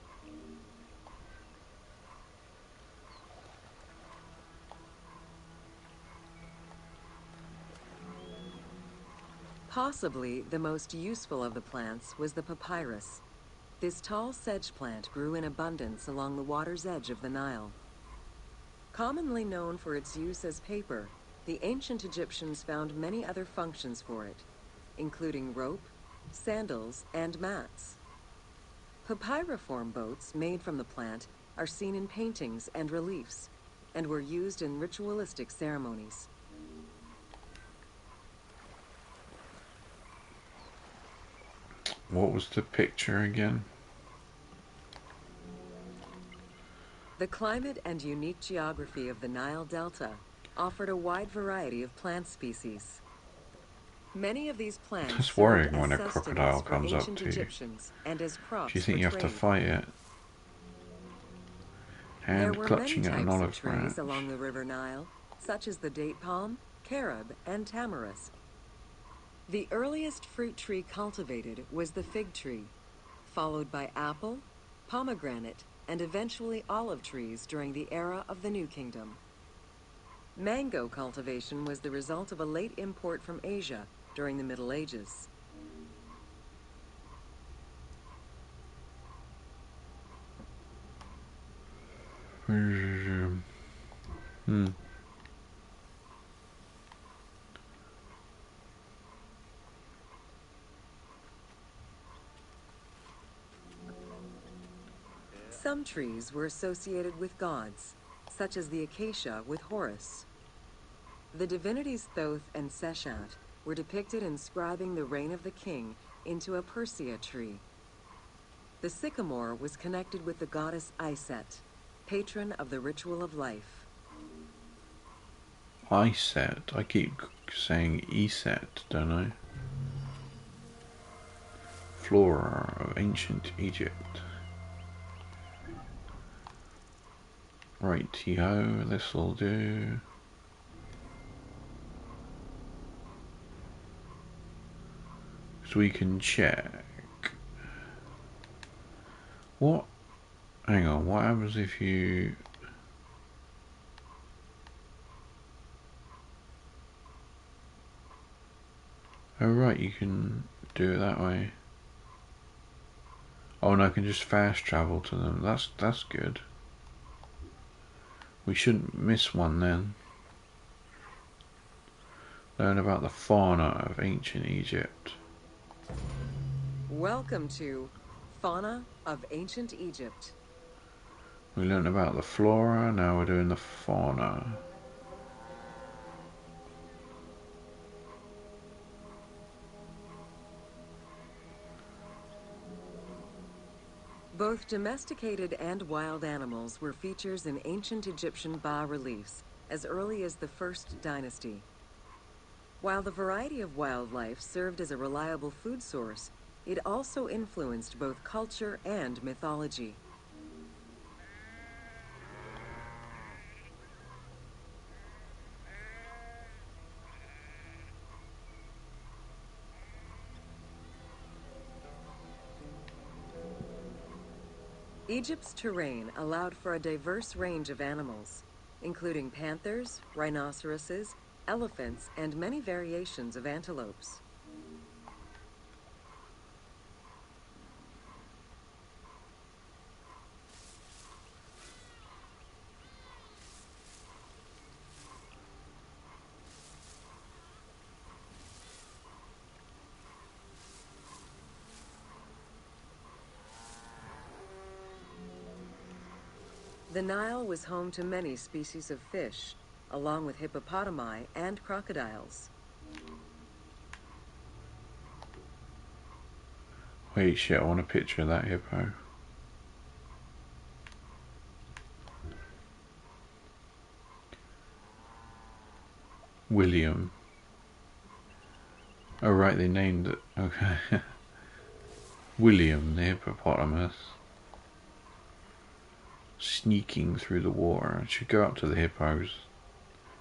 Possibly the most useful of the plants was the papyrus. This tall sedge plant grew in abundance along the water's edge of the Nile. Commonly known for its use as paper, the ancient Egyptians found many other functions for it, including rope, sandals, and mats. Papyriform boats made from the plant are seen in paintings and reliefs, and were used in ritualistic ceremonies. What was the picture again? The climate and unique geography of the Nile Delta offered a wide variety of plant species. Many of these plants It's served worrying as when a sustenance crocodile for comes up ancient to you. Egyptians and as Do you crops think for you have to trade. fight it? There Hand were many clutching at an types of olive trees branch. along the River Nile, such as the date palm, carob, and tamarisk. The earliest fruit tree cultivated was the fig tree, followed by apple, pomegranate, and eventually olive trees during the era of the New Kingdom. Mango cultivation was the result of a late import from Asia during the Middle Ages. Some trees were associated with gods, such as the acacia with Horus. The divinities Thoth and Seshat were depicted inscribing the reign of the king into a Persea tree. The sycamore was connected with the goddess Iset, patron of the ritual of life. Iset. I keep saying Eset, don't I? Flora of ancient Egypt. Righty-ho, this'll do. So we can check. What? Hang on, what happens if you... Oh right, you can do it that way. Oh no, I can just fast travel to them. That's good. We shouldn't miss one then. Learn about the fauna of ancient Egypt. Welcome to Fauna of Ancient Egypt. We learned about the flora, now we're doing the fauna. Both domesticated and wild animals were features in ancient Egyptian bas-reliefs as early as the First Dynasty. While the variety of wildlife served as a reliable food source, it also influenced both culture and mythology. Egypt's terrain allowed for a diverse range of animals, including panthers, rhinoceroses, elephants, and many variations of antelopes. The Nile was home to many species of fish, along with hippopotami and crocodiles. Wait, shit, I want a picture of that hippo. William. Oh right, they named it. Okay. William the hippopotamus. Sneaking through the water. I should go up to the hippos.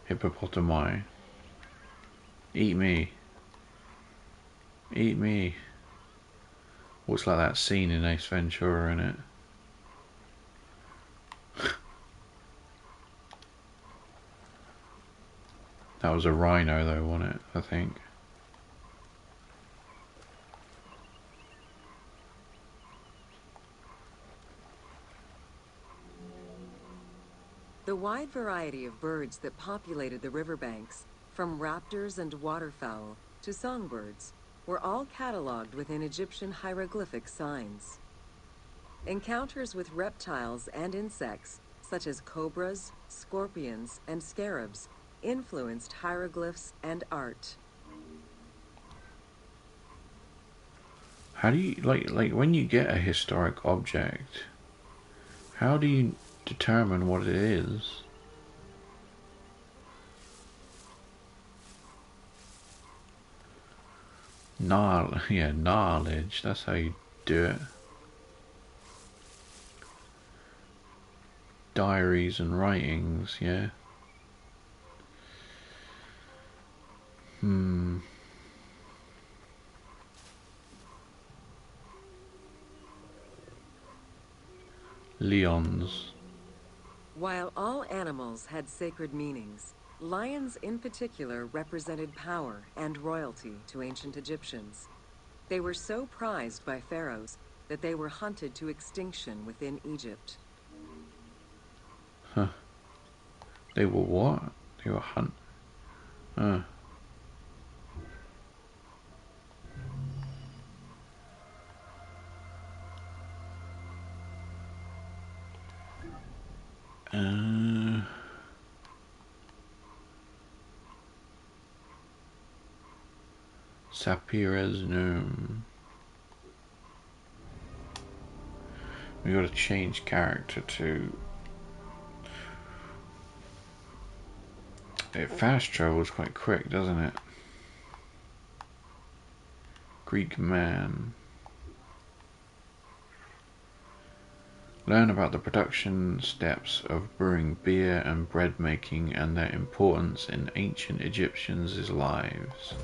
Hippopotami. Eat me. Eat me. Looks like that scene in Ace Ventura, innit? That was a rhino though, wasn't it? I think. The wide variety of birds that populated the riverbanks, from raptors and waterfowl to songbirds, were all cataloged within Egyptian hieroglyphic signs. Encounters with reptiles and insects, such as cobras, scorpions, and scarabs, influenced hieroglyphs and art. How do you like when you get a historic object? How do you determine what it is? Knowledge. That's how you do it. Diaries and writings, yeah. Leons. While all animals had sacred meanings, lions in particular represented power and royalty to ancient Egyptians. They were so prized by pharaohs that they were hunted to extinction within Egypt. Huh. They were what? They were hunt. Huh. Sapira's Noom. We gotta change character to. It fast travels quite quick, doesn't it? Greek man. Learn about the production steps of brewing beer and bread making and their importance in ancient Egyptians' lives.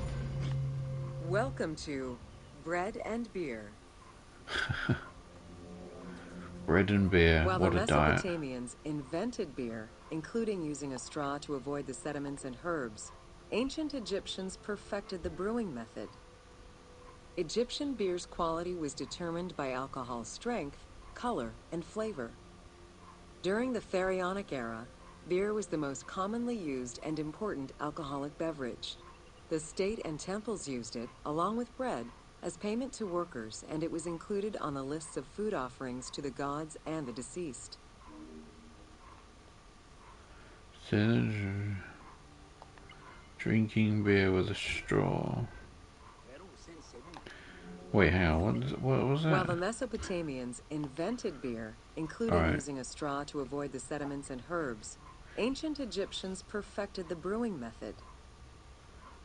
Welcome to Bread and Beer. Bread and beer, While what the a diet. Mesopotamians invented beer, including using a straw to avoid the sediments and herbs, ancient Egyptians perfected the brewing method. Egyptian beer's quality was determined by alcohol strength, color, and flavor. During the Pharaonic era, beer was the most commonly used and important alcoholic beverage. The state and temples used it, along with bread, as payment to workers, and it was included on the lists of food offerings to the gods and the deceased. Drinking beer with a straw. Wait, hang on, what was that? While the Mesopotamians invented beer, including using a straw to avoid the sediments and herbs, ancient Egyptians perfected the brewing method.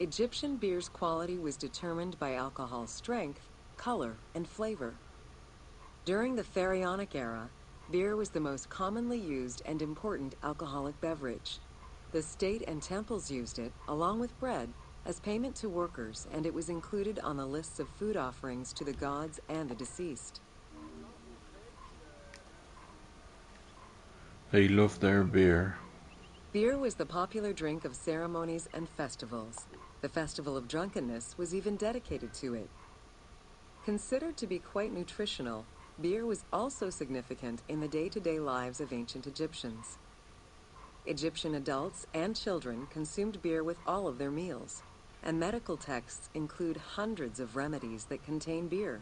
Egyptian beer's quality was determined by alcohol strength, color, and flavor. During the Pharaonic era, beer was the most commonly used and important alcoholic beverage. The state and temples used it, along with bread, as payment to workers, and it was included on the lists of food offerings to the gods and the deceased. They love their beer. Beer was the popular drink of ceremonies and festivals. The Festival of Drunkenness was even dedicated to it. Considered to be quite nutritional, beer was also significant in the day-to-day lives of ancient Egyptians. Egyptian adults and children consumed beer with all of their meals, and medical texts include hundreds of remedies that contain beer.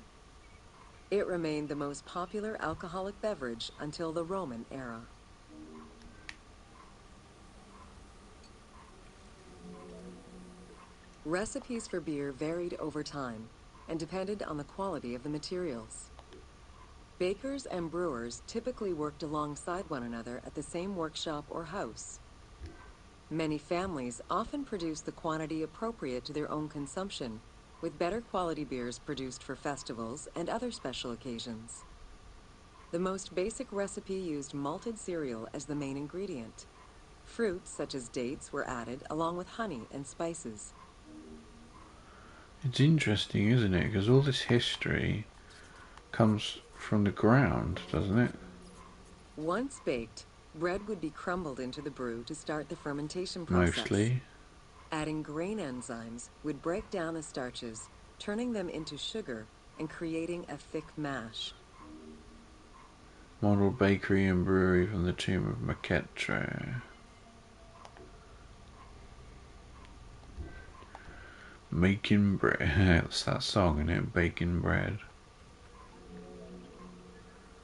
It remained the most popular alcoholic beverage until the Roman era. Recipes for beer varied over time and depended on the quality of the materials. Bakers and brewers typically worked alongside one another at the same workshop or house. Many families often produced the quantity appropriate to their own consumption, with better quality beers produced for festivals and other special occasions. The most basic recipe used malted cereal as the main ingredient. Fruits such as dates were added along with honey and spices. It's interesting, isn't it? Because all this history comes from the ground, doesn't it? Once baked, bread would be crumbled into the brew to start the fermentation process. Mostly. Adding grain enzymes would break down the starches, turning them into sugar and creating a thick mash. Model bakery and brewery from the tomb of Mekhetre. Making bread. It's that song, isn't it? Baking bread.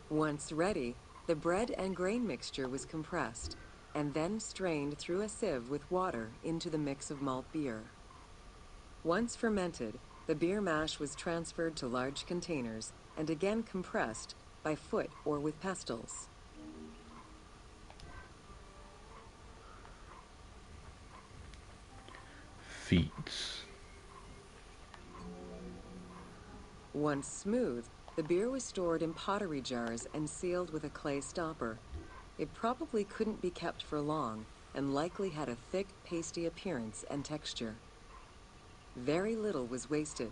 Once ready, the bread and grain mixture was compressed and then strained through a sieve with water into the mix of malt beer. Once fermented, The beer mash was transferred to large containers and again compressed by foot or with pestles. Feats. Once smooth, the beer was stored in pottery jars and sealed with a clay stopper. It probably couldn't be kept for long and likely had a thick, pasty appearance and texture. Very little was wasted.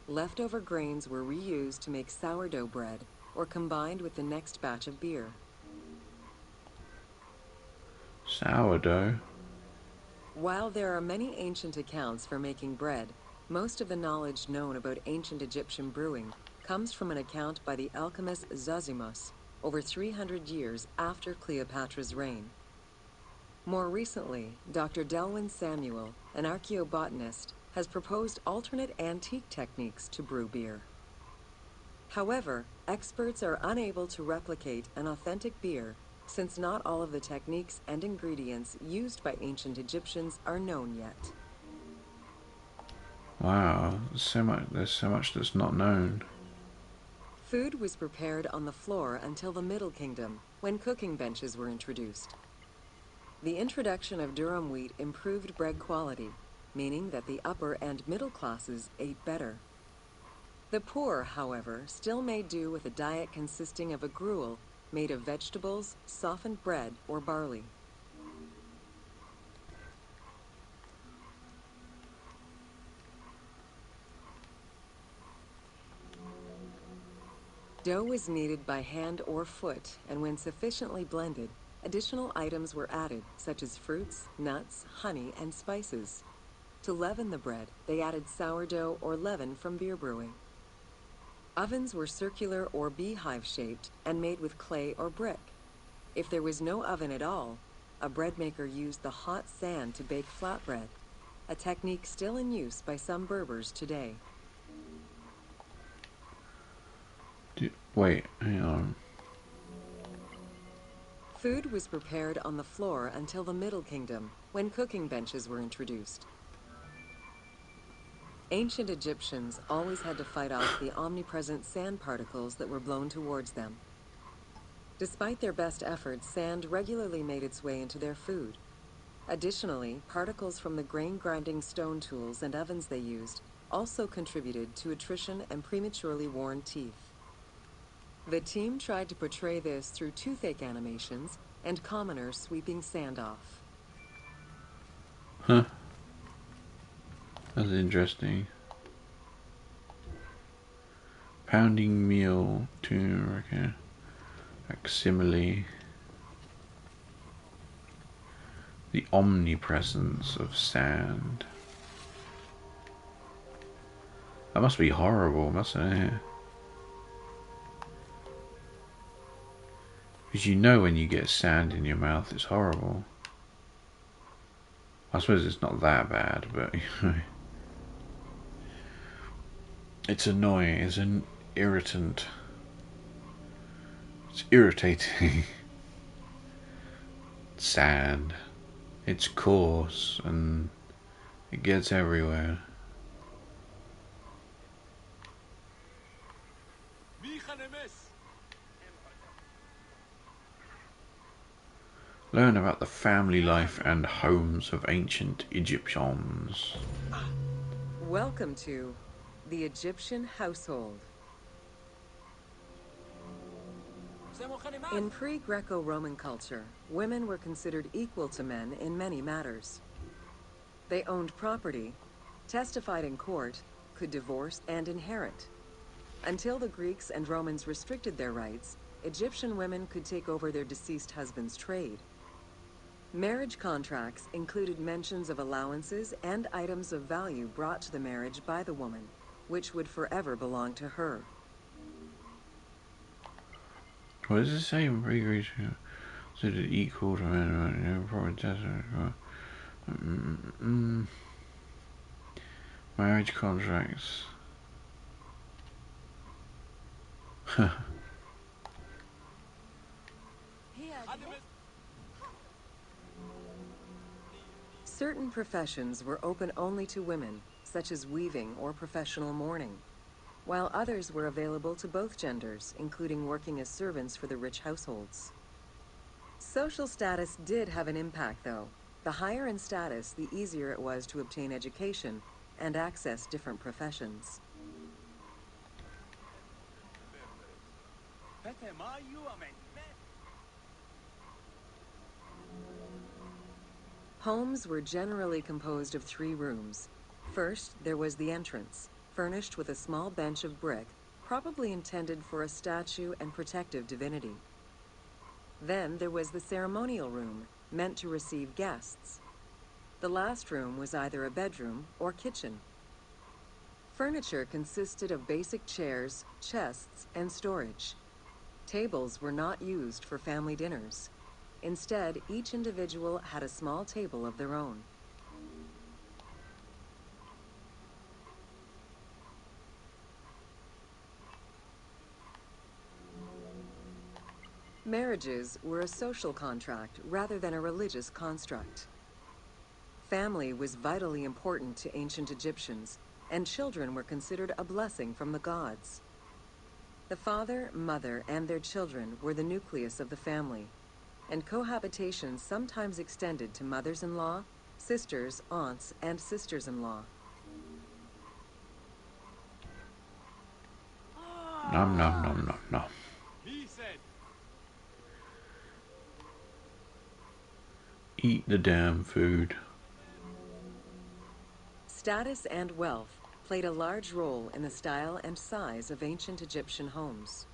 Leftover grains were reused to make sourdough bread or combined with the next batch of beer. Sourdough? While there are many ancient accounts for making bread, most of the knowledge known about ancient Egyptian brewing comes from an account by the alchemist Zosimus over 300 years after Cleopatra's reign. More recently, Dr. Delwyn Samuel, an archaeobotanist, has proposed alternate antique techniques to brew beer. However, experts are unable to replicate an authentic beer since not all of the techniques and ingredients used by ancient Egyptians are known yet. Wow, there's so much that's not known. Food was prepared on the floor until the Middle Kingdom, when cooking benches were introduced. The introduction of durum wheat improved bread quality, meaning that the upper and middle classes ate better. The poor, however, still made do with a diet consisting of a gruel made of vegetables, softened bread, or barley. Dough was kneaded by hand or foot, and when sufficiently blended, additional items were added, such as fruits, nuts, honey, and spices. To leaven the bread, they added sourdough or leaven from beer brewing. Ovens were circular or beehive-shaped and made with clay or brick. If there was no oven at all, a bread maker used the hot sand to bake flatbread, a technique still in use by some Berbers today. Wait, hang on. Food was prepared on the floor until the Middle Kingdom, when cooking benches were introduced. Ancient Egyptians always had to fight off the omnipresent sand particles that were blown towards them. Despite their best efforts, sand regularly made its way into their food. Additionally, particles from the grain-grinding stone tools and ovens they used also contributed to attrition and prematurely worn teeth. The team tried to portray this through toothache animations and commoners sweeping sand off. Huh. That's interesting. Pounding meal to facsimile. The omnipresence of sand. That must be horrible, mustn't it? Because you know when you get sand in your mouth, it's horrible. I suppose it's not that bad, but it's annoying. It's an irritant. It's irritating. Sand. It's coarse and it gets everywhere. Learn about the family life and homes of ancient Egyptians. Welcome to the Egyptian household. In pre-Greco-Roman culture, women were considered equal to men in many matters. They owned property, testified in court, could divorce and inherit. Until the Greeks and Romans restricted their rights, Egyptian women could take over their deceased husband's trade. Marriage contracts included mentions of allowances and items of value brought to the marriage by the woman, which would forever belong to her. What does it say? So that equal to men, marriage contracts. Certain professions were open only to women, such as weaving or professional mourning, while others were available to both genders, including working as servants for the rich households. Social status did have an impact, though. The higher in status, the easier it was to obtain education and access different professions. Homes were generally composed of 3 rooms. First, there was the entrance, furnished with a small bench of brick, probably intended for a statue and protective divinity. Then there was the ceremonial room, meant to receive guests. The last room was either a bedroom or kitchen. Furniture consisted of basic chairs, chests, and storage. Tables were not used for family dinners. Instead, each individual had a small table of their own. Marriages were a social contract rather than a religious construct. Family was vitally important to ancient Egyptians, and children were considered a blessing from the gods. The father, mother, and their children were the nucleus of the family, and cohabitation sometimes extended to mothers-in-law, sisters, aunts, and sisters-in-law. Nom nom nom nom nom. He said, Eat the damn food. Status and wealth played a large role in the style and size of ancient Egyptian homes.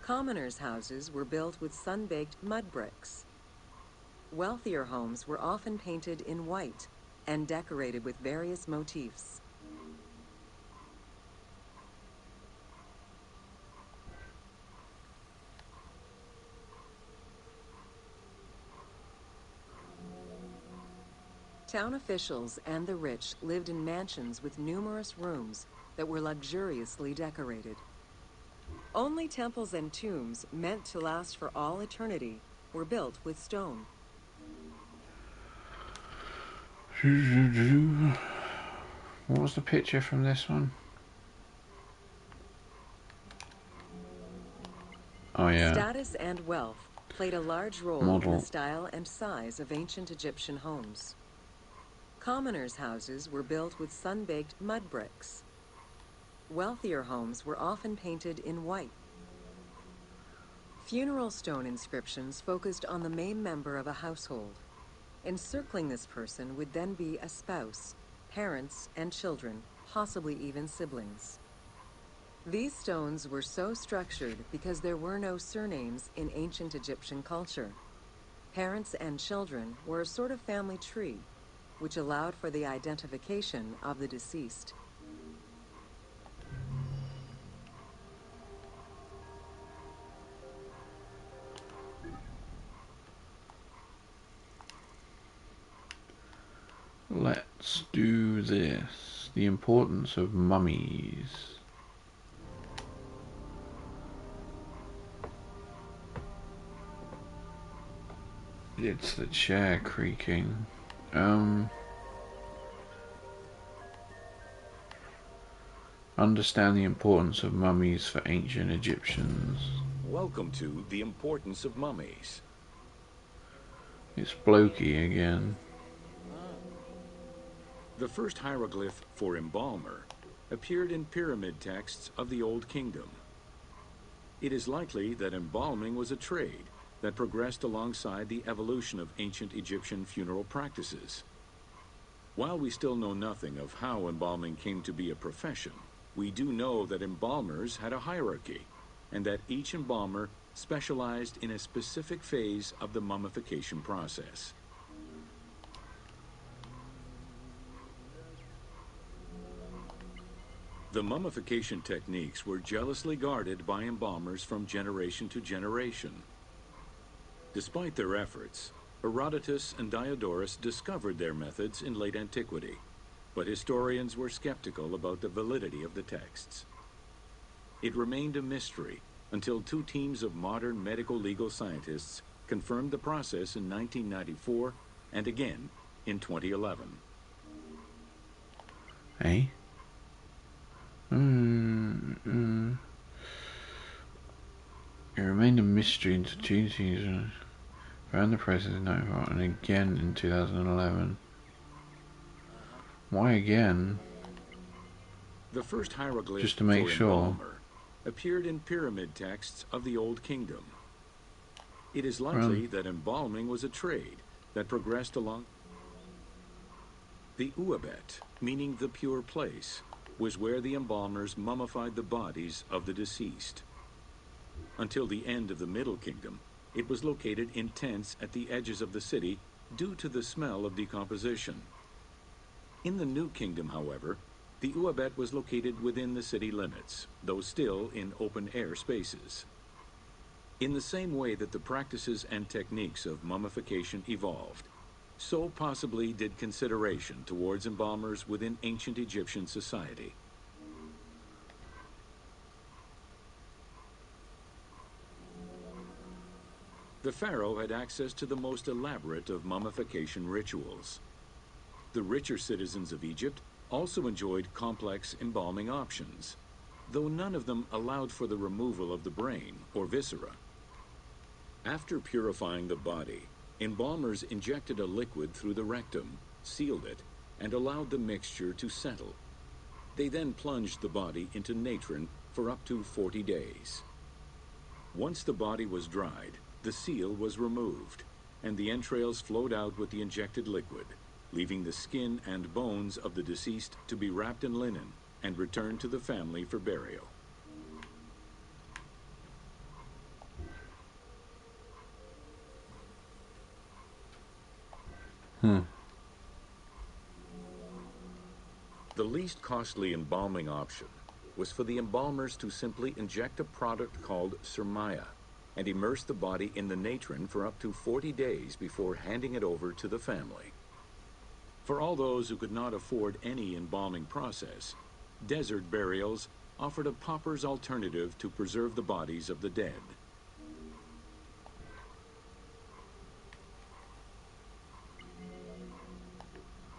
Commoners' houses were built with sun-baked mud bricks. Wealthier homes were often painted in white and decorated with various motifs. Town officials and the rich lived in mansions with numerous rooms that were luxuriously decorated. Only temples and tombs meant to last for all eternity were built with stone. What was the picture from this one? Oh yeah. Status and wealth played a large role in Model. the style and size of ancient Egyptian homes. Commoners' houses were built with sun-baked mud bricks. Wealthier homes were often painted in white. Funeral stone inscriptions focused on the main member of a household. Encircling this person would then be a spouse, parents, and children, possibly even siblings. These stones were so structured because there were no surnames in ancient Egyptian culture. Parents and children were a sort of family tree, which allowed for the identification of the deceased. Let's do this. The importance of mummies. It's the chair creaking. Understand the importance of mummies for ancient Egyptians. Welcome to The Importance of Mummies. It's blokey again. The first hieroglyph for embalmer appeared in pyramid texts of the Old Kingdom. It is likely that embalming was a trade that progressed alongside the evolution of ancient Egyptian funeral practices. While we still know nothing of how embalming came to be a profession, we do know that embalmers had a hierarchy, and that each embalmer specialized in a specific phase of the mummification process. The mummification techniques were jealously guarded by embalmers from generation to generation. Despite their efforts, Herodotus and Diodorus discovered their methods in late antiquity, but historians were skeptical about the validity of the texts. It remained a mystery until 2 teams of modern medical legal scientists confirmed the process in 1994 and again in 2011. Eh? It remained a mystery until two seasons. Around the process in 1994 and again in 2011. Why again? The first hieroglyph Just to make for sure. embalmer appeared in pyramid texts of the Old Kingdom. It is likely that embalming was a trade that progressed along. The Uabet, meaning the pure place, was where the embalmers mummified the bodies of the deceased. Until the end of the Middle Kingdom, it was located in tents at the edges of the city due to the smell of decomposition. In the New Kingdom, however, the Uabet was located within the city limits, though still in open-air spaces. In the same way that the practices and techniques of mummification evolved, so possibly did consideration towards embalmers within ancient Egyptian society. The pharaoh had access to the most elaborate of mummification rituals. The richer citizens of Egypt also enjoyed complex embalming options, though none of them allowed for the removal of the brain or viscera. After purifying the body, embalmers injected a liquid through the rectum, sealed it, and allowed the mixture to settle. They then plunged the body into natron for up to 40 days. Once the body was dried, the seal was removed, and the entrails flowed out with the injected liquid, leaving the skin and bones of the deceased to be wrapped in linen and returned to the family for burial. The least costly embalming option was for the embalmers to simply inject a product called surmaya and immerse the body in the natron for up to 40 days before handing it over to the family. For all those who could not afford any embalming process, desert burials offered a pauper's alternative to preserve the bodies of the dead.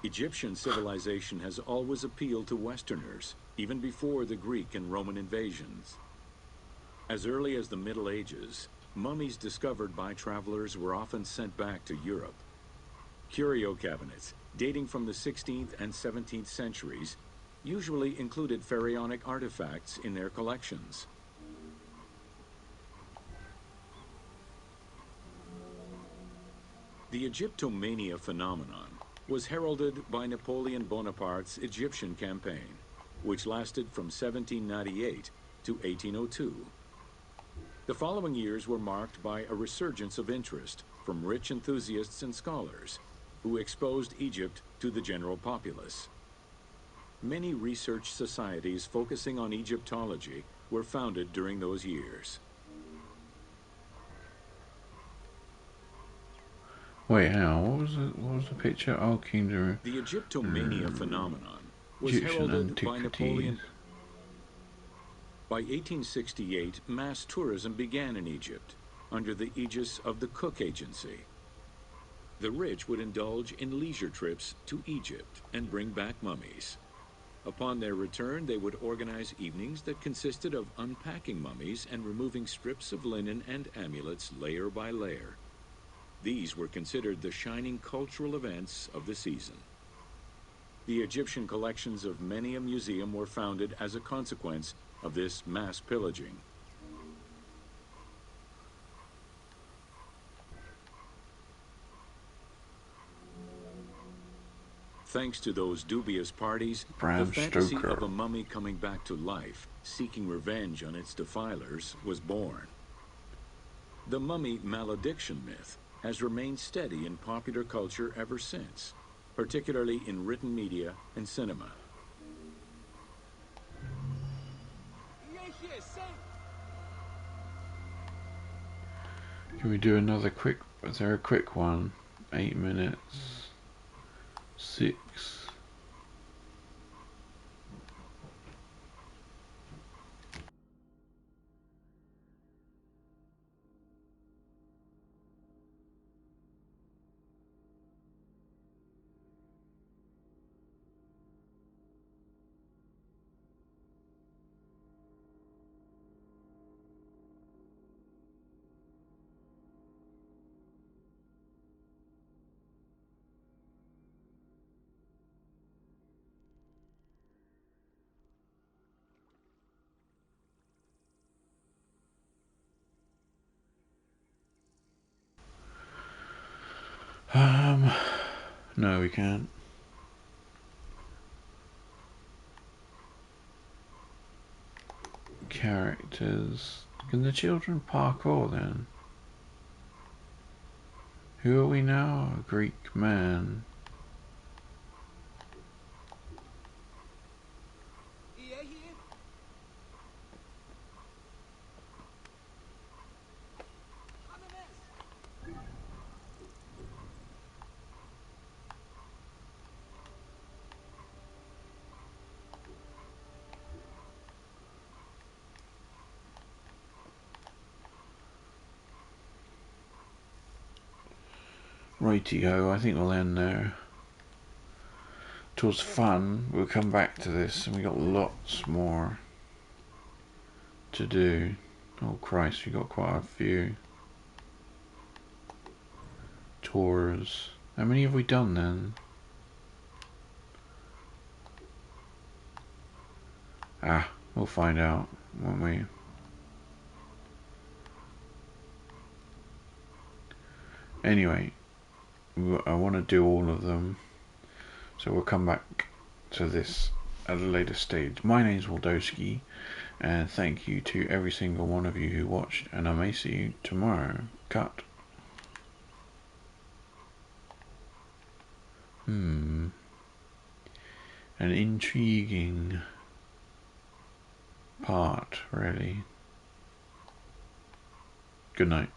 Egyptian civilization has always appealed to Westerners, even before the Greek and Roman invasions. As early as the Middle Ages, mummies discovered by travelers were often sent back to Europe. Curio cabinets, dating from the 16th and 17th centuries, usually included pharaonic artifacts in their collections. The Egyptomania phenomenon was heralded by Napoleon Bonaparte's Egyptian campaign, which lasted from 1798 to 1802. The following years were marked by a resurgence of interest from rich enthusiasts and scholars who exposed Egypt to the general populace. Many research societies focusing on Egyptology were founded during those years. Wait, hang on. What was the picture? Oh, Kingdom. The Egyptomania phenomenon was Egyptian heralded by antiquities. Napoleon. By 1868, mass tourism began in Egypt under the aegis of the Cook Agency. The rich would indulge in leisure trips to Egypt and bring back mummies. Upon their return, they would organize evenings that consisted of unpacking mummies and removing strips of linen and amulets layer by layer. These were considered the shining cultural events of the season. The Egyptian collections of many a museum were founded as a consequence of this mass pillaging. Thanks to those dubious parties, Bram the fantasy Stoker. of a mummy coming back to life, seeking revenge on its defilers, was born. The mummy malediction myth has remained steady in popular culture ever since, particularly in written media and cinema. Can we do another quick? Is there a quick one? 8 minutes. 6. No, we can't. Characters. Can the children parkour then? Who are we now? A Greek man. Righty-ho, I think we'll end there. It was fun. We'll come back to this, and we got lots more to do. Oh Christ, we got quite a few tours. How many have we done then? Ah, we'll find out, won't we? Anyway, I want to do all of them, so we'll come back to this at a later stage. My name's Waldowski, and thank you to every single one of you who watched, and I may see you tomorrow. Cut. An intriguing part, really. Good night.